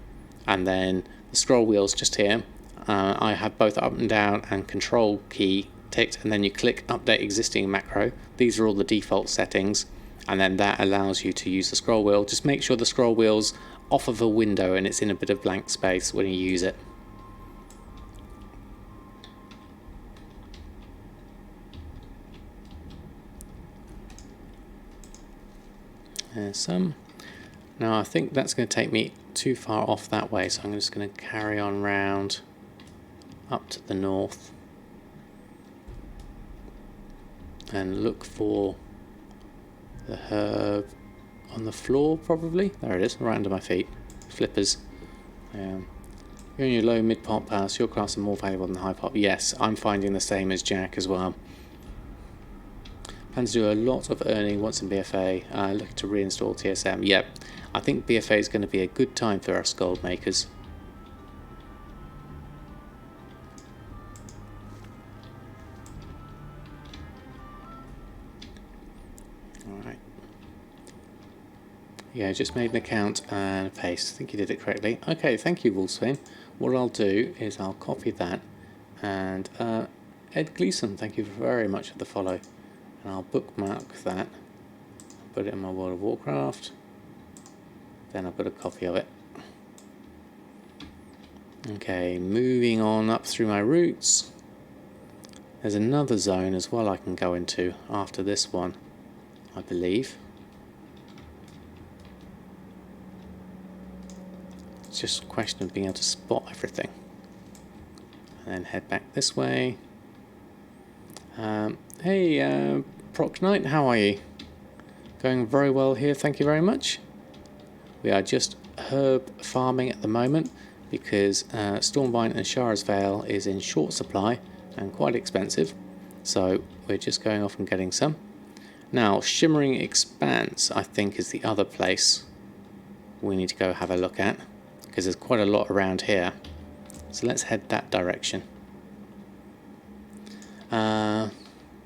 and then the scroll wheel's just here. I have both up and down and control key ticked, and then you click update existing macro. These are all the default settings, and then that allows you to use the scroll wheel. Just make sure the scroll wheel's off of a window and it's in a bit of blank space when you use it. There's some. Now I think that's going to take me too far off that way, so I'm just going to carry on round up to the north and look for the herb on the floor, probably. There it is, right under my feet. Flippers. You're in your low mid-pop pass, your class are more valuable than high pop. Yes, I'm finding the same as Jack as well. Plan to do a lot of earning once in BFA, looking to reinstall TSM. Yep, I think BFA is going to be a good time for us gold makers. Alright. Yeah, just made an account and paste. I think you did it correctly. Okay, thank you, Wolfsbane. What I'll do is I'll copy that, and Ed Gleason, thank you very much for the follow. And I'll bookmark that, put it in my World of Warcraft, then I'll put a copy of it. Okay, moving on up through my routes. There's another zone as well I can go into after this one, I believe. It's just a question of being able to spot everything. And then head back this way. Hey, Proc Knight, how are you? Going very well here, thank you very much. We are just herb farming at the moment because Stormvine and Shara's Veil is in short supply and quite expensive. So we're just going off and getting some. Now, Shimmering Expanse, I think, is the other place we need to go have a look at, because there's quite a lot around here. So let's head that direction.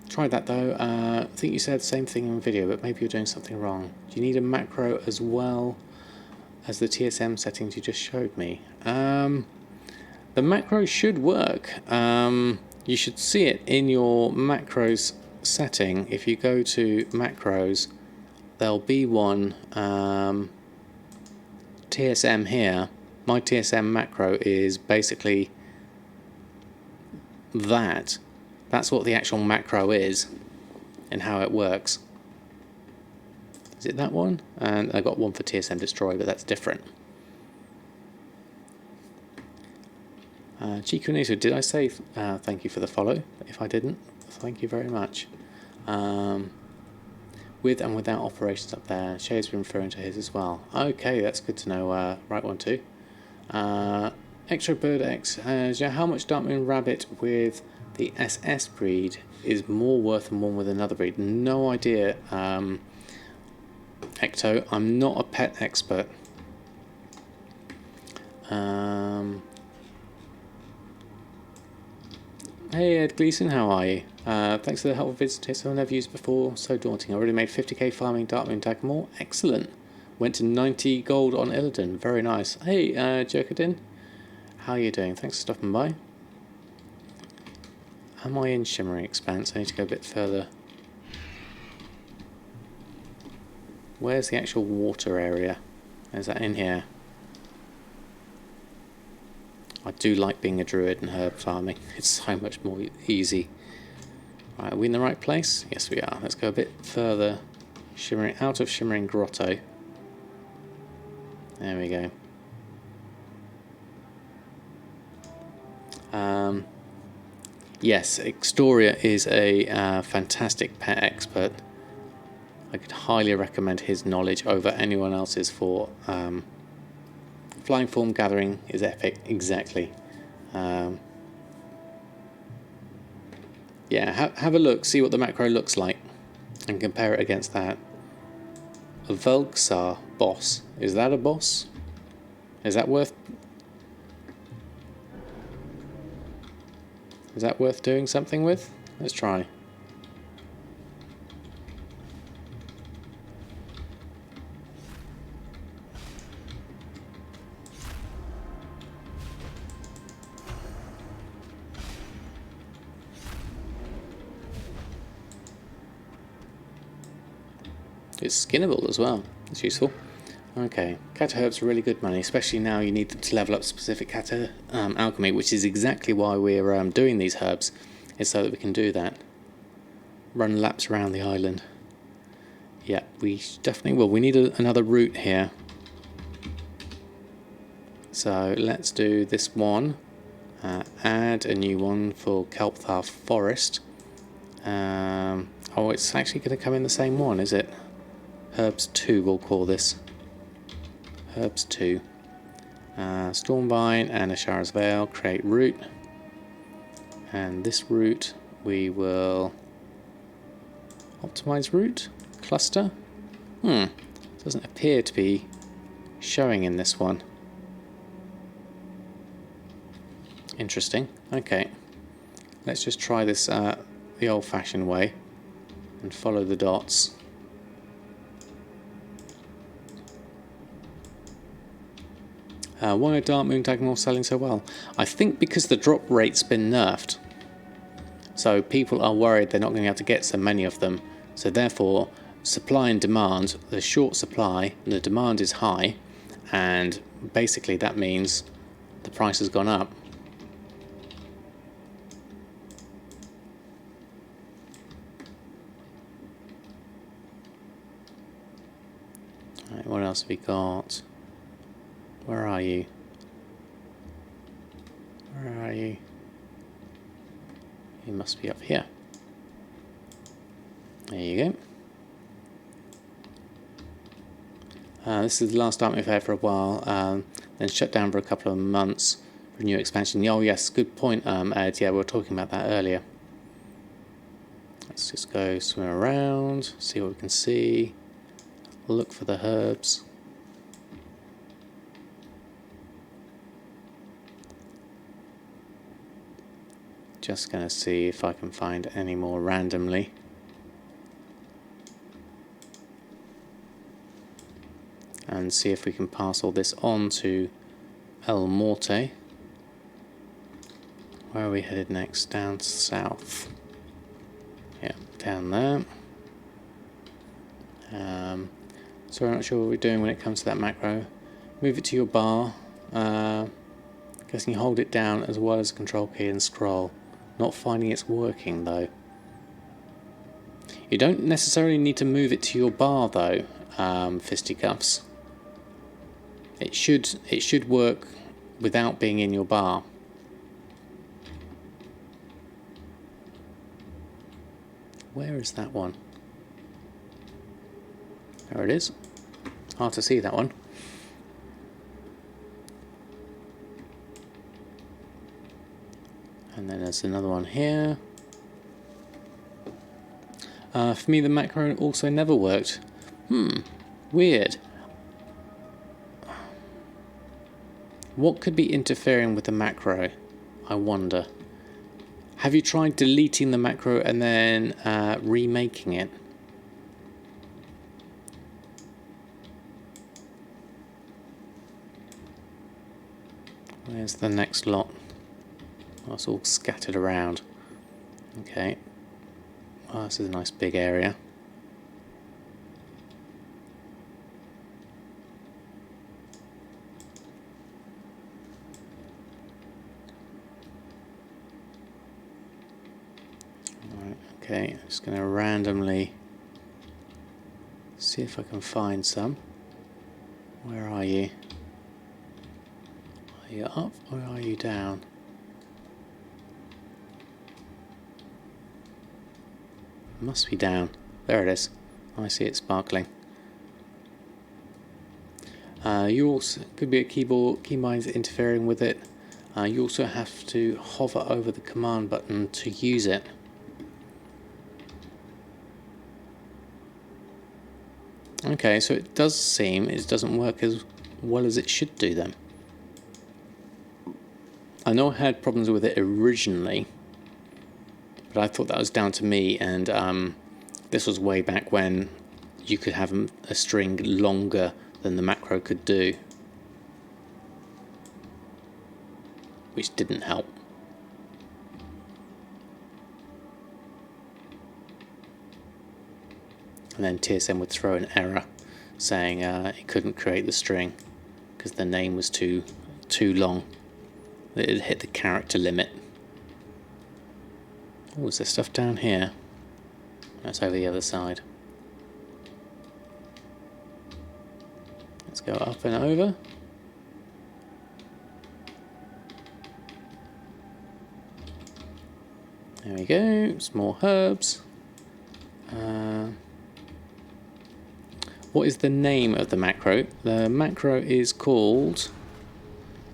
Try that though. I think you said the same thing in the video, but maybe you're doing something wrong. Do you need a macro as well as the TSM settings you just showed me? The macro should work. You should see it in your macros setting. If you go to macros, there'll be one TSM here. My TSM macro is basically that. That's what the actual macro is and how it works. Is it that one? And I got one for TSM Destroy, but that's different. Chikunito, did I say thank you for the follow? If I didn't, thank you very much. With and without operations up there. Shay's been referring to his as well. Okay, that's good to know. Right one too. Extra Bird X, how much Darkmoon Rabbit with the SS breed is more worth than one with another breed? No idea, Ecto. I'm not a pet expert. Hey Ed Gleason, how are you? Thanks for the helpful visit. I've never used before. So daunting. I already made 50k farming Darkmoon Dagmore. Excellent. Went to 90 gold on Illidan. Very nice. Hey, Jahwakening. How are you doing? Thanks for stopping by. Am I in Shimmering Expanse? I need to go a bit further. Where's the actual water area? Is that in here? I do like being a druid and herb farming. It's so much more easy. Right, are we in the right place? Yes, we are. Let's go a bit further. Shimmering, out of Shimmering Grotto. There we go. Yes, Extoria is a fantastic pet expert. I could highly recommend his knowledge over anyone else's for Flying Form Gathering is epic, exactly. Yeah, have a look, see what the macro looks like, and compare it against that. A Velksar boss, is that a boss? Is that worth doing something with? Let's try. It's skinnable as well. It's useful. Okay, Kata herbs are really good money, especially now you need them to level up specific Kata alchemy, which is exactly why we're doing these herbs, is so that we can do that. Run laps around the island. Yeah, we definitely will. We need another route here. So let's do this one. Add a new one for Kelpthar Forest. Oh, it's actually going to come in the same one, is it? Herbs 2, we'll call this. Herbs 2. Stormvine and Ashara's Veil, create route. And this route we will optimize route, cluster. Doesn't appear to be showing in this one. Interesting. Okay. Let's just try this the old-fashioned way and follow the dots. Why are Darkmoon Dagmor selling so well? I think because the drop rate's been nerfed. So people are worried they're not going to be able to get so many of them. So therefore, supply and demand, there's short supply, the demand is high, and basically that means the price has gone up. Right, what else have we got? Where are you? Where are you? You must be up here. There you go. This is the last Darkmoon Faire for a while, then shut down for a couple of months for a new expansion. Oh yes, good point, Ed. Yeah, we were talking about that earlier. Let's just go swim around, see what we can see. Look for the herbs. Just going to see if I can find any more randomly. And see if we can pass all this on to Elmorte. Where are we headed next? Down south. Yeah, down there. So I'm not sure what we're doing when it comes to that macro. Move it to your bar. Guessing you hold it down as well as the control key and scroll. Not finding it's working though. You don't necessarily need to move it to your bar though, Fisticuffs. It should work without being in your bar. Where is that one? There it is. Hard to see that one. And then there's another one here. For me the macro also never worked. Weird. What could be interfering with the macro? I wonder. Have you tried deleting the macro and then remaking it? Where's the next lot? Oh, it's all scattered around. Okay. Oh, this is a nice big area. Alright, okay, I'm just going to randomly see if I can find some. Where are you? Are you up or are you down? Must be down. There it is. I see it sparkling. You also could be a keybinds interfering with it. You also have to hover over the command button to use it. Okay, so it does seem it doesn't work as well as it should do then. I know I had problems with it originally, but I thought that was down to me, and this was way back when you could have a string longer than the macro could do, which didn't help. And then TSM would throw an error saying it couldn't create the string because the name was too long. It had hit the character limit. Oh, is there stuff down here? That's over the other side. Let's go up and over. There we go, some more herbs. What is the name of the macro? The macro is called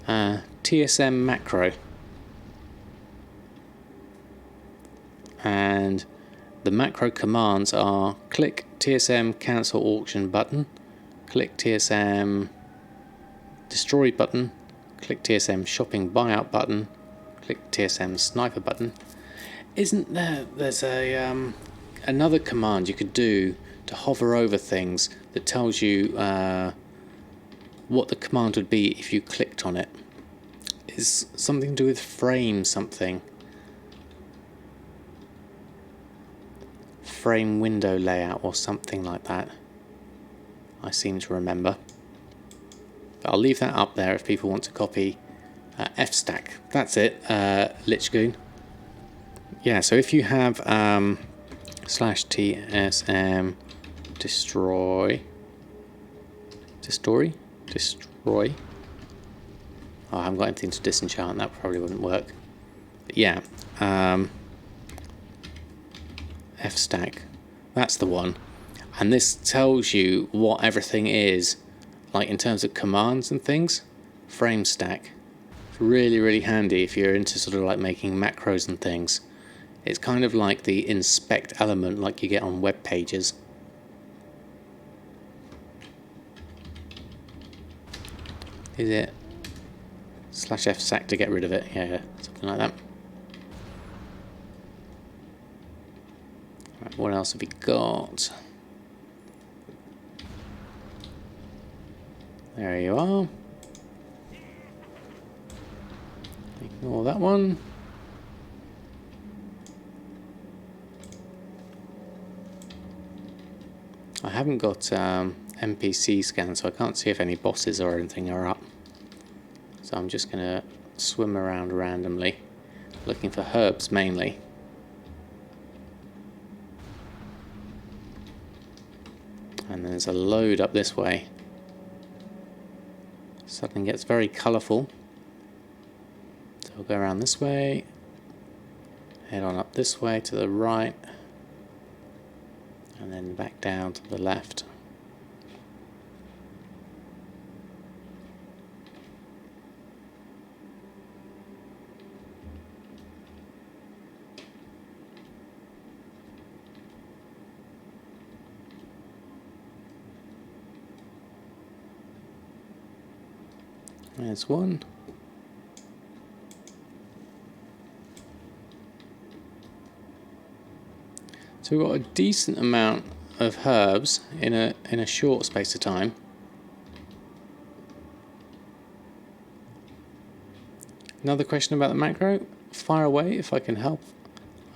TSM macro. And the macro commands are click TSM cancel auction button, click TSM destroy button, click TSM shopping buyout button, click TSM sniper button. Isn't there's a another command you could do to hover over things that tells you what the command would be if you clicked on it? It's something to do with frame something. Frame window layout or something like that, I seem to remember. But I'll leave that up there if people want to copy fstack. That's it, Lichgoon. Yeah, so if you have /tsm destroy. Oh, I haven't got anything to disenchant, that probably wouldn't work. But yeah, fstack, that's the one. And this tells you what everything is, like in terms of commands and things. Frame stack. It's really, really handy if you're into sort of like making macros and things. It's kind of like the inspect element like you get on web pages. Is it /fstack to get rid of it? Yeah, something like that. Right, what else have we got? There you are. Ignore that one. I haven't got NPC scan, so I can't see if any bosses or anything are up. So I'm just going to swim around randomly, looking for herbs mainly. And there's a load up this way. Suddenly gets very colourful. So we'll go around this way, head on up this way to the right, and then back down to the left. There's one. So we've got a decent amount of herbs in a short space of time. Another question about the macro? Fire away, if I can help,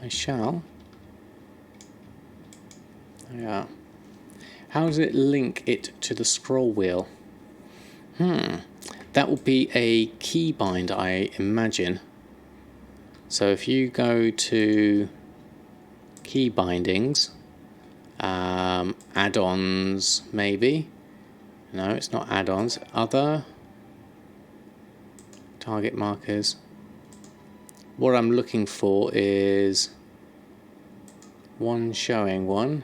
I shall. There we are. How does it link it to the scroll wheel? That will be a keybind, I imagine. So if you go to key bindings, add-ons maybe. No, it's not add-ons. Other target markers. What I'm looking for is one showing one.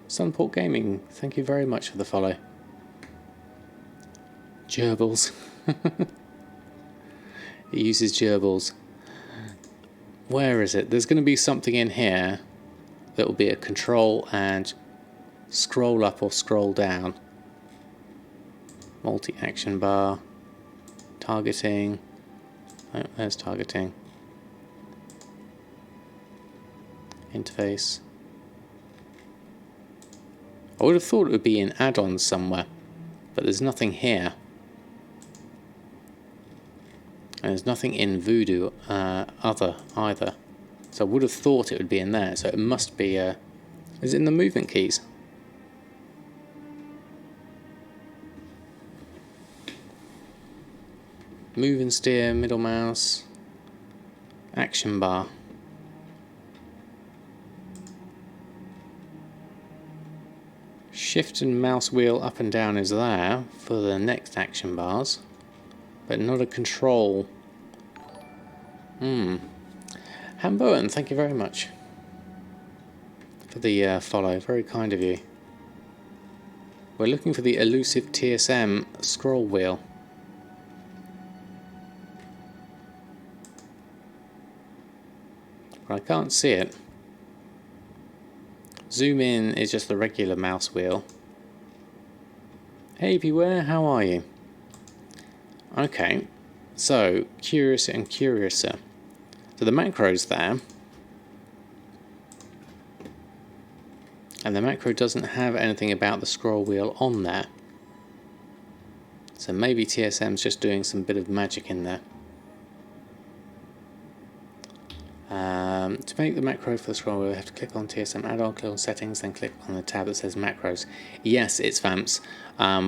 Sunport Gaming, thank you very much for the follow. Gerbils. It uses gerbils. Where is it? There's going to be something in here that will be a control and scroll up or scroll down. Multi-action bar. Targeting. Oh, there's targeting. Interface. I would have thought it would be in add-ons somewhere, but there's nothing here. And there's nothing in Voodoo other either. So I would have thought it would be in there. So it must be. Is it in the movement keys? Move and steer, middle mouse, action bar. Shift and mouse wheel up and down is there for the next action bars, but not a control. Hamboan, thank you very much for the follow. Very kind of you. We're looking for the elusive TSM scroll wheel. But I can't see it. Zoom in is just the regular mouse wheel. Hey Beware, how are you? Okay, so curiouser and curiouser. So the macro's there. And the macro doesn't have anything about the scroll wheel on there. So maybe TSM's just doing some bit of magic in there. To make the macro for the scroll wheel, we have to click on TSM add-on, click on settings, then click on the tab that says macros. Yes, it's Vamps.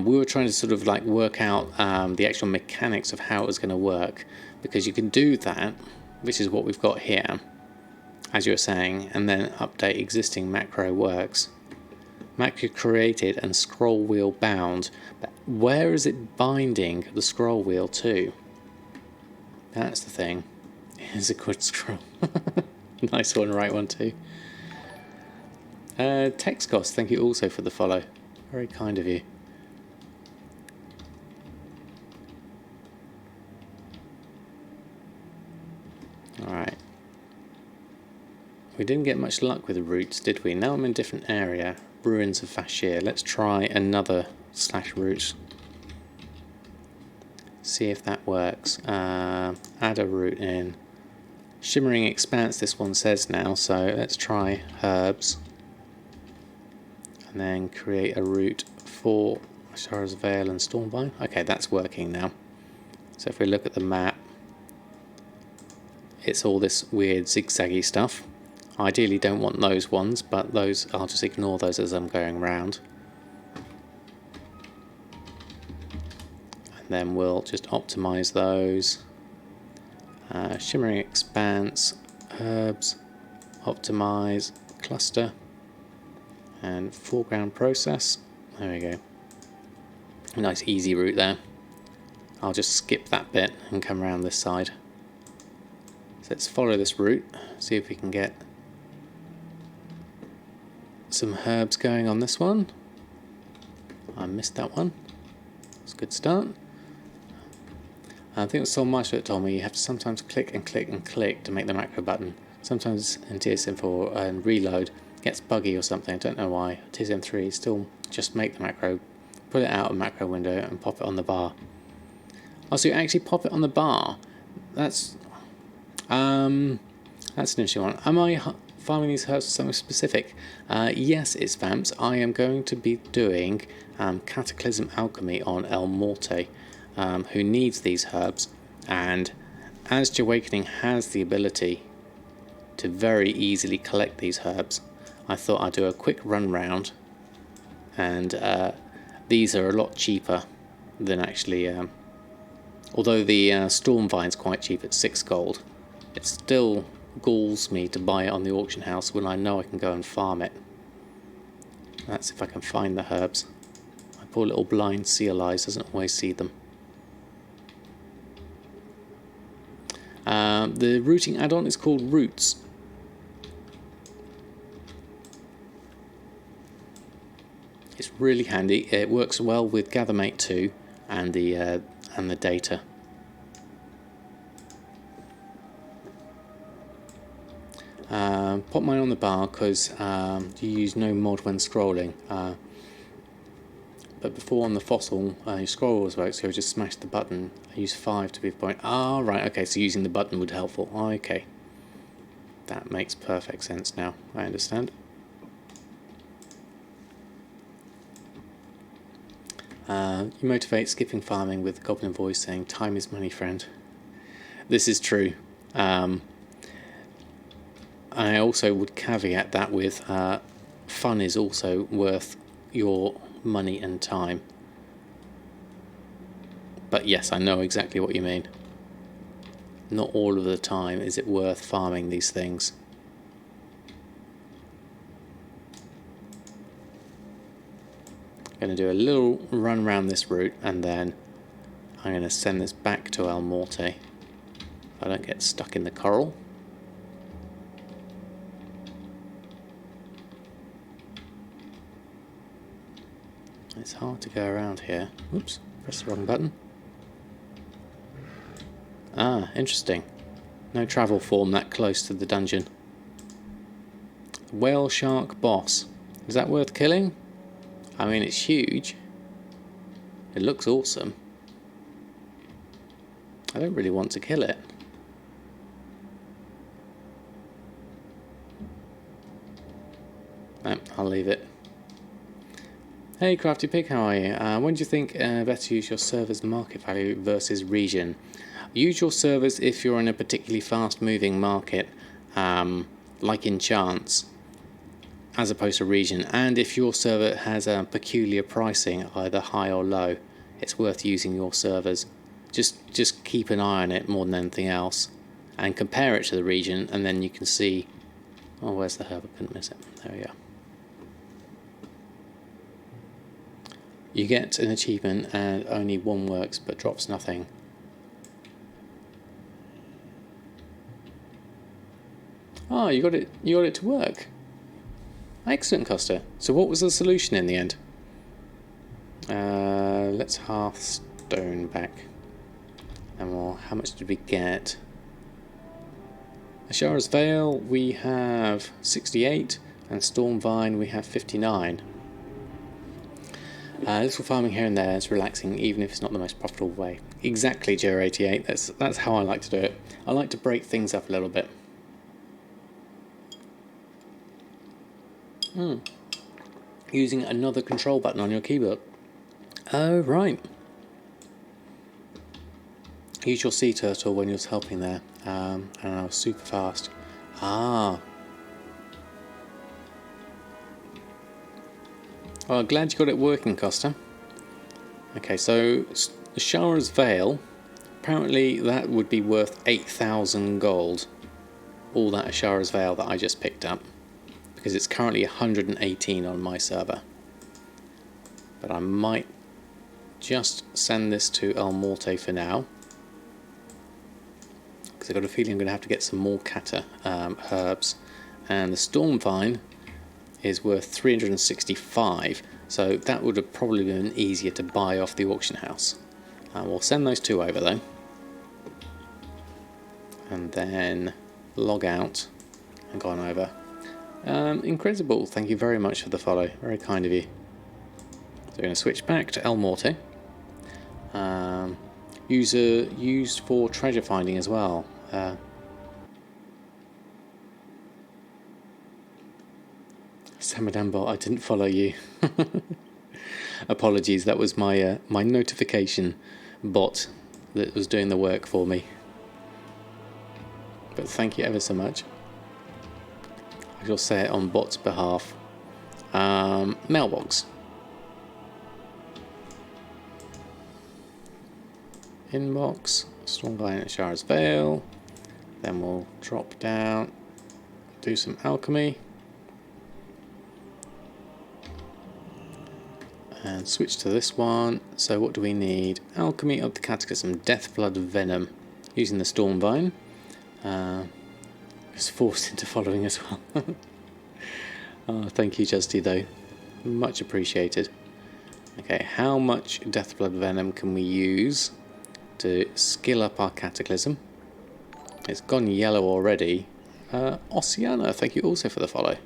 We were trying to sort of like work out the actual mechanics of how it was going to work, because you can do that, which is what we've got here, as you were saying, and then update existing macro works. Macro created and scroll wheel bound, but where is it binding the scroll wheel to? That's the thing. Here's a good scroll. Nice one, right one too. Text cost, thank you also for the follow. Very kind of you. Alright. We didn't get much luck with the routes, did we? Now I'm in a different area. Ruins of Fashir. Let's try another /route. See if that works. Add a route in. Shimmering Expanse, this one says now, so let's try herbs. And then create a route for Shara's Vale and Stormvine. Okay, that's working now. So if we look at the map, it's all this weird zigzaggy stuff. Ideally don't want those ones, but those, I'll just ignore those as I'm going around. And then we'll just optimize those. Shimmering Expanse, herbs, optimize, cluster, and foreground process. There we go. A nice easy route there. I'll just skip that bit and come around this side. So let's follow this route, see if we can get some herbs going on this one. I missed that one. It's a good start. I think it was Soul Maestro that told me you have to sometimes click and click and click to make the macro button. Sometimes in TSM4 and reload it gets buggy or something. I don't know why. TSM3 still just make the macro, put it out of macro window and pop it on the bar. Oh, so you actually pop it on the bar. That's an interesting one. Am I farming these herbs for something specific? Yes, it's Vamps. I am going to be doing Cataclysm Alchemy on Elmorte, who needs these herbs, and as Jahwakening has the ability to very easily collect these herbs, I thought I'd do a quick run round, and these are a lot cheaper than actually, although the Stormvine's quite cheap at 6 gold, it still galls me to buy it on the auction house when I know I can go and farm it. That's if I can find the herbs. My poor little blind seal eyes doesn't always see them. The routing add-on is called Roots. It's really handy. It works well with GatherMate 2 and the data. Pop mine on the bar because you use no mod when scrolling. But before on the fossil, your scroll always works, so just smash the button. I use 5 to be the point. Ah, right, okay, so using the button would be helpful. Oh, okay. That makes perfect sense now. I understand. You motivate skipping farming with the goblin voice saying, "Time is money, friend." This is true. I also would caveat that with fun is also worth your money and time. But yes, I know exactly what you mean. Not all of the time is it worth farming these things. Going to do a little run around this route, and then I'm going to send this back to Elmorte. I don't get stuck in the coral. It's hard to go around here. Oops, press the wrong button. Ah, interesting. No travel form that close to the dungeon. Whale shark boss. Is that worth killing? I mean, it's huge. It looks awesome. I don't really want to kill it. No, I'll leave it. Hey Crafty Pig, how are you? When do you think better to use your server's market value versus region? Use your servers if you're in a particularly fast moving market, like in Chance, as opposed to region, and if your server has a peculiar pricing, either high or low, it's worth using your servers. Just keep an eye on it more than anything else, and compare it to the region, and then you can see. Oh, where's the herb? I couldn't miss it. There we go. You get an achievement and only one works but drops nothing. Oh, you got it to work. Excellent, Costa. So what was the solution in the end? Let's Hearthstone back. And well, how much did we get? Ashara's Veil we have 68 and Stormvine we have 59. Little farming here and there is relaxing, even if it's not the most profitable way. Exactly, Joe88. That's how I like to do it. I like to break things up a little bit. Using another control button on your keyboard. Oh, right. Use your sea turtle when you're helping there. And I was super fast. Ah. Well, glad you got it working, Costa. Okay, so Ashara's Veil, apparently that would be worth 8,000 gold. All that Ashara's Veil that I just picked up. Because it's currently 118 on my server. But I might just send this to Elmorte for now. Because I've got a feeling I'm going to have to get some more Kata herbs. And the Stormvine is worth 365, so that would have probably been easier to buy off the auction house. We'll send those two over though, and then log out and go on over. Incredible, thank you very much for the follow, very kind of you. So we're going to switch back to Elmorte. Used for treasure finding as well. Samadan bot, I didn't follow you. Apologies, that was my my notification bot that was doing the work for me. But thank you ever so much. I shall say it on bot's behalf. Mailbox. Inbox. Stormvine at Ashara's Veil. Then we'll drop down, do some alchemy. And switch to this one. So what do we need? Alchemy of the Cataclysm, Deathblood Venom. Using the Stormvine. Was forced into following as well. Oh, thank you, Justy, though. Much appreciated. Okay, how much Deathblood Venom can we use to skill up our Cataclysm? It's gone yellow already. Oceana, thank you also for the follow.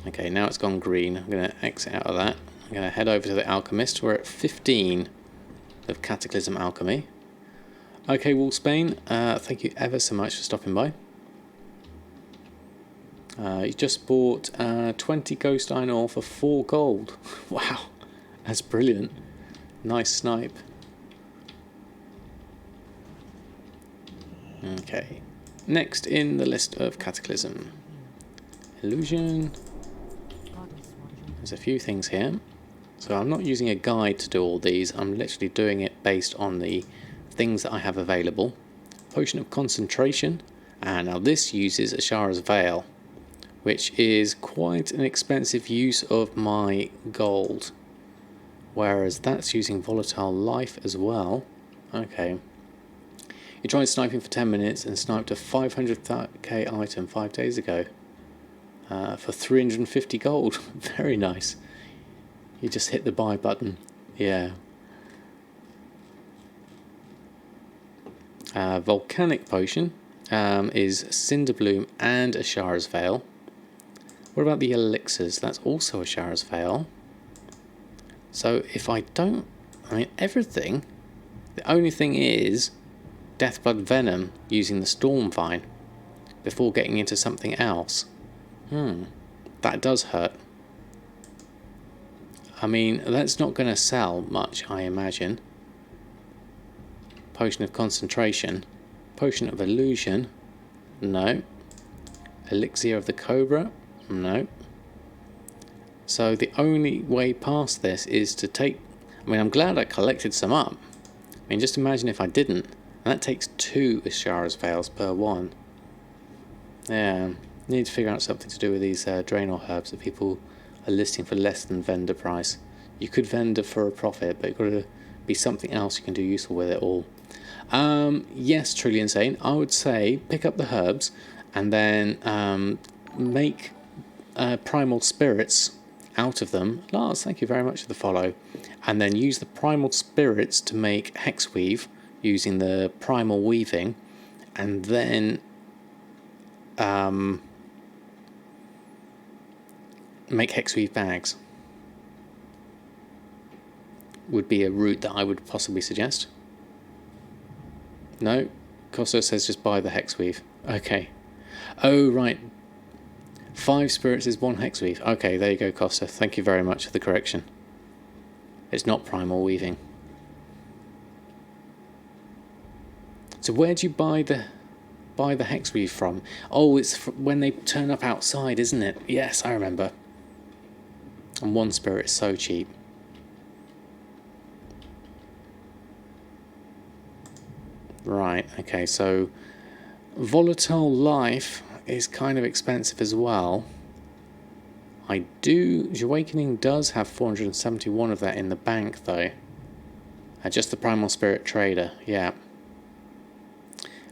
Okay, now it's gone green. I'm going to exit out of that. I'm going to head over to the Alchemist. We're at 15 of Cataclysm Alchemy. Okay, Wolfsbane, thank you ever so much for stopping by. You just bought 20 Ghost Iron Ore for 4 gold. Wow, that's brilliant. Nice snipe. Okay, next in the list of Cataclysm. Illusion. There's a few things here. So I'm not using a guide to do all these. I'm literally doing it based on the things that I have available. Potion of Concentration. And now this uses Ashara's Veil. which is quite an expensive use of my gold. Whereas that's using volatile life as well. Okay. You tried sniping for 10 minutes and sniped a 500k item 5 days ago for 350 gold. Very nice. You just hit the buy button. Yeah. Volcanic potion is Cinderbloom and Ashara's Veil. What about the elixirs? That's also Ashara's Veil. So if I don't... I mean, everything... The only thing is Deathblood Venom using the Stormvine before getting into something else. That does hurt. I mean, that's not going to sell much, I imagine. Potion of Concentration. Potion of Illusion. No. Elixir of the Cobra. No. So the only way past this is to take... I mean, I'm glad I collected some up. I mean, just imagine if I didn't. And that takes 2 Ashara's Veils per one. Yeah. Need to figure out something to do with these Draenor herbs that people are listing for less than vendor price. You could vendor for a profit, but it's got to be something else you can do useful with it all. Yes, truly insane. I would say pick up the herbs and then make primal spirits out of them. Lars, thank you very much for the follow. And then use the primal spirits to make hexweave using the primal weaving, and then make hexweave bags. Would be a route that I would possibly suggest. No, Costa says just buy the hexweave. Okay. Oh, right. 5 spirits is 1 hexweave. Okay, there you go, Costa. Thank you very much for the correction. It's not primal weaving. So where do you buy the hexweave from? Oh, it's when they turn up outside, isn't it? Yes, I remember. And 1 spirit is so cheap. Right, okay, so volatile life is kind of expensive as well. Jahwakening does have 471 of that in the bank though. Just the primal spirit trader, yeah.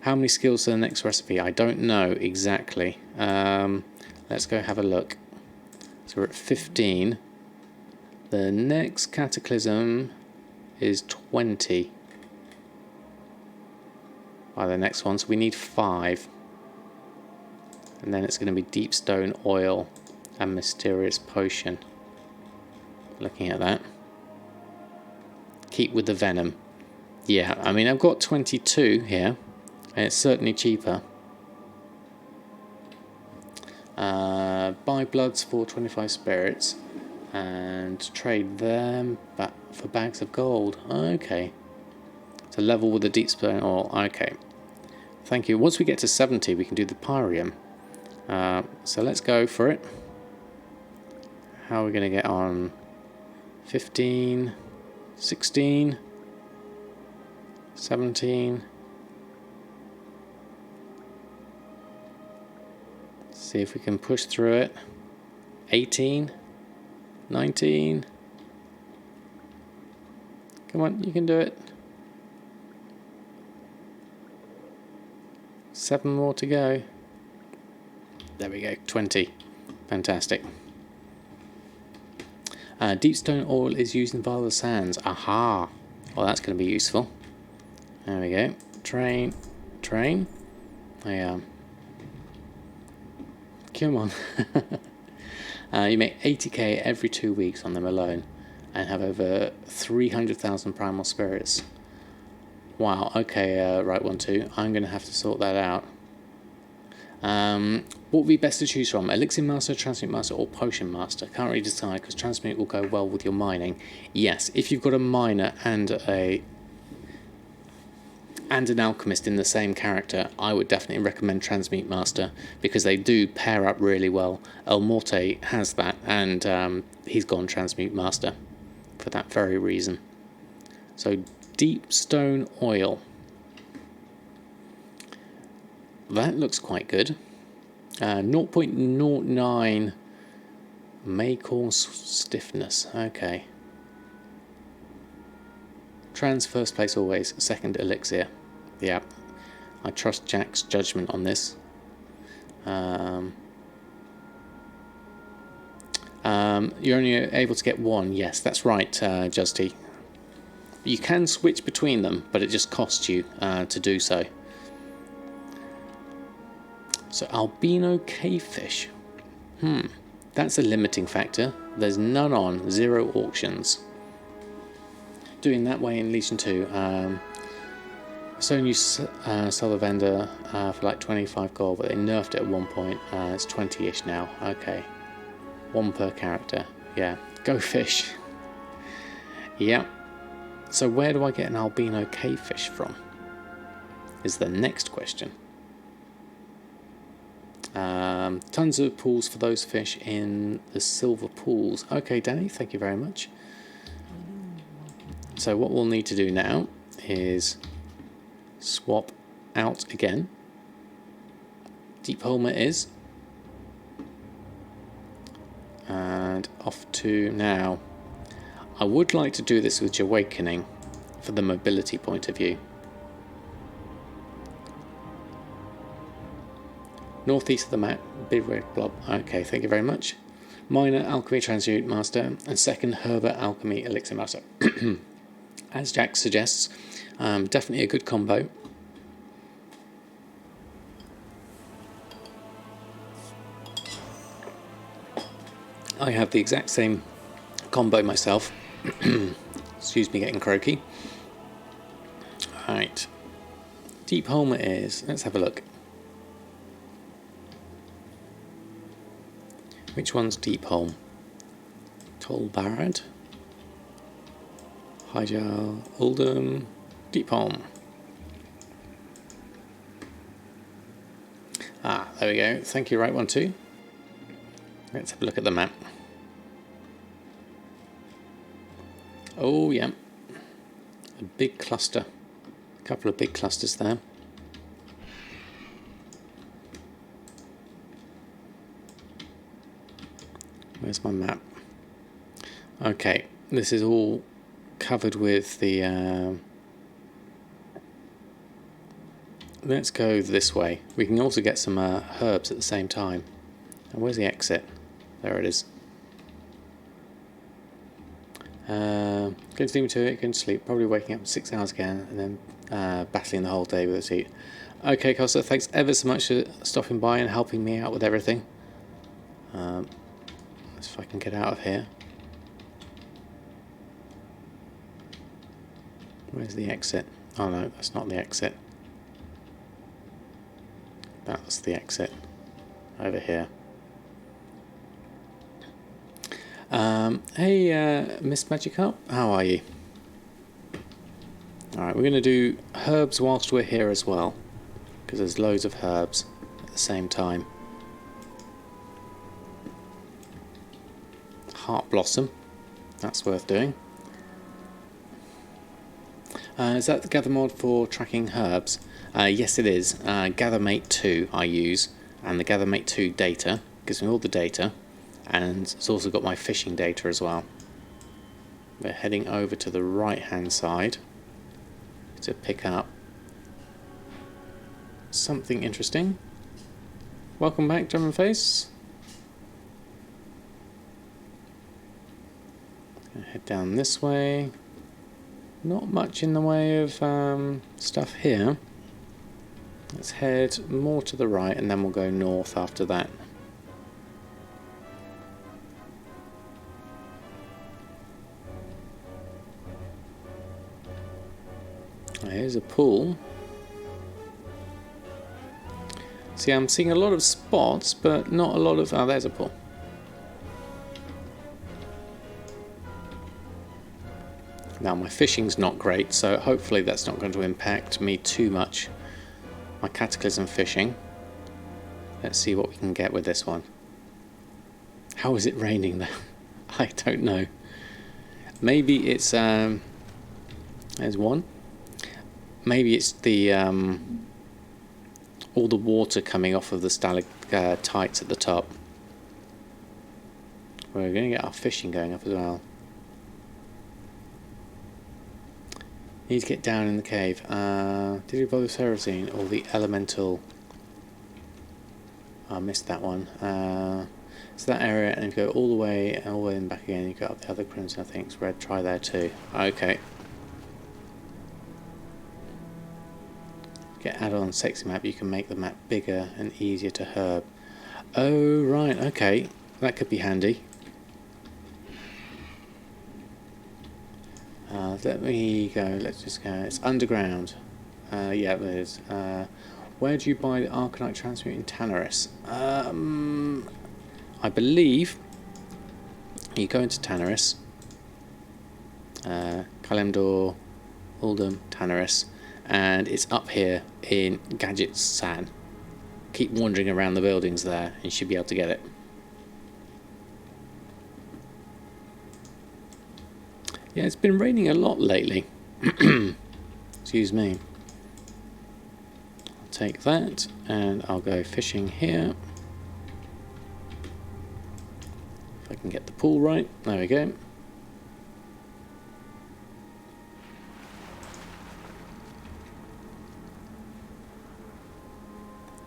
How many skills to the next recipe? I don't know exactly. Let's go have a look. So we're at 15. The next Cataclysm is 20. By the next one, so we need 5. And then it's going to be Deep Stone Oil and Mysterious Potion. Looking at that. Keep with the Venom. Yeah, I mean, I've got 22 here. And it's certainly cheaper. Buy bloods for 25 spirits. And trade them back for bags of gold. Okay. To level with the Deep Stone Oil. Okay. Thank you. Once we get to 70, we can do the Pyrium. So let's go for it. How are we going to get on? 15, 16, 17. See if we can push through it. 18, 19. Come on, you can do it. 7 more to go. There we go, 20. Fantastic. Deep Stone Oil is used in Vile Sands. Aha! Well, that's going to be useful. There we go. Train. Come on. You make 80k every 2 weeks on them alone, and have over 300,000 primal spirits. Wow, okay, right, 1, 2. I'm going to have to sort that out. What would be best to choose from? Elixir Master, Transmute Master, or Potion Master? Can't really decide because Transmute will go well with your mining. Yes, if you've got a miner and an alchemist in the same character, I would definitely recommend Transmute Master because they do pair up really well. Elmorte has that, and he's gone Transmute Master for that very reason. So Deep Stone Oil. That looks quite good. 0.09 may cause stiffness. Okay. Trans first place always, second elixir. Yeah, I trust Jack's judgment on this. You're only able to get one. Yes, that's right, Justy. You can switch between them, but it just costs you to do so. So albino cavefish. That's a limiting factor. There's none on, 0 auctions. Doing that way in Legion 2. So you sell the vendor for like 25 gold, but they nerfed it at one point. It's 20-ish now. Okay. 1 per character. Yeah. Go fish. Yeah. So where do I get an albino cavefish from? Is the next question. Tons of pools for those fish in the silver pools. Okay, Danny, thank you very much. So what we'll need to do now is swap out again. Deep Holmer is. And off to now. I would like to do this with Jahwakening for the mobility point of view. Northeast of the map, big red blob. Okay, thank you very much. Minor Alchemy Transmute Master and second Herbert Alchemy Elixir Master. As Jack suggests, definitely a good combo. I have the exact same combo myself. Excuse me, getting croaky. Alright. Deep Holmer is, let's have a look. Which one's Deep Holm? Tolbarad, Hyjal, Uldum, Deep Holm. Ah, there we go. Thank you, right one too. Let's have a look at the map. Oh yeah, a big cluster. A couple of big clusters there. Where's my map? Okay, this is all covered with the... let's go this way. We can also get some herbs at the same time. And where's the exit? There it is. Going to sleep to it, going to sleep. Probably waking up 6 hours again and then battling the whole day with its heat. Okay, Costa, thanks ever so much for stopping by and helping me out with everything. Let's see if I can get out of here. Where's the exit? Oh no, that's not the exit. That's the exit. Over here. Hey, Miss Magikarp, how are you? Alright, we're going to do herbs whilst we're here as well, because there's loads of herbs at the same time. Heart Blossom, that's worth doing. Is that the gather mod for tracking herbs? Yes it is. GatherMate 2 I use, and the GatherMate 2 data gives me all the data, and it's also got my fishing data as well. We're heading over to the right hand side to pick up something interesting. Welcome back, German Face. Gonna head down this way. Not much in the way of stuff here. Let's head more to the right and then we'll go north after that. Here's a pool. See, I'm seeing a lot of spots, but not a lot of... Oh, there's a pool. Now, my fishing's not great, so hopefully that's not going to impact me too much. My Cataclysm fishing. Let's see what we can get with this one. How is it raining though? I don't know. Maybe it's... there's one. Maybe it's the all the water coming off of the tights at the top. We're going to get our fishing going up as well. Need to get down in the cave. Did you bother Cerazine or the elemental? I missed that one. So that area, and you go all the way and back again. You go up the other crimson, I think. It's red. Try there too. Okay. Get add-on sexy map. You can make the map bigger and easier to herb. Oh right. Okay. That could be handy. Let me go. Let's just go. It's underground. Yeah, it is. Where do you buy the Arcanite Transmute in Tanaris? I believe you go into Tanaris, Kalimdor, Uldum, Tanaris, and it's up here in Gadgets San. Keep wandering around the buildings there, and you should be able to get it. Yeah, it's been raining a lot lately. Excuse me. I'll take that, and I'll go fishing here. If I can get the pool right. There we go.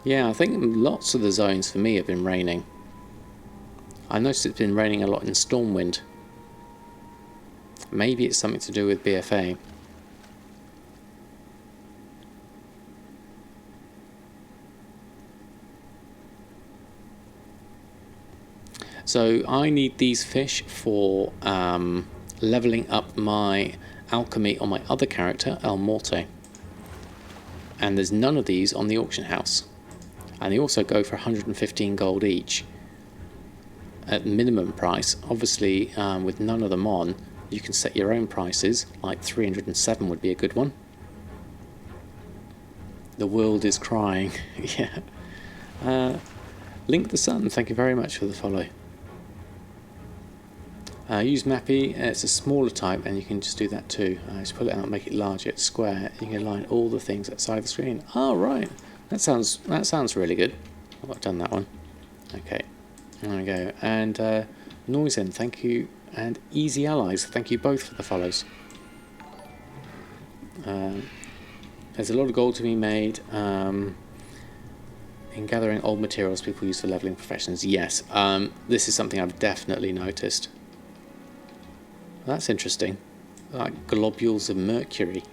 Yeah, I think lots of the zones for me have been raining. I noticed it's been raining a lot in Stormwind. Maybe it's something to do with BFA. So I need these fish for leveling up my alchemy on my other character, Elmorte. And there's none of these on the auction house. And they also go for 115 gold each at minimum price. Obviously, with none of them on, you can set your own prices, like 307 would be a good one. The world is crying. Yeah. Link the Sun, thank you very much for the follow. Use Mappy, it's a smaller type, and you can just do that too. Just pull it out, make it larger, it's square. You can align all the things outside the screen. Oh, right. That sounds really good. I've done that one. Okay. There we go. And Noisin, thank you. And Easy Allies, thank you both for the follows. There's a lot of gold to be made in gathering old materials people use for leveling professions. Yes, this is something I've definitely noticed. That's interesting. Like globules of mercury.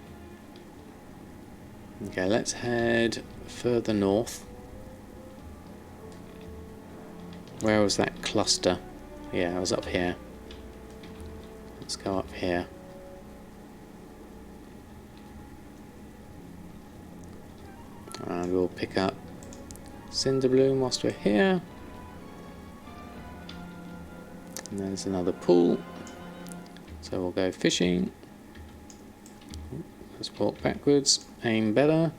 Okay, let's head further north. Where was that cluster? Yeah, it was up here. Let's go up here. And we'll pick up Cinderbloom whilst we're here. And there's another pool. So we'll go fishing. Let's walk backwards. Aim better.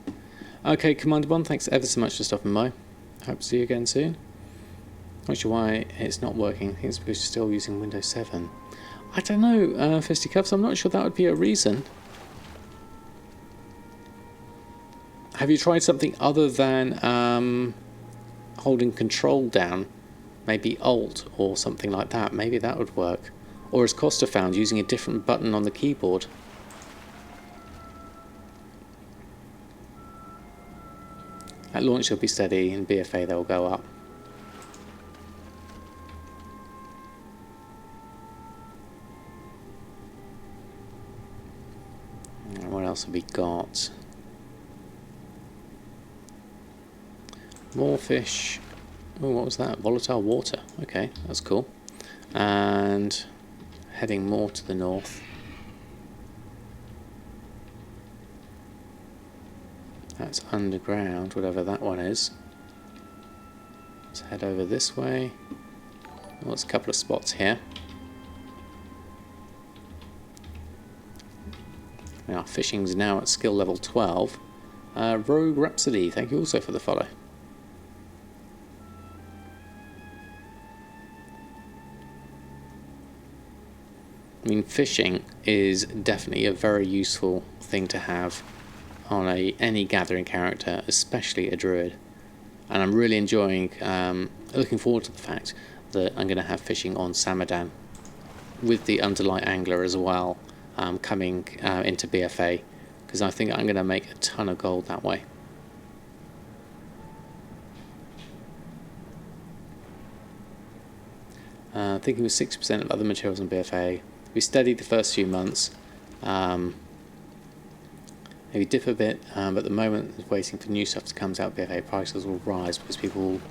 Okay, Commander Bond, thanks ever so much for stopping by. Hope to see you again soon. Not sure why it's not working. I think it's because you're still using Windows 7. I don't know, Fisticuffs, I'm not sure that would be a reason. Have you tried something other than holding Control down? Maybe Alt or something like that. Maybe that would work. Or as Costa found, using a different button on the keyboard. At launch it'll be steady, in BFA they'll go up. What else have we got? More fish. Oh, what was that? Volatile water. Okay, that's cool. And heading more to the north. That's underground, whatever that one is. Let's head over this way. Well, there's a couple of spots here. Now, fishing's now at skill level 12. Rogue Rhapsody, thank you also for the follow. I mean, fishing is definitely a very useful thing to have on any gathering character, especially a druid. and I'm really enjoying, looking forward to the fact that I'm going to have fishing on Samadan with the Underlight Angler as well, coming into BFA, because I think I'm going to make a ton of gold that way. I think it was 6% of other materials in BFA. We steadied the first few months. Maybe dip a bit, but at the moment, waiting for new stuff to come out. BFA prices will rise because people will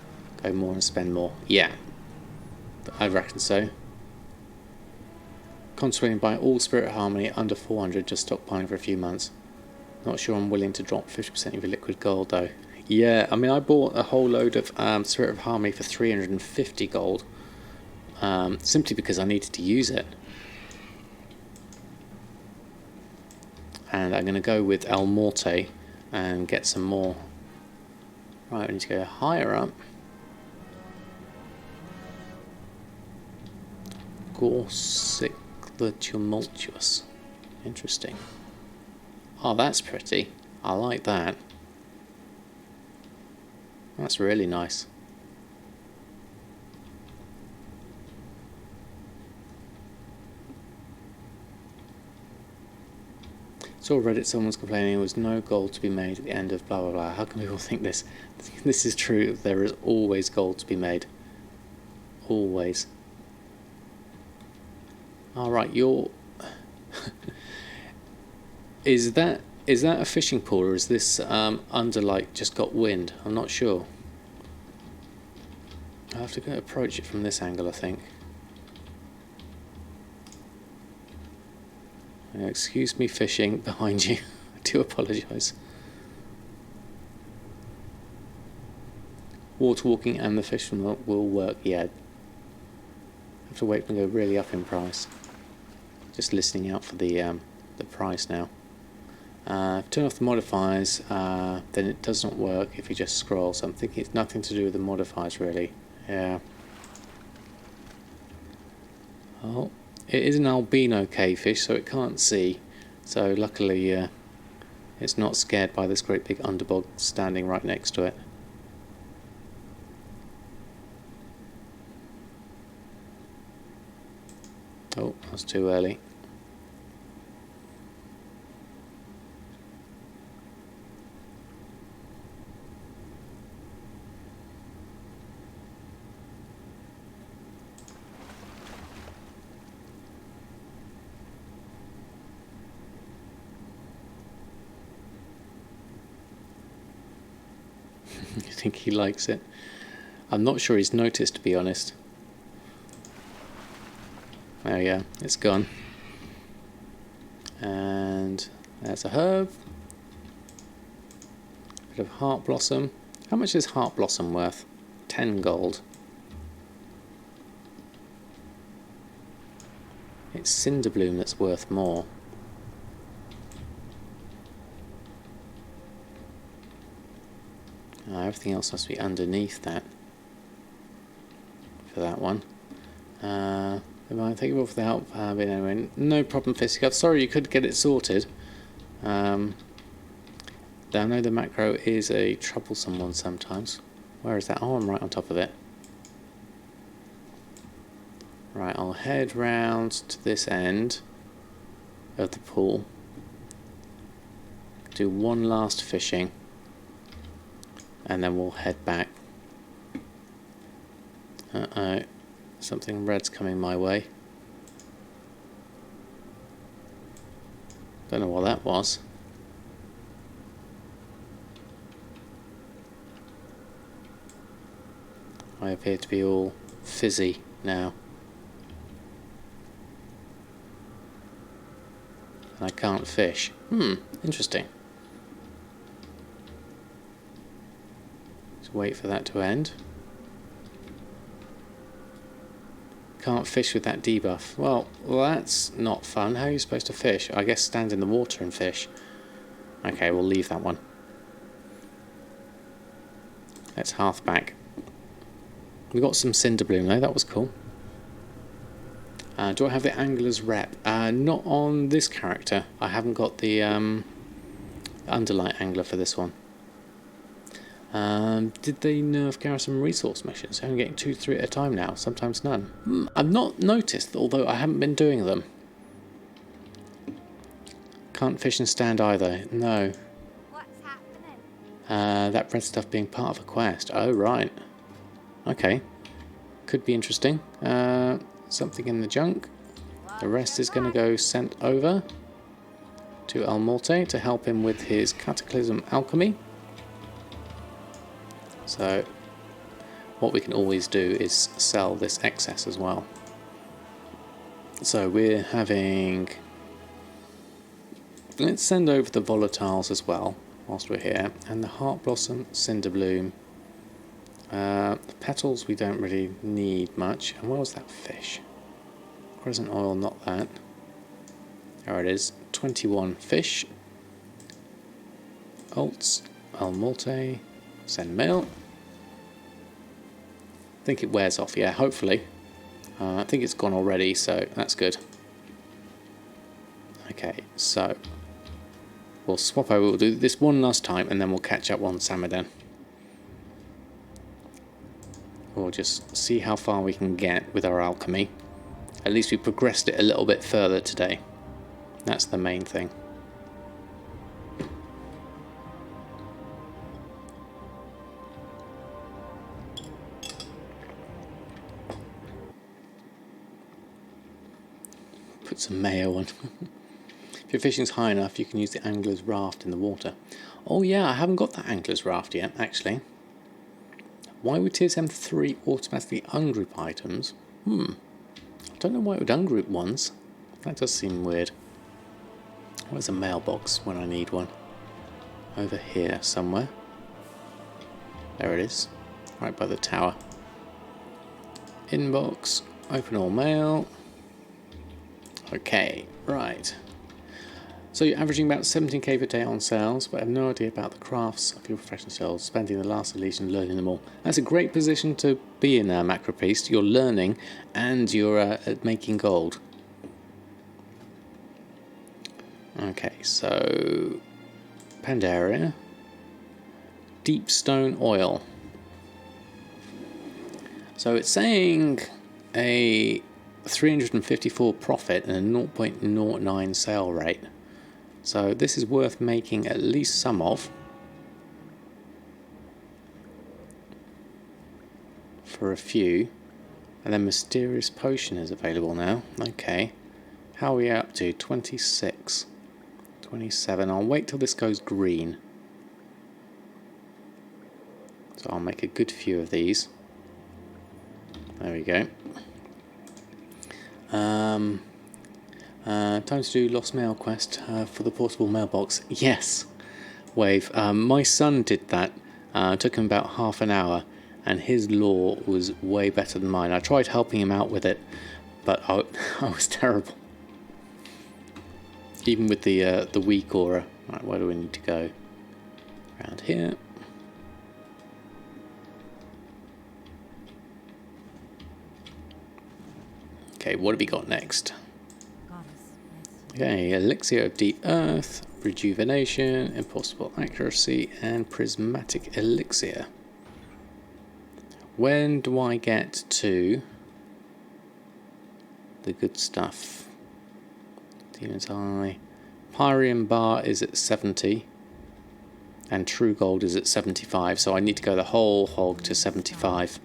go more and spend more. Yeah, I reckon so. Concentrating by all Spirit Harmony under 400, just stockpiling for a few months. Not sure I'm willing to drop 50% of your liquid gold though. Yeah, I mean I bought a whole load of Spirit of Harmony for 350 gold, simply because I needed to use it. And I'm going to go with Elmorte and get some more. Right, we need to go higher up. Gorsic the Tumultuous. Interesting. Oh, that's pretty. I like that. That's really nice. Saw Reddit someone's complaining there was no gold to be made at the end of blah blah blah. How can people think this? This is true. There is always gold to be made. Always. Alright, you're... Is that a fishing pool, or is this Underlight just got wind? I'm not sure. I'll have to go approach it from this angle, I think. Excuse me fishing behind you. I do apologise. Water walking and the fishing will work, yeah. Have to wait and go really up in price. Just listening out for the price now. Turn off the modifiers, then it does not work if you just scroll, so I'm thinking it's nothing to do with the modifiers really. Yeah. Oh, it is an albino cavefish, so it can't see. So luckily it's not scared by this great big underbog standing right next to it. Oh, that's too early. You think he likes it? I'm not sure he's noticed, to be honest. There we go, it's gone. And there's a herb. Bit of heart blossom. How much is heart blossom worth? 10 gold. It's cinder bloom that's worth more. Everything else must be underneath that for that one. Thank you all for the help. But anyway, no problem, Fisticuff. Sorry you couldn't get it sorted. I know the macro is a troublesome one sometimes. Where is that? Oh, I'm right on top of it. Right, I'll head round to this end of the pool. Do one last fishing. And then we'll head back. Uh-oh. Something red's coming my way. Don't know what that was. I appear to be all fizzy now. And I can't fish. Interesting. Wait for that to end. Can't fish with that debuff. Well, that's not fun. How are you supposed to fish? I guess stand in the water and fish. Okay, we'll leave that one. Let's hearth back. We got some cinder bloom though, that was cool. Do I have the angler's rep? Not on this character. I haven't got the underlight angler for this one. Did they nerf garrison resource missions? I'm getting 2 to 3 at a time now, sometimes none. I've not noticed, although I haven't been doing them. Can't fish and stand either, no. What's happening? That red stuff being part of a quest. Oh, right. Okay. Could be interesting. Something in the junk. The rest is going to go sent over to Elmorte to help him with his Cataclysm Alchemy. So, what we can always do is sell this excess as well. So we're having... Let's send over the volatiles as well, whilst we're here. And the Heart Blossom, Cinder Bloom. The petals we don't really need much. And where was that fish? Crescent oil, not that. There it is. 21 fish. Alts, Elmorte, send mail. I think it wears off, yeah, hopefully. I think it's gone already, so that's good. Okay, so we'll swap over, we'll do this one last time and then we'll catch up on Samadan. We'll just see how far we can get with our alchemy. At least we progressed it a little bit further today. That's the main thing. Put some mayo on. If your fishing's high enough, you can use the angler's raft in the water. Oh yeah, I haven't got that angler's raft yet, actually. Why would TSM 3 automatically ungroup items? I don't know why it would ungroup ones. That does seem weird. Where's a mailbox when I need one? Over here somewhere. There it is. Right by the tower. Inbox. Open all mail. Okay, right. So you're averaging about 17k per day on sales, but I have no idea about the crafts of your professional sales, spending the last leash and learning them all. That's a great position to be in, Macro Priest. You're learning and you're at making gold. Okay, so Pandaria, deep stone oil. So it's saying a 354 profit and a 0.09 sale rate. So this is worth making at least some of. For a few. And then Mysterious Potion is available now. Okay. How are we up to? 26. 27. I'll wait till this goes green. So I'll make a good few of these. There we go. Time to do Lost Mail quest for the portable mailbox. Yes, Wave. My son did that. Took him about half an hour, and his lore was way better than mine. I tried helping him out with it, but I was terrible. Even with the weak aura. Right, where do we need to go? Around here. Okay, what have we got next? Okay, Elixir of Deep Earth, Rejuvenation, Impossible Accuracy, and Prismatic Elixir. When do I get to the good stuff? Demon's Eye. Pyrium Bar is at 70, and True Gold is at 75, so I need to go the whole hog to 75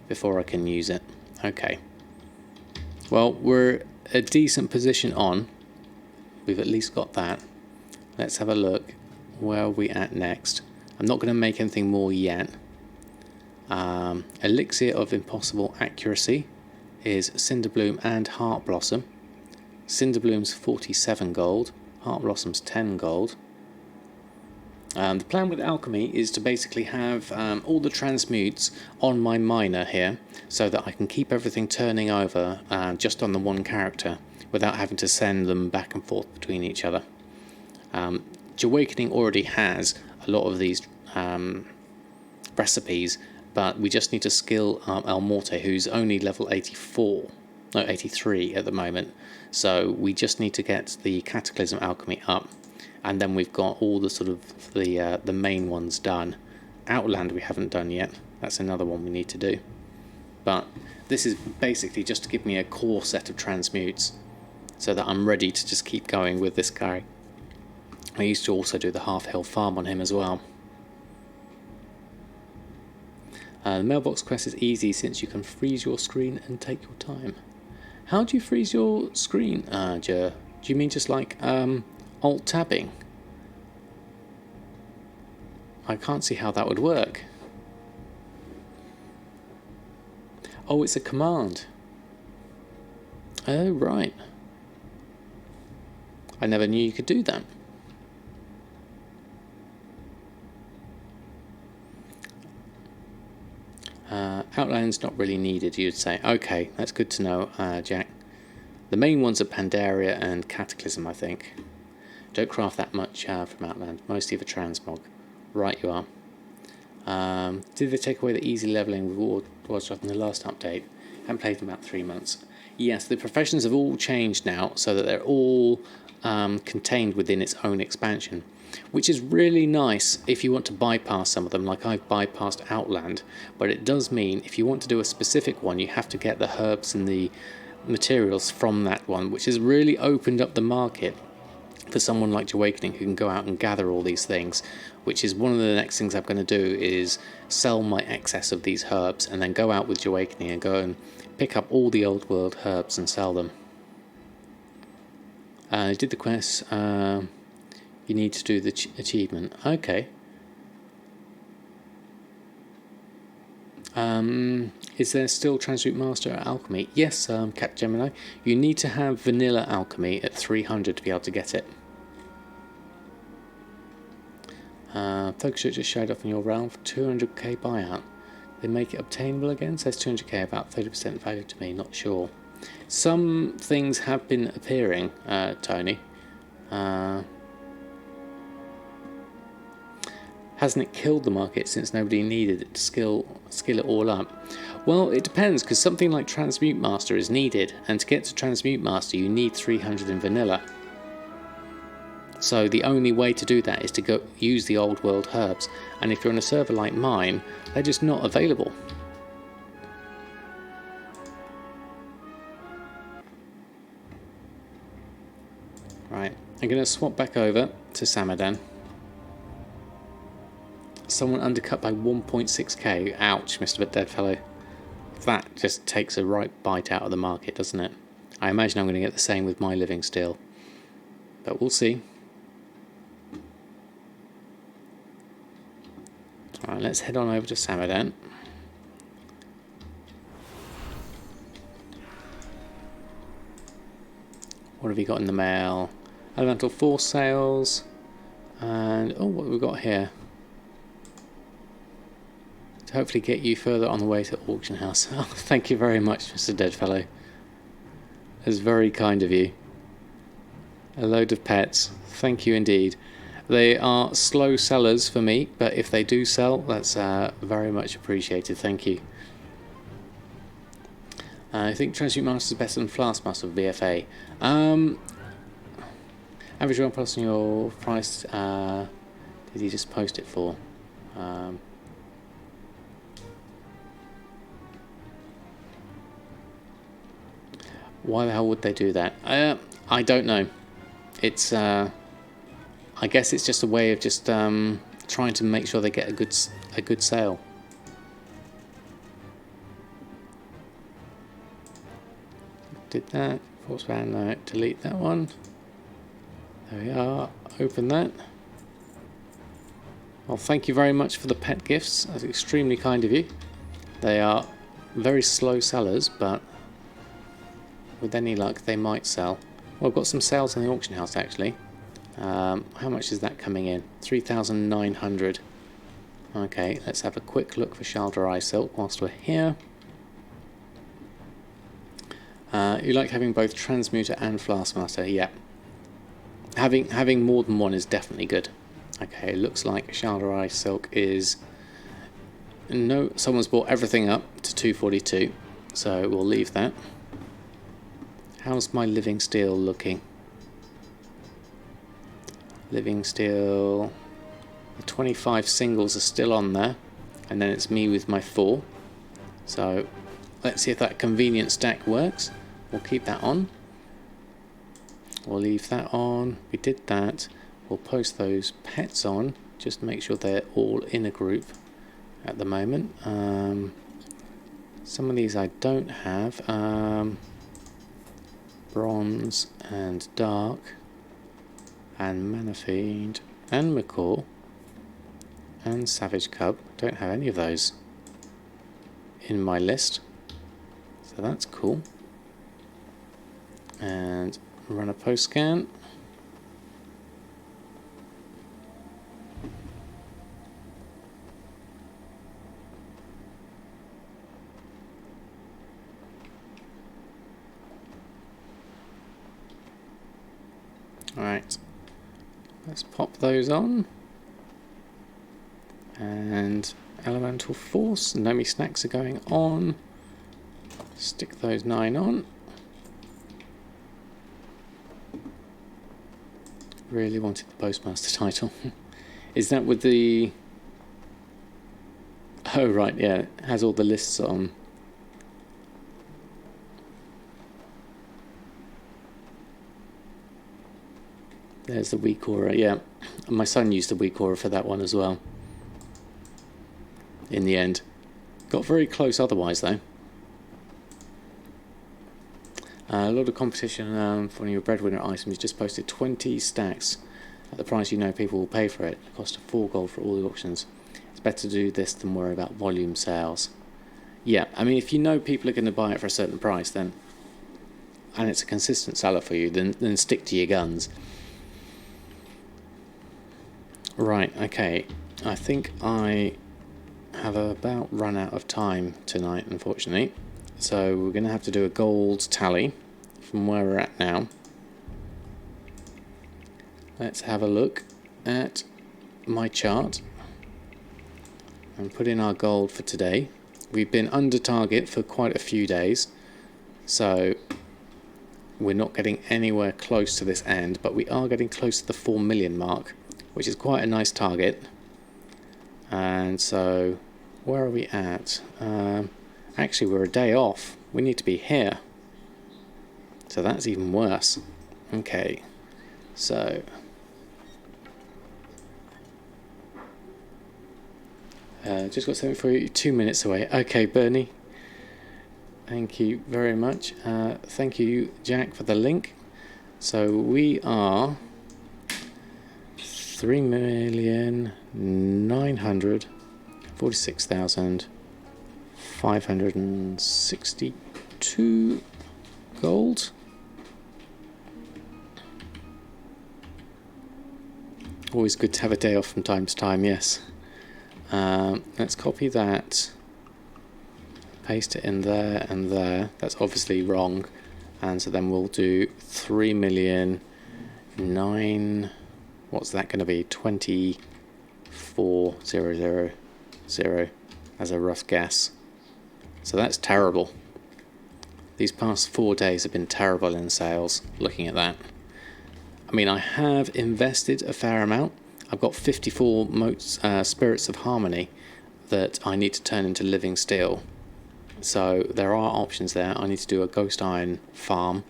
before I can use it. Okay. Well, we're a decent position on. We've at least got that. Let's have a look. Where are we at next? I'm not going to make anything more yet. Elixir of Impossible Accuracy is Cinderbloom and Heart Blossom. Cinderbloom's 47 gold. Heart Blossom's 10 gold. The plan with Alchemy is to basically have all the transmutes on my miner here, so that I can keep everything turning over just on the one character without having to send them back and forth between each other. Jahwakening already has a lot of these recipes, but we just need to skill Elmorte, who's only level 83 at the moment. So we just need to get the Cataclysm Alchemy up, and then we've got all the sort of the main ones done, Outland we haven't done yet. That's another one we need to do. But this is basically just to give me a core set of transmutes so that I'm ready to just keep going with this guy. I used to also do the half-hill farm on him as well. The mailbox quest is easy since you can freeze your screen and take your time. How do you freeze your screen, do you mean just like alt tabbing? I can't see how that would work. Oh, it's a command. Oh, right. I never knew you could do that. Outline's not really needed, you'd say. Okay, that's good to know, Jack. The main ones are Pandaria and Cataclysm, I think. Don't craft that much from Outland, mostly for transmog. Right, you are. Did they take away the easy levelling reward was in the last update? Haven't played in about 3 months. Yes, the professions have all changed now, so that they're all contained within its own expansion, which is really nice if you want to bypass some of them, like I've bypassed Outland. But it does mean if you want to do a specific one, you have to get the herbs and the materials from that one, which has really opened up the market for someone like Jahwakening who can go out and gather all these things, which is one of the next things I'm going to do, is sell my excess of these herbs and then go out with Jahwakening and go and pick up all the old world herbs and sell them. I did the quest. You need to do the achievement. Okay. Is there still Transmute Master at Alchemy? Yes, Capgemini. You need to have Vanilla Alchemy at 300 to be able to get it. Focus Shot just showed up in your realm for 200k buyout. They make it obtainable again? Says 200k, about 30% value to me, not sure. Some things have been appearing, Tony. Hasn't it killed the market since nobody needed it to skill it all up? Well, it depends, because something like Transmute Master is needed, and to get to Transmute Master you need 300 in vanilla. So the only way to do that is to go use the old world herbs, and if you're on a server like mine, they're just not available. Right, I'm going to swap back over to Samadan. Someone undercut by 1.6k. Ouch, Mr. Deadfellow. That just takes a right bite out of the market, doesn't it? I imagine I'm going to get the same with my living steel. But we'll see. Alright, let's head on over to Samadan. What have we got in the mail? Elemental Force sales. And, oh, what have we got here? To hopefully get you further on the way to auction house. Oh, thank you very much, Mr. Deadfellow. That's very kind of you. A load of pets. Thank you indeed. They are slow sellers for me, but if they do sell, that's very much appreciated. Thank you. I think Transmute Master is better than Flask Master of BFA. Average 1 plus on your price. Did he just post it for? Why the hell would they do that? I don't know. It's I guess it's just a way of just trying to make sure they get a good sale. Did that. Force ban, no, delete that one. There we are. Open that. Well, thank you very much for the pet gifts. That's extremely kind of you. They are very slow sellers, but with any luck they might sell. Well, I've got some sales in the auction house actually. How much is that coming in? 3,900. Okay, let's have a quick look for Shalderai Silk whilst we're here. You like having both Transmuter and Flask Master? Yeah. Having more than one is definitely good. Okay, it looks like Shalderai Silk is... No, someone's bought everything up to 242, so we'll leave that. How's my living steel looking? Living steel... The 25 singles are still on there, and then it's me with my 4. So let's see if that convenient stack works. We'll keep that on. We'll leave that on. We did that. We'll post those pets on, just to make sure they're all in a group at the moment. Some of these I don't have. Bronze and Dark and Manafeed and Macaw and Savage Cub. Don't have any of those in my list, so that's cool. And run a post scan. Alright, let's pop those on. And Elemental Force, Nomi snacks are going on. Stick those 9 on. Really wanted the Postmaster title. Is that with the... Oh right, yeah, it has all the lists on. There's the weak aura, yeah. My son used the weak aura for that one as well. In the end. Got very close otherwise though. A lot of competition for your breadwinner items. Just posted 20 stacks at the price you know people will pay for it. The cost of 4 gold for all the auctions. It's better to do this than worry about volume sales. Yeah, I mean if you know people are going to buy it for a certain price, then, and it's a consistent seller for you, then stick to your guns. Right, okay. I think I have about run out of time tonight, unfortunately. So we're going to have to do a gold tally from where we're at now. Let's have a look at my chart and put in our gold for today. We've been under target for quite a few days, so we're not getting anywhere close to this end, but we are getting close to the 4 million mark, which is quite a nice target. And so where are we at? Actually, we're a day off. We need to be here. So that's even worse. Okay. So. Just got something for you. 2 minutes away. Okay, Bernie. Thank you very much. Thank you, Jack, for the link. So we are 3,946,562 gold. Always good to have a day off from time to time, yes. Let's copy that, paste it in there and there. That's obviously wrong, and so then we'll do 3,000,009. What's that going to be? 24,000 as a rough guess. So that's terrible. These past 4 days have been terrible in sales, looking at that. I mean, I have invested a fair amount. I've got 54 Spirits of Harmony that I need to turn into living steel. So there are options there. I need to do a Ghost Iron farm.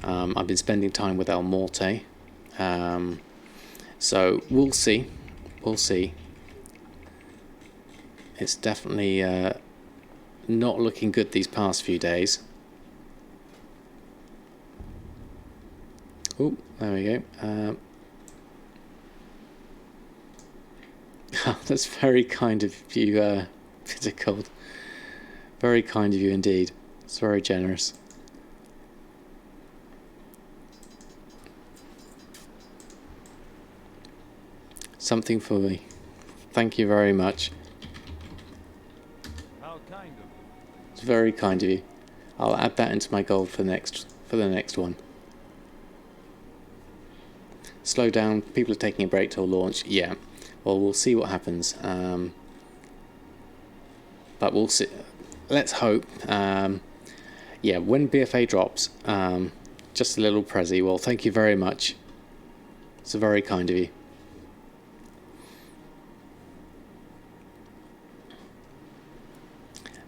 I've been spending time with Elmorte. So we'll see. We'll see. It's definitely not looking good these past few days. Oh, there we go. That's very kind of you, Bitter Cold. Very kind of you indeed. It's very generous. Something for me. Thank you very much. How kind of you. It's very kind of you. I'll add that into my goal for the next one. Slow down. People are taking a break till launch. Yeah. Well, we'll see what happens. But we'll see. Let's hope. Yeah, when BFA drops, just a little prezzy. Well, thank you very much. It's very kind of you.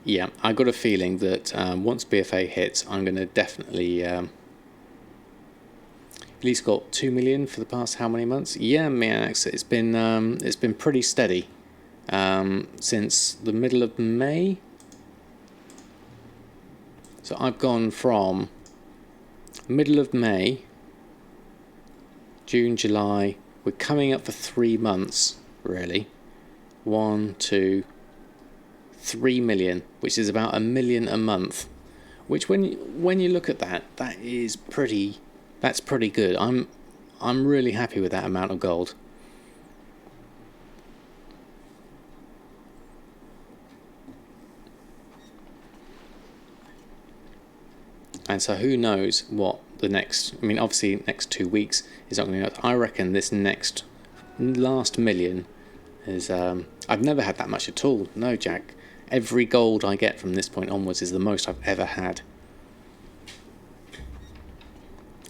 Yeah, I got a feeling that once BFA hits, I'm going to definitely at least got 2 million for the past how many months? Yeah, Max, it's been pretty steady since the middle of May. So I've gone from middle of May, June, July. We're coming up for 3 months, really. 1, 2, 3 million, which is about 1 million a month. Which, when you look at that, that's pretty good. I'm really happy with that amount of gold. And so who knows what the next, I mean, obviously next 2 weeks is not going to be enough. I reckon this last million is, I've never had that much at all. No, Jack. Every gold I get from this point onwards is the most I've ever had.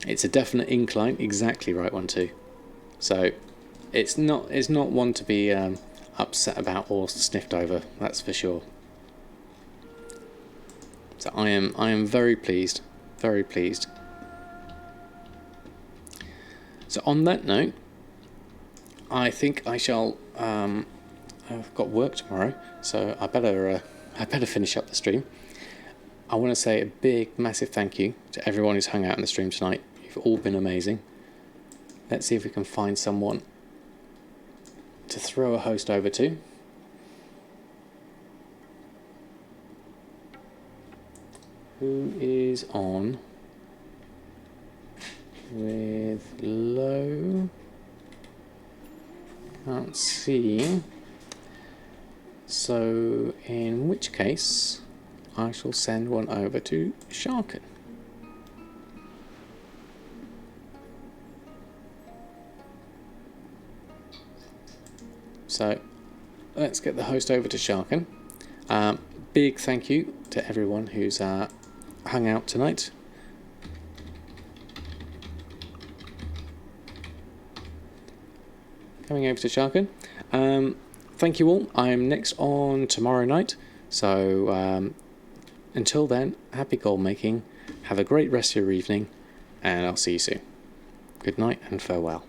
It's a definite incline, exactly right one too. So it's not one to be upset about or sniffed over, that's for sure. So I am very pleased, very pleased. So on that note, I think I shall. I've got work tomorrow, so I better finish up the stream. I want to say a big, massive thank you to everyone who's hung out in the stream tonight. You've all been amazing. Let's see if we can find someone to throw a host over to. Who is on with low? Can't see. So in which case I shall send one over to Sharkin. So let's get the host over to Sharkin. Big thank you to everyone who's hung out tonight. Coming over to Sharkin. Thank you all. I'm next on tomorrow night. So until then, happy gold making. Have a great rest of your evening, and I'll see you soon. Good night and farewell.